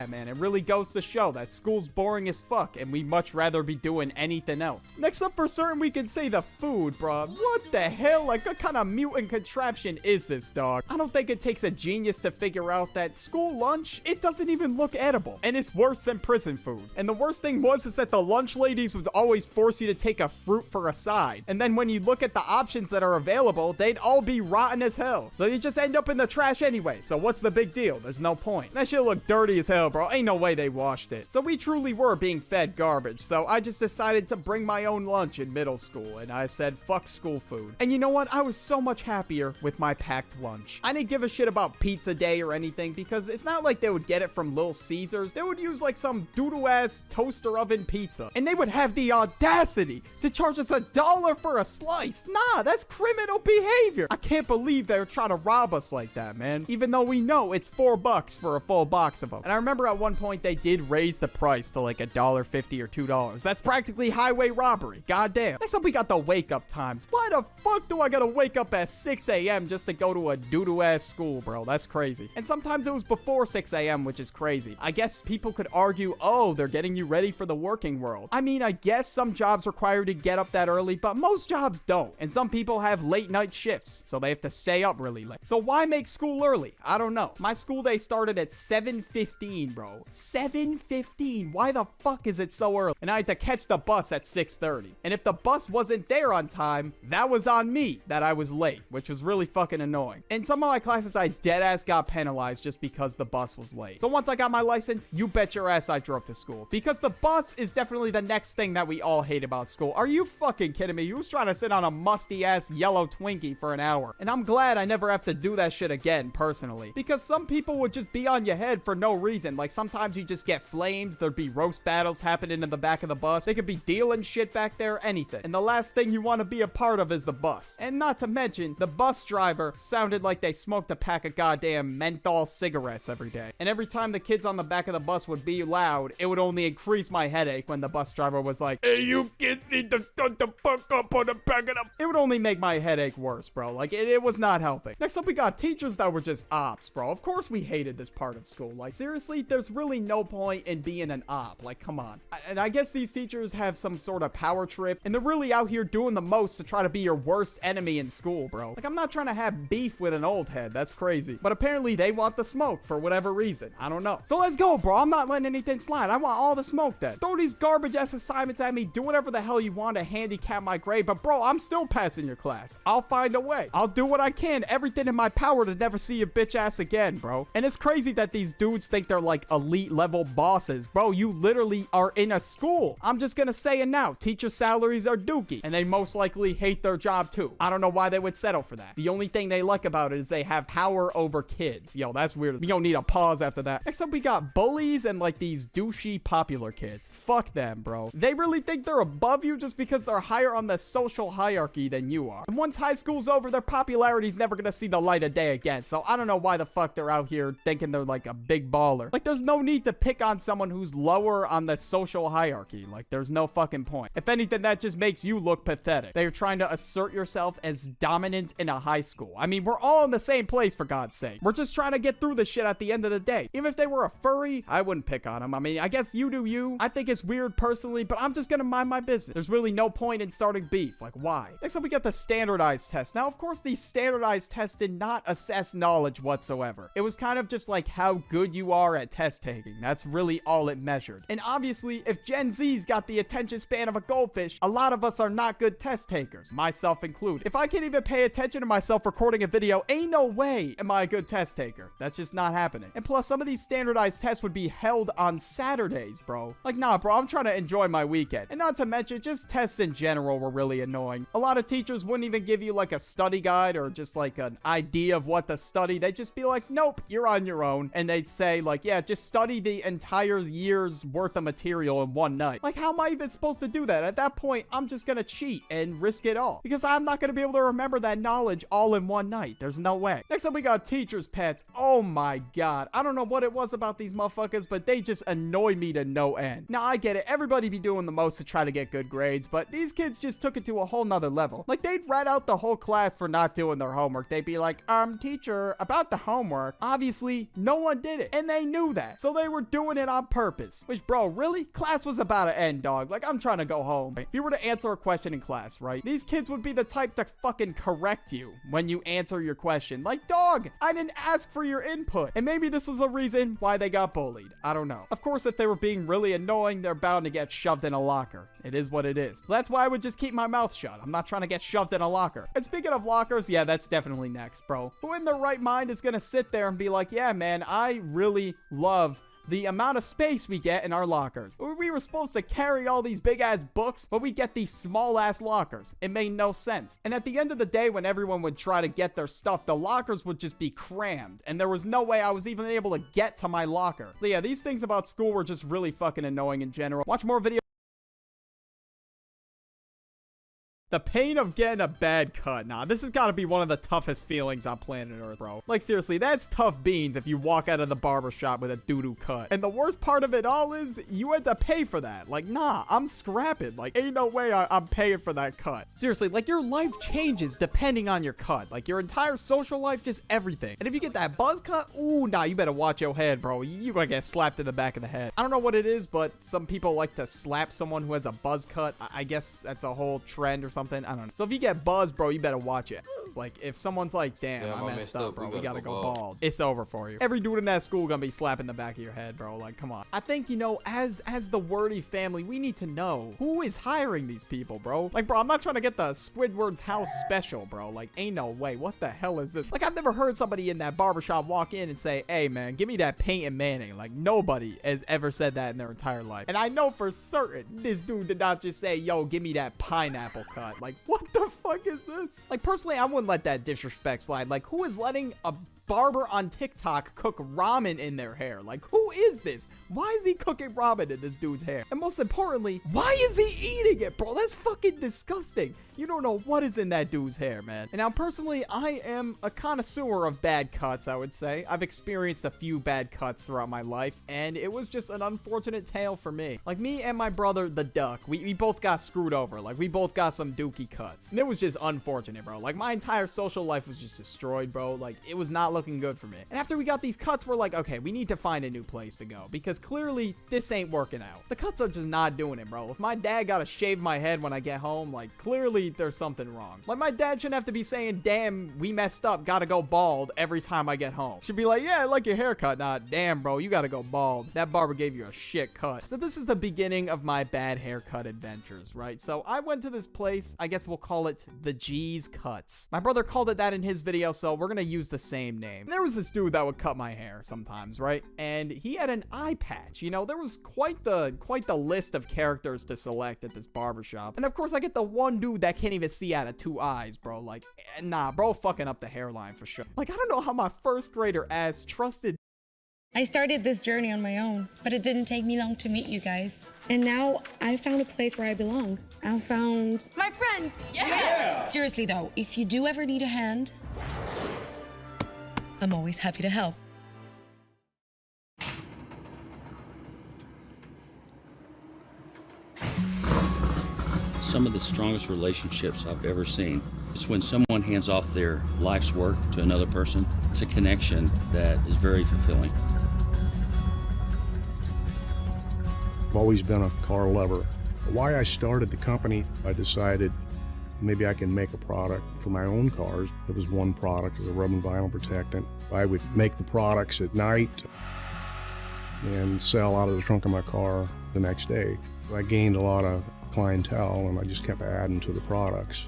Man, it really goes to show that school's boring as fuck and we much rather be doing anything else. Next up for certain, we can say the food, bruh. What the hell? Like, what kind of mutant contraption is this, dog? I don't think it takes a genius to figure out that school lunch, it doesn't even look edible. And it's worse than prison food. And the worst thing is that the lunch ladies would always force you to take a fruit for a side. And then when you look at the options that are available, they'd all be rotten as hell. So you just end up in the trash anyway. So what's the big deal? There's no point. That shit look dirty as hell, bro. Ain't no way they washed it. So we truly were being fed garbage. So I just decided to bring my own lunch in middle school. And I said, fuck school food. And you know what? I was so much happier with my packed lunch. I didn't give a shit about pizza day or anything because it's not like they would get it from Little Caesars. They would use like some doodle-ass toaster oven pizza. And they would have the audacity to charge us $1 for a slice. Nah, that's criminal behavior. I can't believe they were trying to rob us like that, man. Even though we know it's $4 for a full box of them. And I remember at one point they did raise the price to like $1.50 or $2. That's practically highway robbery. Goddamn. Next up, we got the wake up times. Why the fuck do I gotta wake up at 6 a.m. just to go to a doo-doo ass school, bro? That's crazy. And sometimes it was before 6 a.m., which is crazy. I guess people could argue, oh, they're getting you ready for the working world. I mean, I guess some jobs require you to get up that early, but most jobs don't. And some people have late night shifts, so they have to stay up really late. So why make school early? I don't know. My school day started at 7:15, bro. 7:15. Why the fuck is it so early? And I had to catch the bus at 6:30. And if the bus wasn't there on time, that was on me that I was late, which was really fucking annoying. In some of my classes, I deadass got penalized just because the bus was late. So once I got my license, you bet your ass I drove to school. Because the bus is definitely the next thing that we all hate about school. Are you fucking kidding me? You was trying to sit on a musty ass yellow Twinkie for an hour. And I'm glad I never have to do that shit again, personally. Because some people would just be on your head for no reason. Like sometimes you just get flamed. There'd be roast battles happening in the back of the bus. They could be dealing shit back there, anything. And the last thing you want to be a part of is the bus. And not to mention, the bus driver sounded like they smoked a pack of goddamn menthol cigarettes every day. And every time the kids on the back of the bus would be loud, it would only increase my headache when the bus driver was like, hey, you kids need to shut the fuck up on the back of the... It would only make my headache worse, bro. Like, it was not helping. Next up, we got teachers that were just ops, bro. Of course we hated this part of school. Like, seriously, there's really no point in being an op. Like, come on. And I guess these teachers have some sort of power trip, and they're really out here doing the most to try to be your worst enemy in school, bro. Like, I'm not trying to have beef with an old head. That's crazy. But apparently they want the smoke for whatever reason. I don't know. So let's go, bro. I'm not letting anything slide. I want all the smoke then. Throw these garbage ass assignments at me. Do whatever the hell you want to handicap my grade. But bro, I'm still passing your class. I'll find a way. I'll do what I can. Everything in my power to never see your bitch ass again, bro. And it's crazy that these dudes think they're like like elite level bosses. Bro, you literally are in a school. I'm just gonna say it now. Teacher salaries are dookie, and they most likely hate their job too. I don't know why they would settle for that. The only thing they like about it is they have power over kids. Yo, that's weird. We don't need a pause after that. Next up, we got bullies and like these douchey popular kids. Fuck them, bro. They really think they're above you just because they're higher on the social hierarchy than you are. And once high school's over, their popularity's never gonna see the light of day again. So I don't know why the fuck they're out here thinking they're like a big baller. Like, there's no need to pick on someone who's lower on the social hierarchy. Like, there's no fucking point. If anything, that just makes you look pathetic. They're trying to assert yourself as dominant in a high school. I mean, we're all in the same place, for God's sake. We're just trying to get through this shit at the end of the day. Even if they were a furry, I wouldn't pick on them. I mean, I guess you do you. I think it's weird personally, but I'm just gonna mind my business. There's really no point in starting beef. Like, why? Next up, we got the standardized test. Now, of course, these standardized tests did not assess knowledge whatsoever. It was kind of just like how good you are at test taking. That's really all it measured. And obviously, if Gen Z's got the attention span of a goldfish, a lot of us are not good test takers, myself included. If I can't even pay attention to myself recording a video, ain't no way am I a good test taker. That's just not happening. And plus, some of these standardized tests would be held on Saturdays, bro. Like, nah, bro, I'm trying to enjoy my weekend. And not to mention, just tests in general were really annoying. A lot of teachers wouldn't even give you like a study guide or just like an idea of what to study. They'd just be like, nope, you're on your own. And they'd say like, yeah, just study the entire year's worth of material in one night. Like, how am I even supposed to do that? At that point, I'm just gonna cheat and risk it all because I'm not gonna be able to remember that knowledge all in one night. There's no way. Next up, we got teachers' pets. Oh my God. I don't know what it was about these motherfuckers, but they just annoy me to no end. Now, I get it. Everybody be doing the most to try to get good grades, but these kids just took it to a whole nother level. Like, they'd rat out the whole class for not doing their homework. They'd be like, teacher, about the homework. Obviously, no one did it, and they knew that. So they were doing it on purpose. Which, bro, really? Class was about to end, dog. Like, I'm trying to go home. If you were to answer a question in class, right? These kids would be the type to fucking correct you when you answer your question. Like, dog, I didn't ask for your input. And maybe this was a reason why they got bullied. I don't know. Of course, if they were being really annoying, they're bound to get shoved in a locker. It is what it is. So that's why I would just keep my mouth shut. I'm not trying to get shoved in a locker. And speaking of lockers, yeah, that's definitely next, bro. Who in their right mind is gonna sit there and be like, yeah, man, I really love the amount of space we get in our lockers. We were supposed to carry all these big ass books, but we get these small ass lockers. It made no sense. And at the end of the day, when everyone would try to get their stuff, the lockers would just be crammed, and there was no way I was even able to get to my locker. So yeah, these things about school were just really fucking annoying in general. Watch more videos. The pain of getting a bad cut. Nah, this has got to be one of the toughest feelings on planet Earth, bro. Like, seriously, that's tough beans if you walk out of the barbershop with a doo-doo cut. And the worst part of it all is you had to pay for that. Like, nah, I'm scrapping. Like, ain't no way I'm paying for that cut. Seriously, like, your life changes depending on your cut. Like, your entire social life, just everything. And if you get that buzz cut, ooh, nah, you better watch your head, bro. You're gonna get slapped in the back of the head. I don't know what it is, but some people like to slap someone who has a buzz cut. I guess that's a whole trend or something. I don't know. So if you get buzzed, bro, you better watch it. Like, if someone's like, damn, I messed up, bro, we gotta go bald. It's over for you. Every dude in that school gonna be slapping the back of your head, bro. Like, come on. I think, you know, as the Wordy family, we need to know who is hiring these people, bro. Like, bro, I'm not trying to get the Squidward's house special, bro. Like, ain't no way. What the hell is this? Like, I've never heard somebody in that barbershop walk in and say, hey, man, give me that Peyton Manning. Like, nobody has ever said that in their entire life. And I know for certain this dude did not just say, yo, give me that pineapple cut. Like, what the fuck is this? Like, personally, I wouldn't let that disrespect slide. Like, who is letting a barber on TikTok cook ramen in their hair? Like, who is this? Why is he cooking ramen in this dude's hair? And most importantly, why is he eating it, bro? That's fucking disgusting. You don't know what is in that dude's hair, man. And now, personally, I am a connoisseur of bad cuts, I would say. I've experienced a few bad cuts throughout my life, and it was just an unfortunate tale for me. Like, me and my brother, the Duck, we both got screwed over. Like, we both got some dookie cuts. And it was just unfortunate, bro. Like, my entire social life was just destroyed, bro. Like, it was not looking good for me. And after we got these cuts, we're like, okay, we need to find a new place to go, because clearly this ain't working out. The cuts are just not doing it, bro. If my dad gotta shave my head when I get home, like, clearly there's something wrong. Like, my dad shouldn't have to be saying, damn, we messed up, gotta go bald every time I get home. Should be like, yeah, I like your haircut. Nah, damn, bro, you gotta go bald. That barber gave you a shit cut. So this is the beginning of my bad haircut adventures, right? So I went to this place, I guess we'll call it the G's Cuts. My brother called it that in his video, so we're gonna use the same name. And there was this dude that would cut my hair sometimes, right? And he had an eye patch. You know, there was quite the list of characters to select at this barbershop. And of course, I get the one dude that can't even see out of 2 eyes, bro. Like, nah, bro, fucking up the hairline for sure. Like, I don't know how my first grader ass trusted. I started this journey on my own, but it didn't take me long to meet you guys. And now I found a place where I belong. I found my friends. Yeah! Seriously though, if you do ever need a hand, I'm always happy to help. Some of the strongest relationships I've ever seen is when someone hands off their life's work to another person. It's a connection that is very fulfilling. I've always been a car lover. Why I started the company, I decided maybe I can make a product for my own cars. It was one product, it was a rubber and vinyl protectant. I would make the products at night and sell out of the trunk of my car the next day. I gained a lot of clientele and I just kept adding to the products.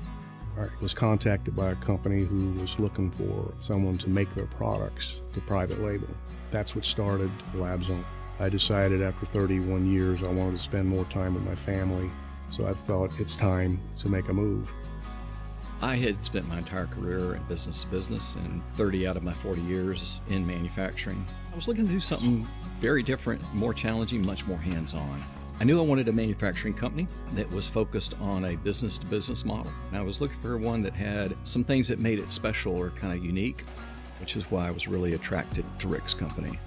I was contacted by a company who was looking for someone to make their products, the private label. That's what started LabZone. I decided after 31 years I wanted to spend more time with my family, so I thought it's time to make a move. I had spent my entire career in business to business and 30 out of my 40 years in manufacturing. I was looking to do something very different, more challenging, much more hands-on. I knew I wanted a manufacturing company that was focused on a business-to-business model. And I was looking for one that had some things that made it special or kind of unique, which is why I was really attracted to Rick's company.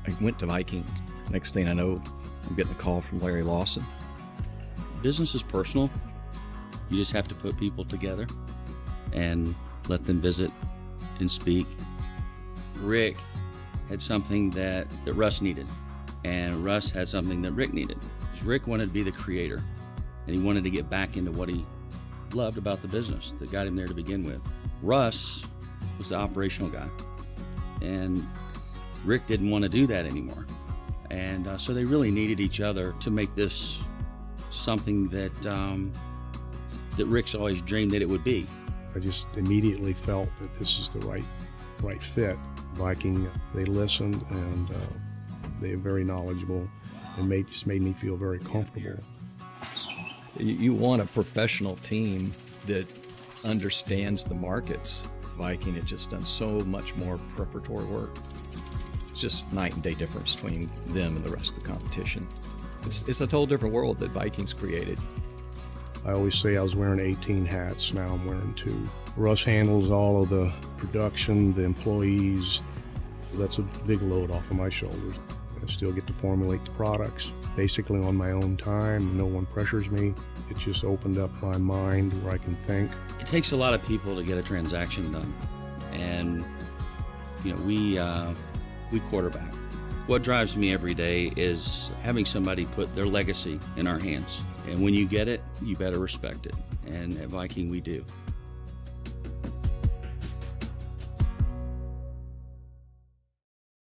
I went to Viking. Next thing I know, I'm getting a call from Larry Lawson. Business is personal. You just have to put people together and let them visit and speak. Rick had something that Russ needed, and Russ had something that Rick needed. Rick wanted to be the creator, and he wanted to get back into what he loved about the business that got him there to begin with. Russ was the operational guy, and Rick didn't want to do that anymore. And so they really needed each other to make this something that that Rick's always dreamed that it would be. I just immediately felt that this is the right fit. Viking, they listened and they're very knowledgeable and just made me feel very comfortable. You want a professional team that understands the markets. Viking had just done so much more preparatory work. It's just night and day difference between them and the rest of the competition. It's a total different world that Viking's created. I always say I was wearing 18 hats, now I'm wearing 2. Russ handles all of the production, the employees. That's a big load off of my shoulders. I still get to formulate the products, basically on my own time. No one pressures me. It just opened up my mind where I can think. It takes a lot of people to get a transaction done, and you know, we quarterback. What drives me every day is having somebody put their legacy in our hands. And when you get it, you better respect it. And at Viking, we do.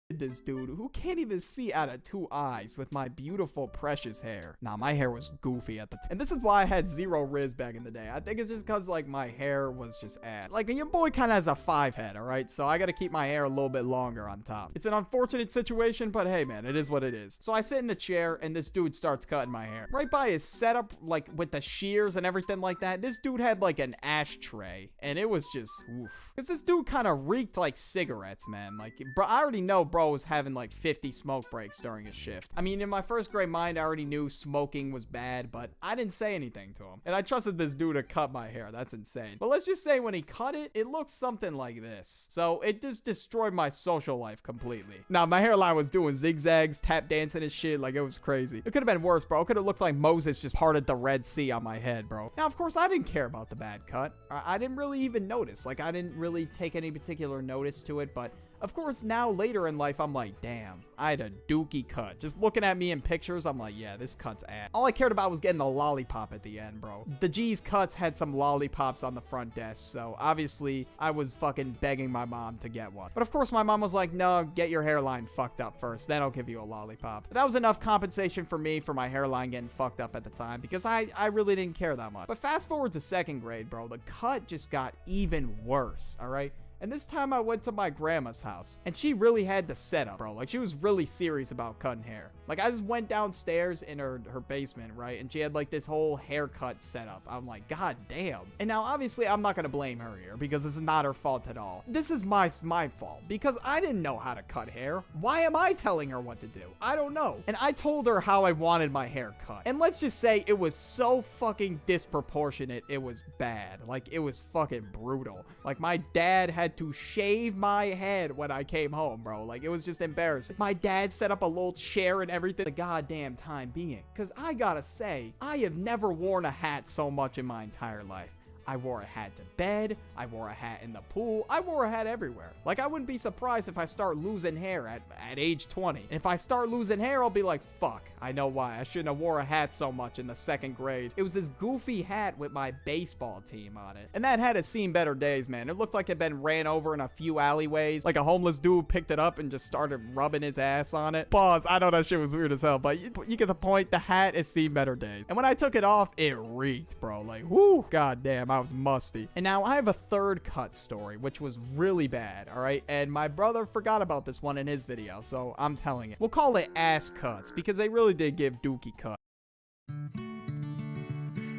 This dude who can't even see out of 2 eyes with my beautiful precious hair. Nah, my hair was goofy at the time, and this is why I had 0 riz back in the day. I think it's just because like my hair was just ass. Like your boy kind of has a 5 head, all right, so I gotta keep my hair a little bit longer on top. It's an unfortunate situation, but hey man, it is what it is. So I sit in the chair and this dude starts cutting my hair right by his setup, like with the shears and everything like that. This dude had like an ashtray, and it was just oof, because this dude kind of reeked like cigarettes, man. Like bro, I already know bro was having like 50 smoke breaks during his shift. I mean, in my first grade mind, I already knew smoking was bad, but I didn't say anything to him. And I trusted this dude to cut my hair. That's insane. But let's just say when he cut it, it looked something like this. So it just destroyed my social life completely. Now, my hairline was doing zigzags, tap dancing and shit. Like, it was crazy. It could have been worse, bro. It could have looked like Moses just parted the Red Sea on my head, bro. Now, of course, I didn't care about the bad cut. I didn't really even notice. Like, I didn't really take any particular notice to it, but of course, now later in life, I'm like, damn, I had a dookie cut. Just looking at me in pictures, I'm like, yeah, this cut's ass. All I cared about was getting the lollipop at the end, bro. The G's cuts had some lollipops on the front desk, so obviously I was fucking begging my mom to get one. But of course, my mom was like, no, get your hairline fucked up first, then I'll give you a lollipop. But that was enough compensation for me for my hairline getting fucked up at the time, because I really didn't care that much. But fast forward to 2nd grade, bro, the cut just got even worse, all right? And this time I went to my grandma's house, and she really had the setup, bro. Like, she was really serious about cutting hair. Like, I just went downstairs in her basement, right? And she had like this whole haircut setup. I'm like, god damn. And now obviously I'm not gonna blame her here because this is not her fault at all. This is my fault because I didn't know how to cut hair. Why am I telling her what to do? I don't know. And I told her how I wanted my hair cut. And let's just say it was so fucking disproportionate. It was bad. Like, it was fucking brutal. Like, my dad had to shave my head when I came home, bro. Like, it was just embarrassing. My dad set up a little chair and everything the goddamn time being. Because I gotta say, I have never worn a hat so much in my entire life. I wore a hat to bed, I wore a hat in the pool, I wore a hat everywhere. Like, I wouldn't be surprised if I start losing hair at age 20. And if I start losing hair, I'll be like, fuck, I know why. I shouldn't have wore a hat so much in the 2nd grade. It was this goofy hat with my baseball team on it. And that hat has seen better days, man. It looked like it'd been ran over in a few alleyways. Like a homeless dude picked it up and just started rubbing his ass on it. Pause, I know that shit was weird as hell, but you get the point. The hat has seen better days. And when I took it off, it reeked, bro. Like, whoo, goddamn, I was musty. And now I have a third cut story, which was really bad, all right? And my brother forgot about this one in his video, so I'm telling it. We'll call it ass cuts because they really did give Dookie cut.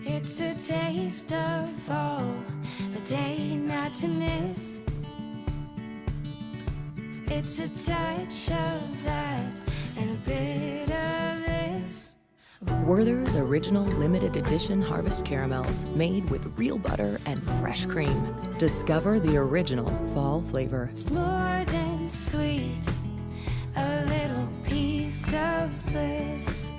It's a taste of fall, a day not to miss. It's a touch of that and a bit of this. Werther's Original Limited Edition Harvest Caramels, made with real butter and fresh cream. Discover the original fall flavor. It's more than sweet, a little piece of bliss.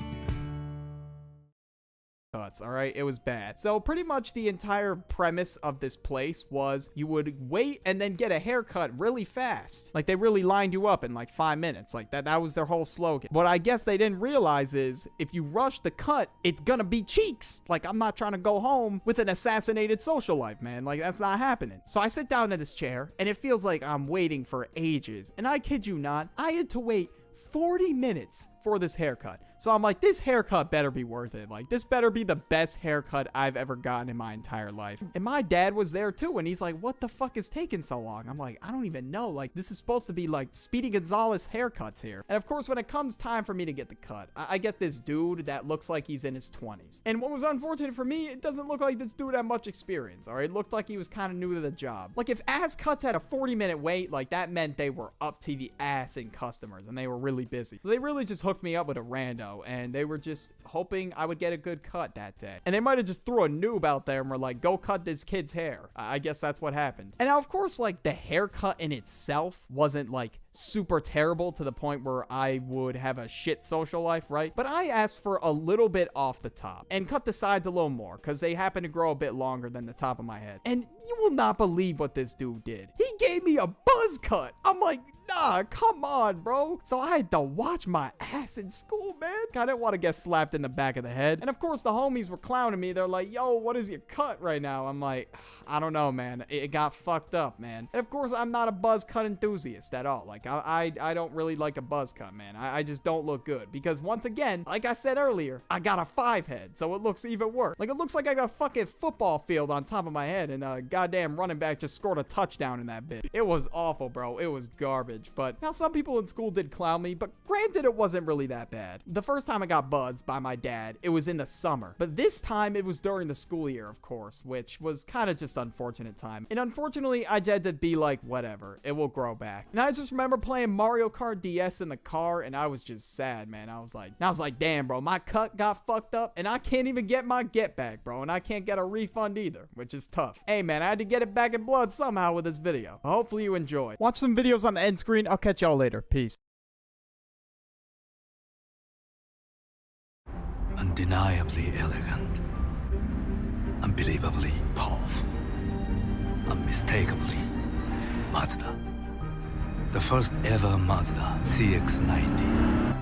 Cuts, all right? It was bad. So pretty much the entire premise of this place was you would wait and then get a haircut really fast. Like, they really lined you up in like 5 minutes. Like, that was their whole slogan. What I guess they didn't realize is if you rush the cut, it's gonna be cheeks. Like, I'm not trying to go home with an assassinated social life, man. Like, that's not happening. So I sit down in this chair and it feels like I'm waiting for ages. And I kid you not, I had to wait 40 minutes for this haircut. So I'm like, this haircut better be worth it. Like, this better be the best haircut I've ever gotten in my entire life. And my dad was there too, and he's like, what the fuck is taking so long? I'm like, I don't even know. Like, this is supposed to be like Speedy Gonzalez haircuts here. And of course, when it comes time for me to get the cut, I get this dude that looks like he's in his 20s. And what was unfortunate for me, it doesn't look like this dude had much experience, all right? It looked like he was kind of new to the job. Like, if ass cuts had a 40-minute wait, like, that meant they were up to the ass in customers, and they were really busy. So they really just hooked me up with a rando, and they were just hoping I would get a good cut that day. And they might have just threw a noob out there and were like, go cut this kid's hair. I guess that's what happened. And now, of course, like, the haircut in itself wasn't like super terrible to the point where I would have a shit social life, right? But I asked for a little bit off the top and cut the sides a little more because they happen to grow a bit longer than the top of my head. And you will not believe what this dude did. He gave me a buzz cut. I'm like, nah, come on, bro. So I had to watch my ass in school, man. I didn't want to get slapped in the back of the head. And of course, the homies were clowning me. They're like, yo, what is your cut right now? I'm like, I don't know, man. It got fucked up, man. And of course, I'm not a buzz cut enthusiast at all. Like, I don't really like a buzz cut, man. I just don't look good. Because once again, like I said earlier, I got a 5 head. So it looks even worse. Like, it looks like I got a fucking football field on top of my head. And a goddamn running back just scored a touchdown in that bit. It was awful, bro. It was garbage. But now some people in school did clown me. But granted, it wasn't really that bad. The first time I got buzzed by my dad, it was in the summer. But this time, it was during the school year, of course, which was kind of just unfortunate time. And unfortunately, I had to be like, whatever, it will grow back. And I just remember playing Mario Kart DS in the car, and I was just sad, man. I was like, damn, bro, my cut got fucked up, and I can't even get my get back, bro, and I can't get a refund either, which is tough. Hey, man, I had to get it back in blood somehow with this video. Hopefully you enjoy. Watch some videos on the end screen. I'll catch y'all later. Peace. Undeniably elegant, unbelievably powerful, unmistakably Mazda. The first ever Mazda CX-90.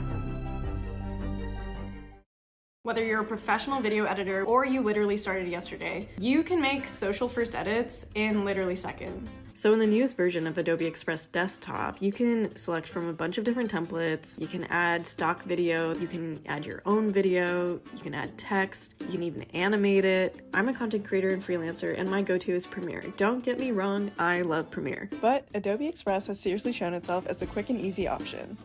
Whether you're a professional video editor or you literally started yesterday, you can make social first edits in literally seconds. So in the newest version of Adobe Express Desktop, you can select from a bunch of different templates. You can add stock video, you can add your own video, you can add text, you can even animate it. I'm a content creator and freelancer, and my go-to is Premiere. Don't get me wrong, I love Premiere. But Adobe Express has seriously shown itself as the quick and easy option.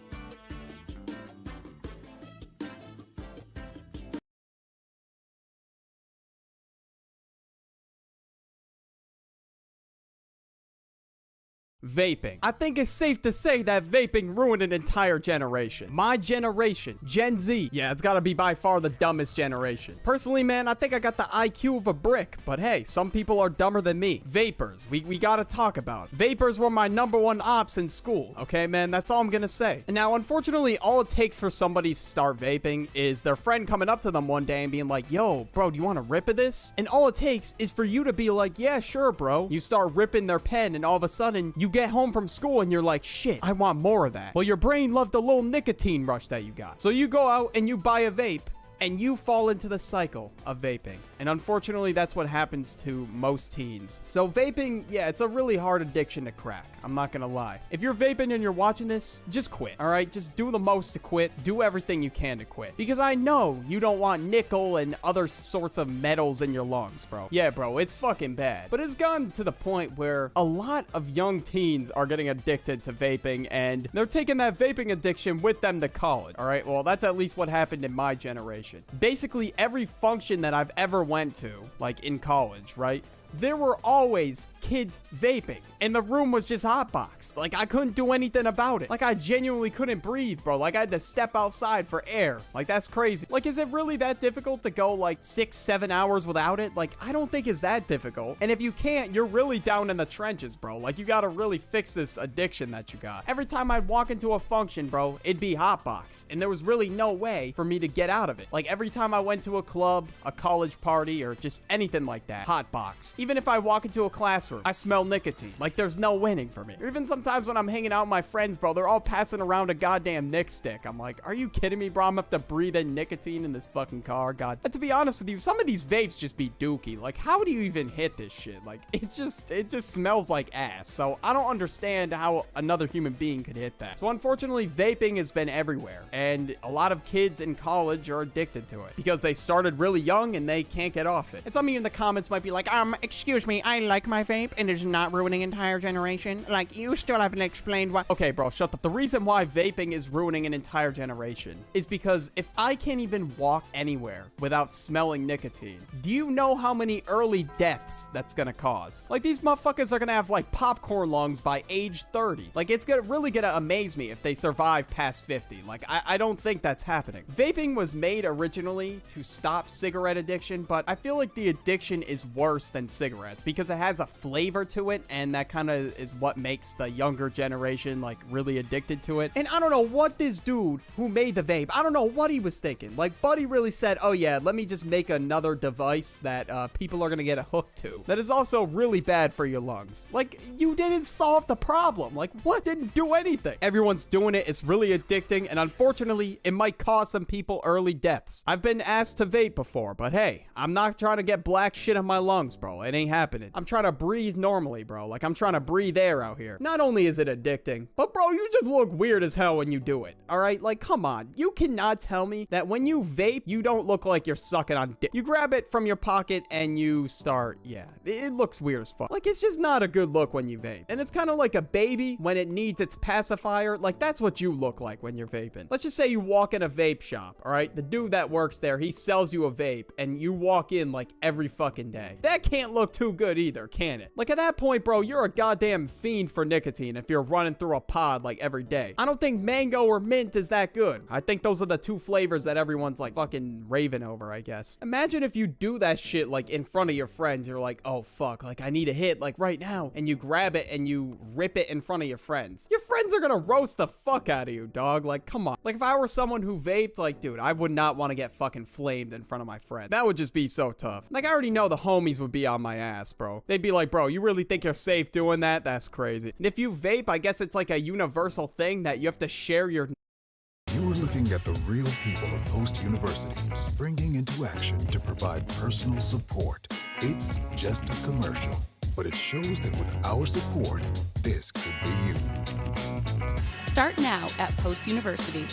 Vaping. I think it's safe to say that vaping ruined an entire generation. My generation, Gen Z. Yeah, it's gotta be by far the dumbest generation. Personally, man, I think I got the IQ of a brick, but hey, some people are dumber than me. Vapors, we gotta talk about. Vapors were my #1 ops in school, okay, man? That's all I'm gonna say. And now, unfortunately, all it takes for somebody to start vaping is their friend coming up to them one day and being like, yo, bro, do you want a rip of this? And all it takes is for you to be like, yeah, sure, bro. You start ripping their pen, and all of a sudden, you get home from school and you're like, shit, I want more of that. Well, your brain loved the little nicotine rush that you got. So you go out and you buy a vape and you fall into the cycle of vaping. And unfortunately, that's what happens to most teens. So vaping, yeah, it's a really hard addiction to crack. I'm not gonna lie. If you're vaping and you're watching this, just quit, all right? Just do the most to quit. Do everything you can to quit. Because I know you don't want nickel and other sorts of metals in your lungs, bro. Yeah, bro, it's fucking bad. But it's gotten to the point where a lot of young teens are getting addicted to vaping, and they're taking that vaping addiction with them to college, all right? Well, that's at least what happened in my generation. Basically, every function that I've ever went to, like in college, right? There were always kids vaping, and the room was just hotboxed. Like, I couldn't do anything about it. Like, I genuinely couldn't breathe, bro. Like, I had to step outside for air. Like, that's crazy. Like, is it really that difficult to go, like, 6-7 hours without it? Like, I don't think it's that difficult. And if you can't, you're really down in the trenches, bro. Like, you gotta really fix this addiction that you got. Every time I'd walk into a function, bro, it'd be hotbox, and there was really no way for me to get out of it. Like, every time I went to a club, a college party, or just anything like that, hotbox. Even if I walk into a classroom, I smell nicotine. Like, there's no winning for me. Or even sometimes when I'm hanging out with my friends, bro, they're all passing around a goddamn Nick stick. I'm like, are you kidding me, bro? I'm gonna have to breathe in nicotine in this fucking car. God. And to be honest with you, some of these vapes just be dookie. Like, how do you even hit this shit? Like, it just smells like ass. So I don't understand how another human being could hit that. So unfortunately, vaping has been everywhere. And a lot of kids in college are addicted to it because they started really young and they can't get off it. And some of you in the comments might be like, excuse me, I like my vape and it's not ruining an entire generation. Like, you still haven't explained why. Okay, bro, shut up. The reason why vaping is ruining an entire generation is because if I can't even walk anywhere without smelling nicotine, do you know how many early deaths that's gonna cause? Like, these motherfuckers are gonna have like popcorn lungs by age 30. Like, it's really gonna amaze me if they survive past 50. Like, I don't think that's happening. Vaping was made originally to stop cigarette addiction, but I feel like the addiction is worse than cigarettes because it has a flavor to it, and that kind of is what makes the younger generation like really addicted to it. And I don't know what this dude who made the vape, I don't know what he was thinking. Like, Buddy really said, oh yeah, let me just make another device that people are gonna get a hook to that is also really bad for your lungs. Like, you didn't solve the problem. Like, what? Didn't do anything. Everyone's doing it. It's really addicting, and unfortunately it might cause some people early deaths. I've been asked to vape before, but hey, I'm not trying to get black shit in my lungs, bro. It ain't happening. I'm trying to breathe normally, bro. Like, I'm trying to breathe air out here. Not only is it addicting, but bro, you just look weird as hell when you do it. All right, like, come on. You cannot tell me that when you vape, you don't look like you're sucking on dick. You grab it from your pocket and you start, yeah, it looks weird as fuck. Like, it's just not a good look when you vape. And it's kind of like a baby when it needs its pacifier. Like, that's what you look like when you're vaping. Let's just say you walk in a vape shop, all right? The dude that works there, he sells you a vape and you walk in like every fucking day. That can't look too good either, can it? Like, at that point, bro, you're a goddamn fiend for nicotine if you're running through a pod like every day. I don't think mango or mint is that good. I think those are the two flavors that everyone's like fucking raving over, I guess. Imagine if you do that shit like in front of your friends. You're like, oh fuck, like I need a hit like right now, and you grab it and you rip it in front of your friends. Your friends are gonna roast the fuck out of you, dog. Like, come on. Like, if I were someone who vaped, like, dude, I would not want to get fucking flamed in front of my friends. That would just be so tough. Like, I already know the homies would be on my ass, bro. They'd be like, bro, you really think you're safe doing that? That's crazy. And if you vape, I guess it's like a universal thing that you have to share your... You're looking looking at the real people of Post University springing into action to provide personal support. It's just a commercial, but it shows that with our support, this could be you. Start now at Post University.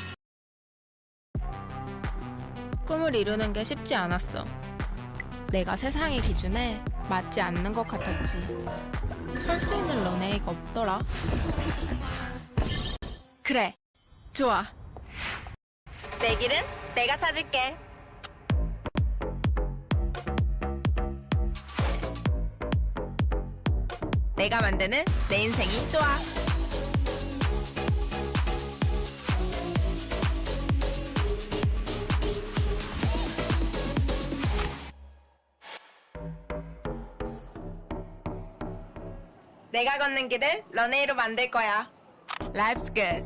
꿈을 이루는 게 쉽지 않았어. 내가 세상의 기준에 맞지 않는 것 같았지. 설 수 있는 런웨이가 없더라. 그래, 좋아. 내 길은 내가 찾을게. 내가 만드는 내 인생이 좋아. 내가 걷는 길을 런웨이로 만들 거야. Life's good.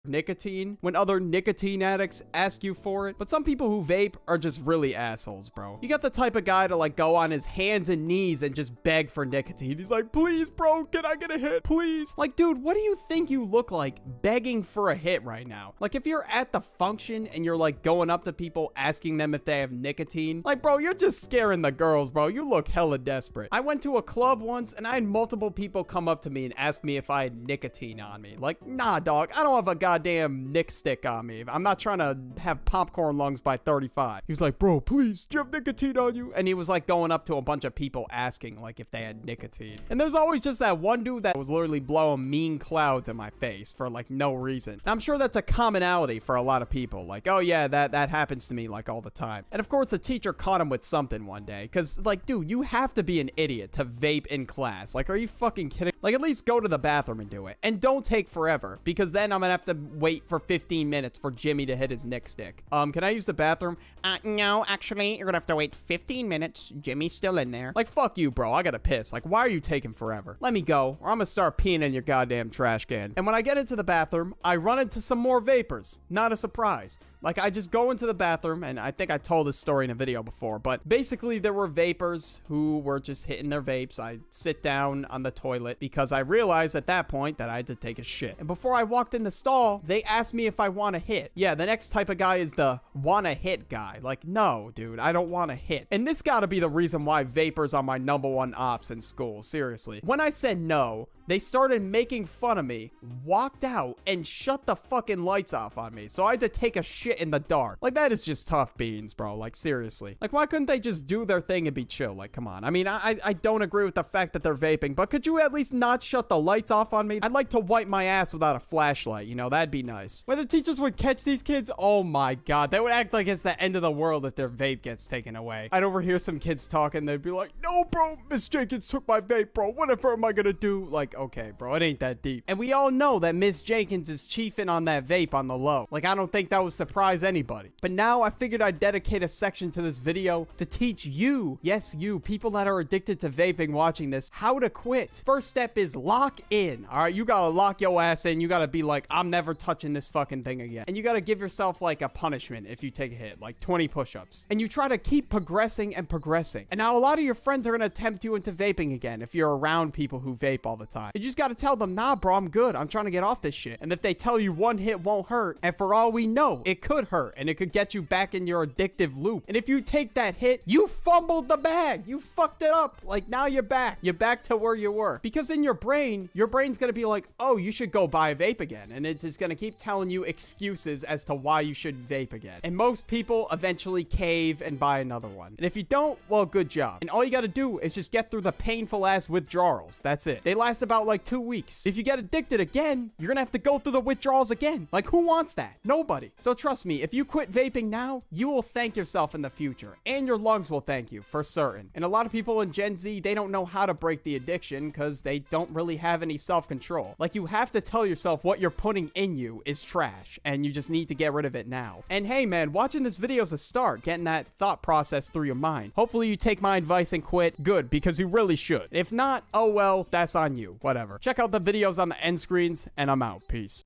Nicotine when other nicotine addicts ask you for it, but some people who vape are just really assholes, bro. You got the type of guy to like go on his hands and knees and just beg for nicotine. He's like, please bro, can I get a hit, please? Like, dude, what do you think you look like begging for a hit right now? Like, if you're at the function and you're like going up to people asking them if they have nicotine, like, bro, you're just scaring the girls, bro. You look hella desperate. I went to a club once and I had multiple people come up to me and ask me if I had nicotine on me. Like, nah, dog, I don't have a goddamn Nick stick on me. I'm not trying to have popcorn lungs by 35. He was like, bro, please, do you have nicotine on you? And he was like going up to a bunch of people asking like if they had nicotine. And there's always just that one dude that was literally blowing mean clouds in my face for like no reason. And I'm sure that's a commonality for a lot of people. Like, oh yeah, that happens to me like all the time. And of course the teacher caught him with something one day. Cause like, dude, you have to be an idiot to vape in class. Like, are you fucking kidding? Like, at least go to the bathroom and do it. And don't take forever, because then I'm gonna have to wait for 15 minutes for Jimmy to hit his Nick stick. Can I use the bathroom? No, actually, you're gonna have to wait 15 minutes. Jimmy's still in there. Like, fuck you, bro. I gotta piss. Like, why are you taking forever? Let me go, or I'm gonna start peeing in your goddamn trash can. And when I get into the bathroom, I run into some more vapors. Not a surprise. Like, I just go into the bathroom, and I think I told this story in a video before, but basically there were vapors who were just hitting their vapes. I sit down on the toilet because I realized at that point that I had to take a shit. And before I walked in the stall, they asked me if I want to hit. Yeah, the next type of guy is the wanna hit guy. Like, no, dude, I don't want to hit. And this gotta be the reason why vapors are my #1 ops in school, seriously. When I said no, they started making fun of me, walked out, and shut the fucking lights off on me. So I had to take a shit in the dark. Like, that is just tough beans, bro. Like, seriously. Like, why couldn't they just do their thing and be chill? Like, come on. I mean, I don't agree with the fact that they're vaping, but could you at least not shut the lights off on me? I'd like to wipe my ass without a flashlight, you know? That'd be nice. When the teachers would catch these kids, oh my god, they would act like it's the end of the world if their vape gets taken away. I'd overhear some kids talking, they'd be like, no, bro, Miss Jenkins took my vape, bro. Whatever am I gonna do? Like, okay, bro, it ain't that deep. And we all know that Miss Jenkins is chiefing on that vape on the low. Like, I don't think that would surprise anybody. But now I figured I'd dedicate a section to this video to teach you, yes, you, people that are addicted to vaping watching this, how to quit. First step is lock in. All right, you gotta lock your ass in. You gotta be like, I'm never touching this fucking thing again. And you gotta give yourself like a punishment if you take a hit, like 20 push-ups. And you try to keep progressing and progressing. And now a lot of your friends are gonna tempt you into vaping again if you're around people who vape all the time. You just gotta tell them, nah, bro, I'm good. I'm trying to get off this shit. And if they tell you one hit won't hurt, and for all we know, it could hurt, and it could get you back in your addictive loop. And if you take that hit, you fumbled the bag. You fucked it up. Like, now you're back. You're back to where you were. Because in your brain's gonna be like, oh, you should go buy a vape again. And it's just gonna keep telling you excuses as to why you should vape again. And most people eventually cave and buy another one. And if you don't, well, good job. And all you gotta do is just get through the painful ass withdrawals. That's it. They last about like 2 weeks. If you get addicted again, you're gonna have to go through the withdrawals again. Like, who wants that? Nobody. So trust me, if you quit vaping now, you will thank yourself in the future, and your lungs will thank you for certain. And a lot of people in Gen Z, they don't know how to break the addiction because they don't really have any self-control. Like, you have to tell yourself what you're putting in you is trash, and you just need to get rid of it now. And hey man, watching this video is a start, getting that thought process through your mind. Hopefully you take my advice and quit. Good, because you really should. If not, oh well, that's on you. Whatever. Check out the videos on the end screens, and I'm out. Peace.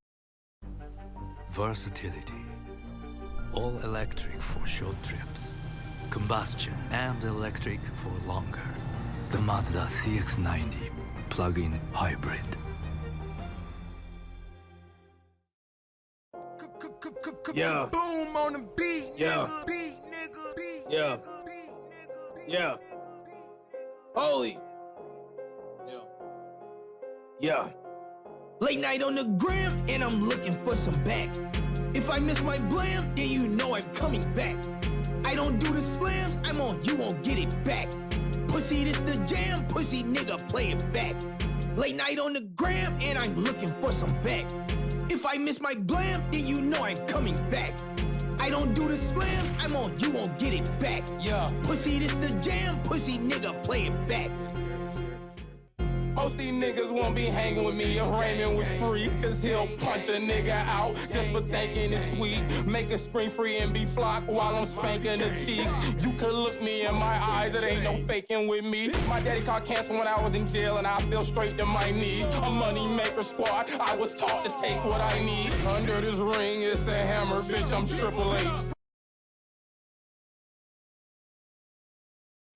Versatility. All electric for short trips. Combustion and electric for longer. The Mazda CX-90 plug-in hybrid. Yeah. Boom on the beat, Yeah. nigga. Beat, nigga. Beat, Yeah. Yeah. Holy. Yeah. Late night on the gram, and I'm looking for some back. If I miss my blam, then you know I'm coming back. I don't do the slams, I'm on, you won't get it back. Pussy, this the jam, pussy nigga, play it back. Late night on the gram, and I'm looking for some back. If I miss my blam, then you know I'm coming back. I don't do the slams, I'm on, you won't get it back. Yeah. Pussy, this the jam, pussy nigga, play it back. Most these niggas won't be hanging with me if Raymond was free, cause he'll punch a nigga out just for thinking it's sweet. Make a scream free and be flocked while I'm spanking the cheeks. You could look me in my eyes, it ain't no faking with me. My daddy caught cancer when I was in jail and I fell straight to my knees. A money maker squad, I was taught to take what I need. Under this ring, it's a hammer, bitch, I'm Triple H.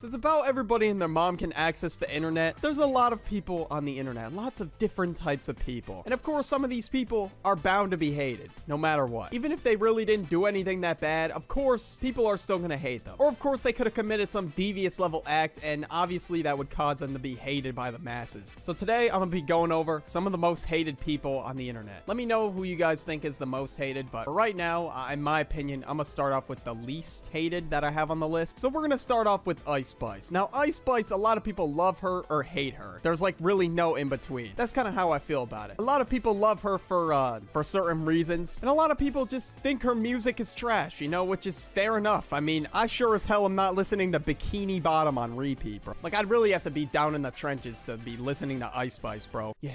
Since about everybody and their mom can access the internet, there's a lot of people on the internet, lots of different types of people. And of course, some of these people are bound to be hated, no matter what. Even if they really didn't do anything that bad, of course, people are still gonna hate them. Or of course, they could have committed some devious level act, and obviously that would cause them to be hated by the masses. So today, I'm gonna be going over some of the most hated people on the internet. Let me know who you guys think is the most hated, but for right now, in my opinion, I'm gonna start off with the least hated that I have on the list. So we're gonna start off with Ice Spice. Now, Ice Spice, a lot of people love her or hate her. There's like really no in between. That's kind of how I feel about it. A lot of people love her for certain reasons, and a lot of people just think her music is trash, you know, which is fair enough. I mean, I sure as hell am not listening to Bikini Bottom on repeat, bro. Like, I'd really have to be down in the trenches to be listening to Ice Spice, bro. Yeah.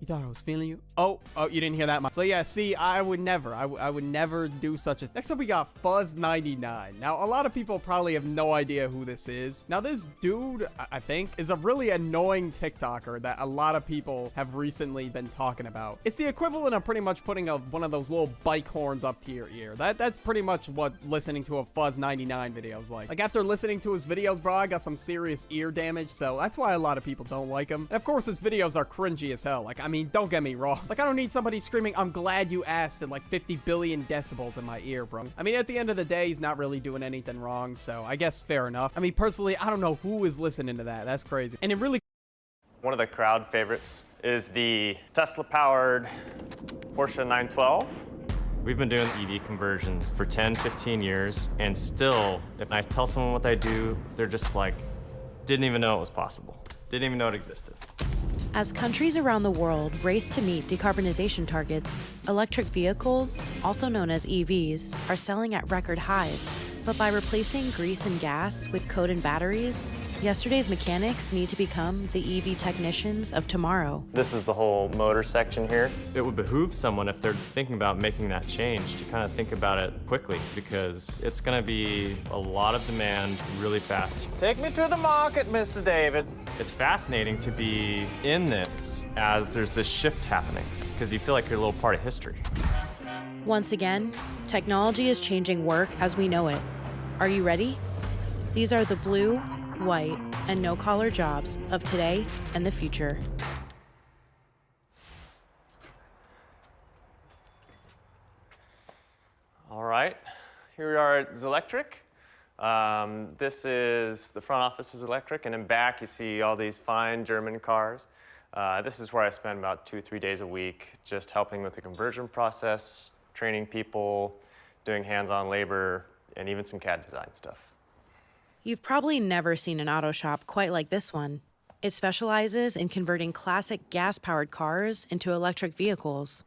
You thought I was feeling you? Oh, you didn't hear that much. So yeah, see, I would never do such a... Next up, we got Fuzz99. Now, a lot of people probably have no idea who this is. Now, this dude, I think, is a really annoying TikToker that a lot of people have recently been talking about. It's the equivalent of pretty much putting one of those little bike horns up to your ear. That's pretty much what listening to a Fuzz99 video is like. Like, after listening to his videos, bro, I got some serious ear damage, so that's why a lot of people don't like him. And of course, his videos are cringy as hell. Like, I mean, don't get me wrong. Like, I don't need somebody screaming, "I'm glad you asked," at like 50 billion decibels in my ear, bro. I mean, at the end of the day, he's not really doing anything wrong, so I guess fair enough. I mean, personally, I don't know who is listening to that. That's crazy. And it really... One of the crowd favorites is the Tesla-powered Porsche 912. We've been doing EV conversions for 10, 15 years, and still, if I tell someone what I do, they're just like, didn't even know it was possible. Didn't even know it existed. As countries around the world race to meet decarbonization targets, electric vehicles, also known as EVs, are selling at record highs. But by replacing grease and gas with code and batteries, yesterday's mechanics need to become the EV technicians of tomorrow. This is the whole motor section here. It would behoove someone, if they're thinking about making that change, to kind of think about it quickly, because it's going to be a lot of demand really fast. Take me to the market, Mr. David. It's fascinating to be in this as there's this shift happening, because you feel like you're a little part of history. Once again, technology is changing work as we know it. Are you ready? These are the blue, white, and no-collar jobs of today and the future. All right, here we are at Zelectric. This is, the front office is electric, and in back you see all these fine German cars. This is where I spend about 2-3 days a week just helping with the conversion process, training people, doing hands-on labor, and even some CAD design stuff. You've probably never seen an auto shop quite like this one. It specializes in converting classic gas-powered cars into electric vehicles,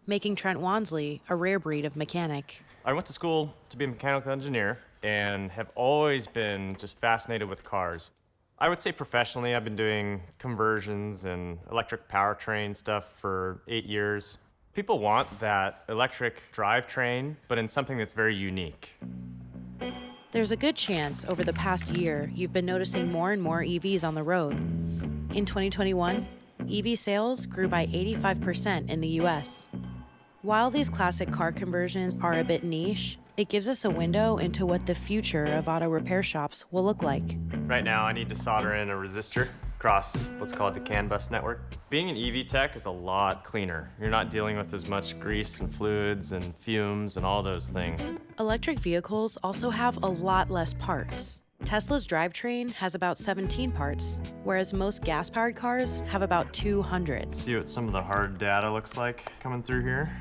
making Trent Wansley a rare breed of mechanic. I went to school to be a mechanical engineer and have always been just fascinated with cars. I would say professionally, I've been doing conversions and electric powertrain stuff for 8 years. People want that electric drivetrain, but in something that's very unique. There's a good chance over the past year you've been noticing more and more EVs on the road. In 2021, EV sales grew by 85% in the US. While these classic car conversions are a bit niche, it gives us a window into what the future of auto repair shops will look like. Right now, I need to solder in a resistor across what's called the CAN bus network. Being an EV tech is a lot cleaner. You're not dealing with as much grease and fluids and fumes and all those things. Electric vehicles also have a lot less parts. Tesla's drivetrain has about 17 parts, whereas most gas-powered cars have about 200. See what some of the hard data looks like coming through here?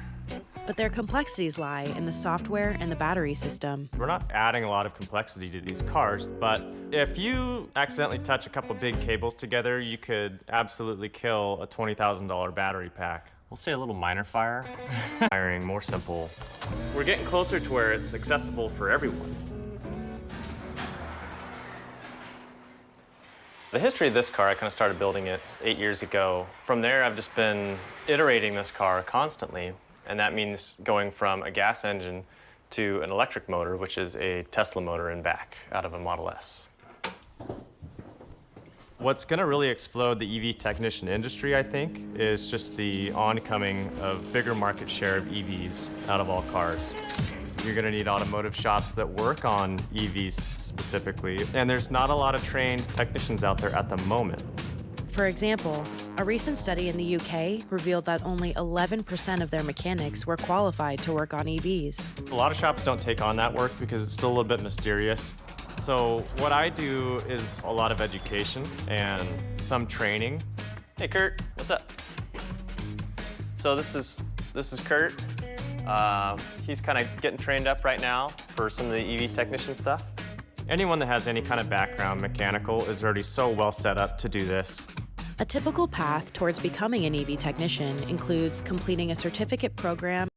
But their complexities lie in the software and the battery system. We're not adding a lot of complexity to these cars, but if you accidentally touch a couple big cables together, you could absolutely kill a $20,000 battery pack. We'll say a little minor fire. Wiring more simple. We're getting closer to where it's accessible for everyone. The history of this car, I kind of started building it 8 years ago. From there, I've just been iterating this car constantly, and that means going from a gas engine to an electric motor, which is a Tesla motor and back out of a Model S. What's going to really explode the EV technician industry, I think, is just the oncoming of bigger market share of EVs out of all cars. You're going to need automotive shops that work on EVs specifically, and there's not a lot of trained technicians out there at the moment. For example, a recent study in the UK revealed that only 11% of their mechanics were qualified to work on EVs. A lot of shops don't take on that work because it's still a little bit mysterious. So what I do is a lot of education and some training. Hey Kurt, what's up? So this is Kurt. He's kind of getting trained up right now for some of the EV technician stuff. Anyone that has any kind of background mechanical is already so well set up to do this. A typical path towards becoming an EV technician includes completing a certificate program.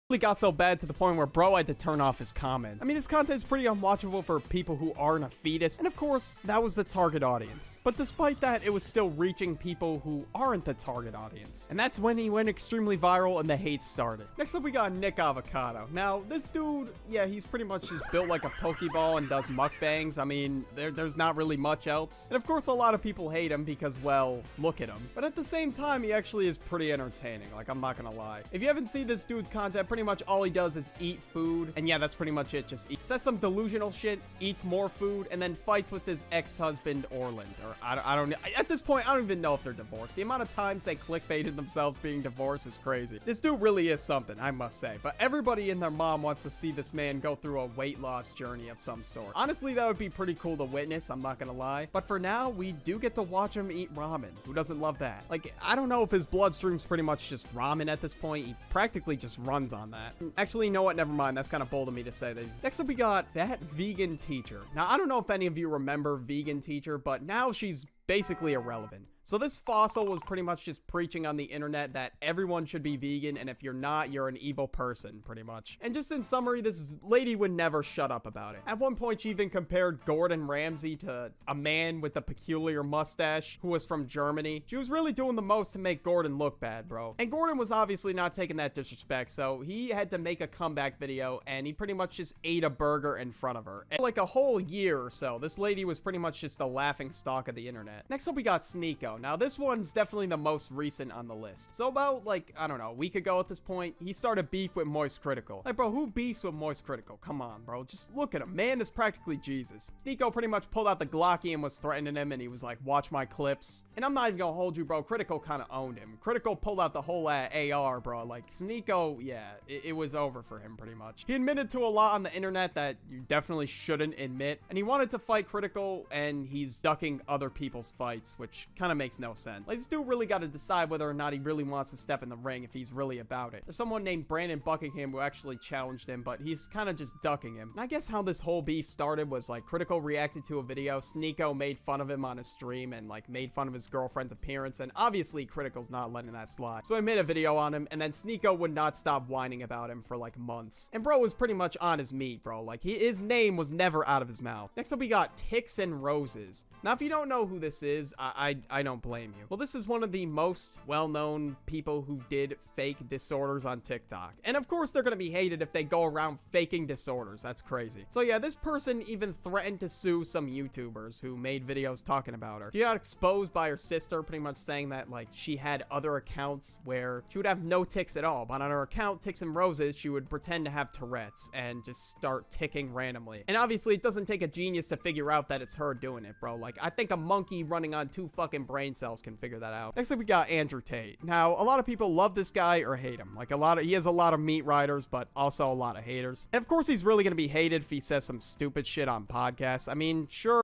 It got so bad to the point where bro had to turn off his comment. I mean, this content is pretty unwatchable for people who aren't a fetus, and of course, that was the target audience. But despite that, it was still reaching people who aren't the target audience. And that's when he went extremely viral and the hate started. Next up, we got Nick Avocado. Now, this dude, yeah, he's pretty much just built like a Pokeball and does mukbangs. I mean, there's not really much else. And of course, a lot of people hate him because, well, look at him. But at the same time, he actually is pretty entertaining. Like, I'm not gonna lie. If you haven't seen this dude's content, pretty much all he does is eat food, and yeah, that's pretty much it. Just says some delusional shit, eats more food, and then fights with his ex-husband Orland, or I don't know. At this point, I don't even know if they're divorced. The amount of times they clickbaited themselves being divorced is crazy. This dude really is something, I must say. But everybody and their mom wants to see this man go through a weight loss journey of some sort. Honestly, that would be pretty cool to witness, I'm not gonna lie. But for now, we do get to watch him eat ramen. Who doesn't love that? Like, I don't know if his bloodstream's pretty much just ramen at this point. He practically just runs on that. Actually, you know what? Never mind. That's kind of bold of me to say. Next up, we got that vegan teacher. Now, I don't know if any of you remember vegan teacher, but now she's basically irrelevant. So this fossil was pretty much just preaching on the internet that everyone should be vegan, and if you're not, you're an evil person, pretty much. And just in summary, this lady would never shut up about it. At one point, she even compared Gordon Ramsay to a man with a peculiar mustache who was from Germany. She was really doing the most to make Gordon look bad, bro. And Gordon was obviously not taking that disrespect, so he had to make a comeback video, and he pretty much just ate a burger in front of her. And like a whole year or so, this lady was pretty much just the laughing stock of the internet. Next up, we got Sneeko. Now, this one's definitely the most recent on the list. So about, like, I don't know, a week ago at this point, he started beef with Moist Critical. Like, bro, who beefs with Moist Critical? Come on, bro. Just look at him. Man is practically Jesus. Sneeko pretty much pulled out the Glocky and was threatening him, and he was like, watch my clips. And I'm not even gonna hold you, bro. Critical kind of owned him. Critical pulled out the whole AR, bro. Like, Sneeko, yeah, it was over for him, pretty much. He admitted to a lot on the internet that you definitely shouldn't admit, and he wanted to fight Critical, and he's ducking other people's fights, which kind of makes no sense. Like, this dude really got to decide whether or not he really wants to step in the ring if he's really about it. There's someone named Brandon Buckingham who actually challenged him, but he's kind of just ducking him. And I guess how this whole beef started was, like, Critical reacted to a video, Sneeko made fun of him on his stream, and, like, made fun of his girlfriend's appearance, and obviously Critical's not letting that slide. So I made a video on him, and then Sneeko would not stop whining about him for, like, months. And bro was pretty much on his meat, bro. Like, his name was never out of his mouth. Next up, we got Ticks and Roses. Now, if you don't know who this is, I know don't blame you. Well, this is one of the most well-known people who did fake disorders on TikTok. And of course, they're gonna be hated if they go around faking disorders. That's crazy. So yeah, this person even threatened to sue some YouTubers who made videos talking about her. She got exposed by her sister, pretty much saying that, like, she had other accounts where she would have no tics at all, but on her account, Ticks and Roses, she would pretend to have Tourette's and just start ticking randomly. And obviously, it doesn't take a genius to figure out that it's her doing it, bro. Like, I think a monkey running on 2 fucking brain cells can figure that out. Next up, we got Andrew Tate. Now, a lot of people love this guy or hate him. Like, he has a lot of meat riders, but also a lot of haters. And of course, he's really gonna be hated if he says some stupid shit on podcasts. I mean, sure.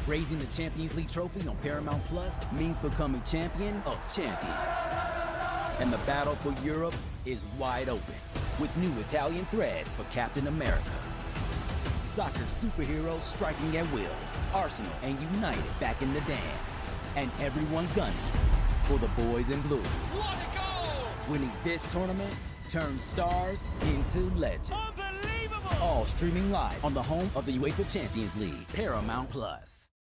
Raising the Champions League trophy on Paramount Plus means becoming champion of champions. And the battle for Europe is wide open with new Italian threads for Captain America. Soccer superheroes striking at will. Arsenal and United back in the dance. And everyone gunning for the boys in blue. What a goal! Winning this tournament turns stars into legends. Unbelievable! All streaming live on the home of the UEFA Champions League, Paramount Plus.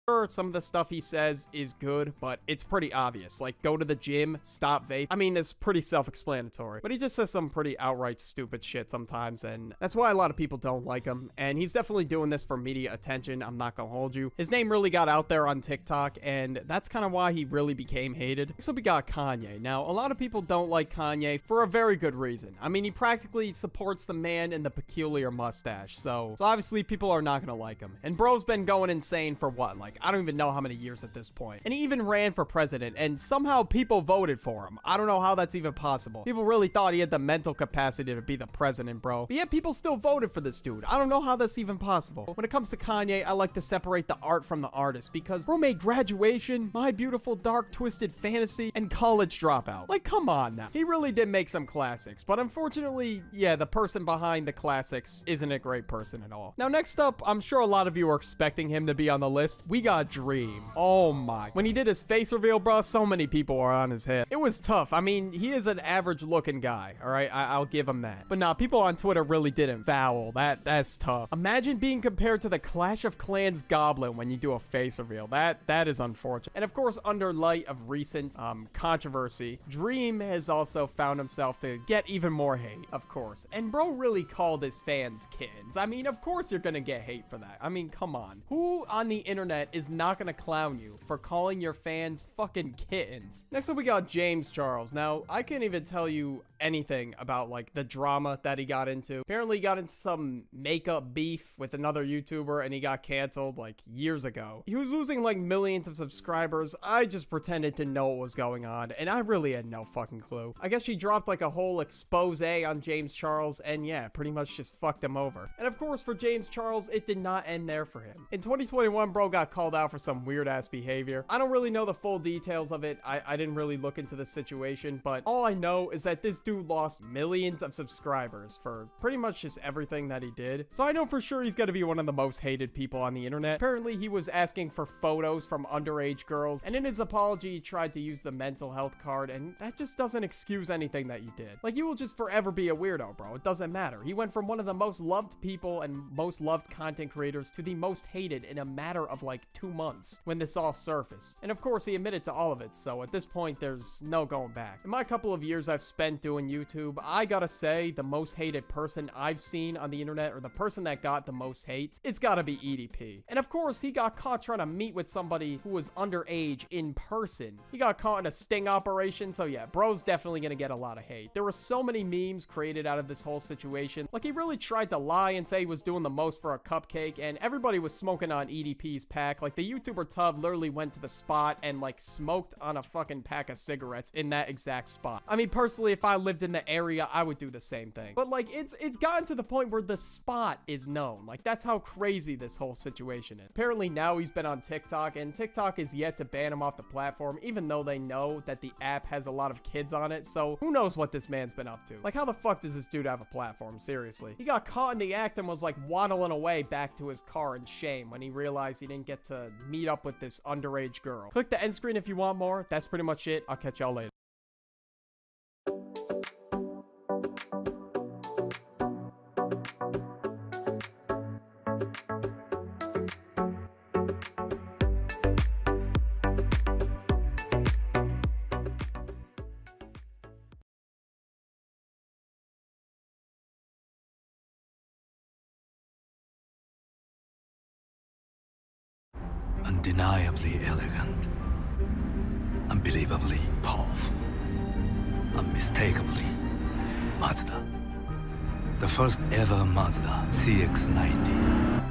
Sure, some of the stuff he says is good, but it's pretty obvious. Like, go to the gym, stop vape. I mean, it's pretty self-explanatory. But he just says some pretty outright stupid shit sometimes, and that's why a lot of people don't like him. And he's definitely doing this for media attention, I'm not gonna hold you. His name really got out there on TikTok, and that's kind of why he really became hated. So we got Kanye. Now, a lot of people don't like Kanye for a very good reason. I mean, he practically supports the man in the peculiar mustache, so obviously people are not gonna like him. And bro's been going insane for what, like, I don't even know how many years at this point. And he even ran for president, and somehow people voted for him. I don't know how that's even possible. People really thought he had the mental capacity to be the president, bro. But yet people still voted for this dude. I don't know how that's even possible. When it comes to Kanye, I like to separate the art from the artist, because bro made Graduation, My Beautiful Dark Twisted Fantasy, and College Dropout. Like, come on now. He really did make some classics, but unfortunately, yeah, the person behind the classics isn't a great person at all. Now, next up, I'm sure a lot of you are expecting him to be on the list. We got Dream. Oh my. When he did his face reveal, bro, so many people were on his head. It was tough. I mean, he is an average looking guy, all right? I'll give him that. But nah, people on Twitter really didn't. Foul. That's tough. Imagine being compared to the Clash of Clans Goblin when you do a face reveal. That is unfortunate. And of course, under light of recent controversy, Dream has also found himself to get even more hate, of course. And bro really called his fans kittens. I mean, of course you're gonna get hate for that. I mean, come on. Who on the internet is not gonna clown you for calling your fans fucking kittens? Next up, we got James Charles. Now, I can't even tell you anything about like the drama that he got into. Apparently he got into some makeup beef with another YouTuber and he got canceled like years ago. He was losing like millions of subscribers. I just pretended to know what was going on and I really had no fucking clue. I guess she dropped like a whole expose on James Charles and yeah, pretty much just fucked him over. And of course for James Charles, it did not end there for him. In 2021, bro got called out for some weird ass behavior. I don't really know the full details of it. I didn't really look into the situation, but all I know is that this dude lost millions of subscribers for pretty much just everything that he did. So I know for sure he's gonna be one of the most hated people on the internet. Apparently he was asking for photos from underage girls, and in his apology he tried to use the mental health card, and that just doesn't excuse anything that you did. Like, you will just forever be a weirdo, bro. It doesn't matter. He went from one of the most loved people and most loved content creators to the most hated in a matter of like 2 months when this all surfaced. And of course he admitted to all of it, so at this point there's no going back. In my couple of years I've spent doing YouTube, I gotta say the most hated person I've seen on the internet, or the person that got the most hate, it's gotta be EDP. And of course he got caught trying to meet with somebody who was underage in person. He got caught in a sting operation, so yeah, bro's definitely gonna get a lot of hate. There were so many memes created out of this whole situation. Like, he really tried to lie and say he was doing the most for a cupcake, and everybody was smoking on EDP's pack. Like, the YouTuber Tub literally went to the spot and like smoked on a fucking pack of cigarettes cigarettes in that exact spot. I mean, personally, if I lived in the area, I would do the same thing. But like, it's gotten to the point where the spot is known. Like, that's how crazy this whole situation is. Apparently now he's been on TikTok, and TikTok is yet to ban him off the platform, even though they know that the app has a lot of kids on it. So who knows what this man's been up to? Like, how the fuck does this dude have a platform? Seriously. He got caught in the act and was like waddling away back to his car in shame when he realized he didn't get to meet up with this underage girl. Click the end screen if you want more. That's pretty much it. I'll catch y'all later. Undeniably elegant, unbelievably powerful, unmistakably Mazda. The first ever Mazda CX-90.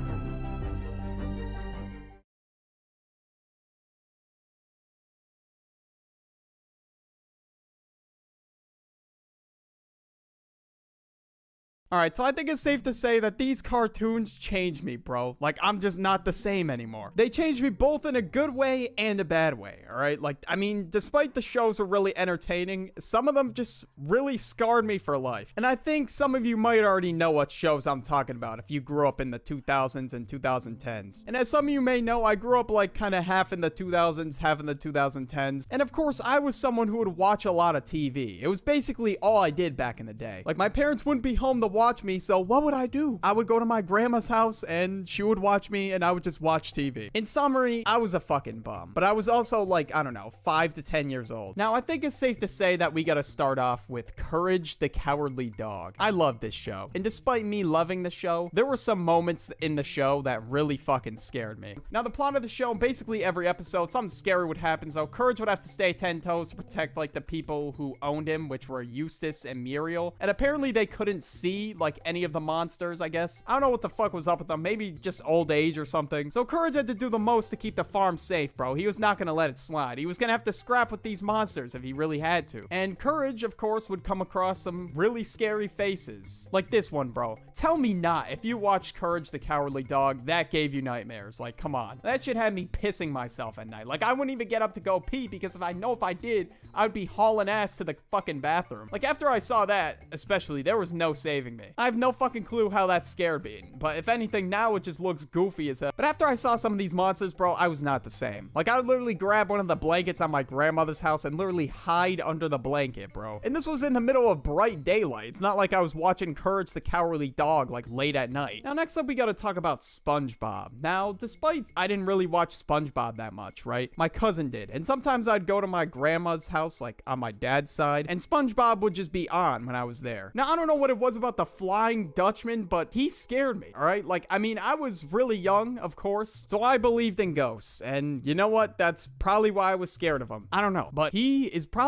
Alright, so I think it's safe to say that these cartoons changed me, bro. Like, I'm just not the same anymore. They changed me both in a good way and a bad way, alright? Like, I mean, despite the shows were really entertaining, some of them just really scarred me for life. And I think some of you might already know what shows I'm talking about if you grew up in the 2000s and 2010s. And as some of you may know, I grew up like kind of half in the 2000s, half in the 2010s. And of course, I was someone who would watch a lot of TV. It was basically all I did back in the day. Like, my parents wouldn't be home to watch me, so what would I do? I would go to my grandma's house and she would watch me and I would just watch TV. In summary, I was a fucking bum. But I was also like, I don't know, 5 to 10 years old. Now, I think it's safe to say that we gotta start off with Courage the Cowardly Dog. I love this show. And despite me loving the show, there were some moments in the show that really fucking scared me. Now, the plot of the show, basically every episode, something scary would happen, so Courage would have to stay 10 toes to protect like the people who owned him, which were Eustace and Muriel. And apparently they couldn't see like any of the monsters, I guess. I don't know what the fuck was up with them. Maybe just old age or something. So Courage had to do the most to keep the farm safe, bro. He was not gonna let it slide. He was gonna have to scrap with these monsters if he really had to. And Courage, of course, would come across some really scary faces. Like this one, bro. Tell me not, if you watched Courage the Cowardly Dog, that gave you nightmares. Like, come on. That shit had me pissing myself at night. Like, I wouldn't even get up to go pee because if I did, I'd be hauling ass to the fucking bathroom. Like, after I saw that, especially, there was no saving me. I have no fucking clue how that scared me. But if anything, now it just looks goofy as hell. But after I saw some of these monsters, bro, I was not the same. Like, I would literally grab one of the blankets on my grandmother's house and literally hide under the blanket, bro. And this was in the middle of bright daylight. It's not like I was watching Courage the Cowardly Dog, like, late at night. Now, next up, we gotta talk about SpongeBob. Now, despite I didn't really watch SpongeBob that much, right? My cousin did. And sometimes I'd go to my grandma's house, like, on my dad's side, and SpongeBob would just be on when I was there. Now, I don't know what it was about the Flying Dutchman, but he scared me, all right? Like, I mean, I was really young, of course, so I believed in ghosts. And you know what? That's probably why I was scared of him. I don't know, but he is probably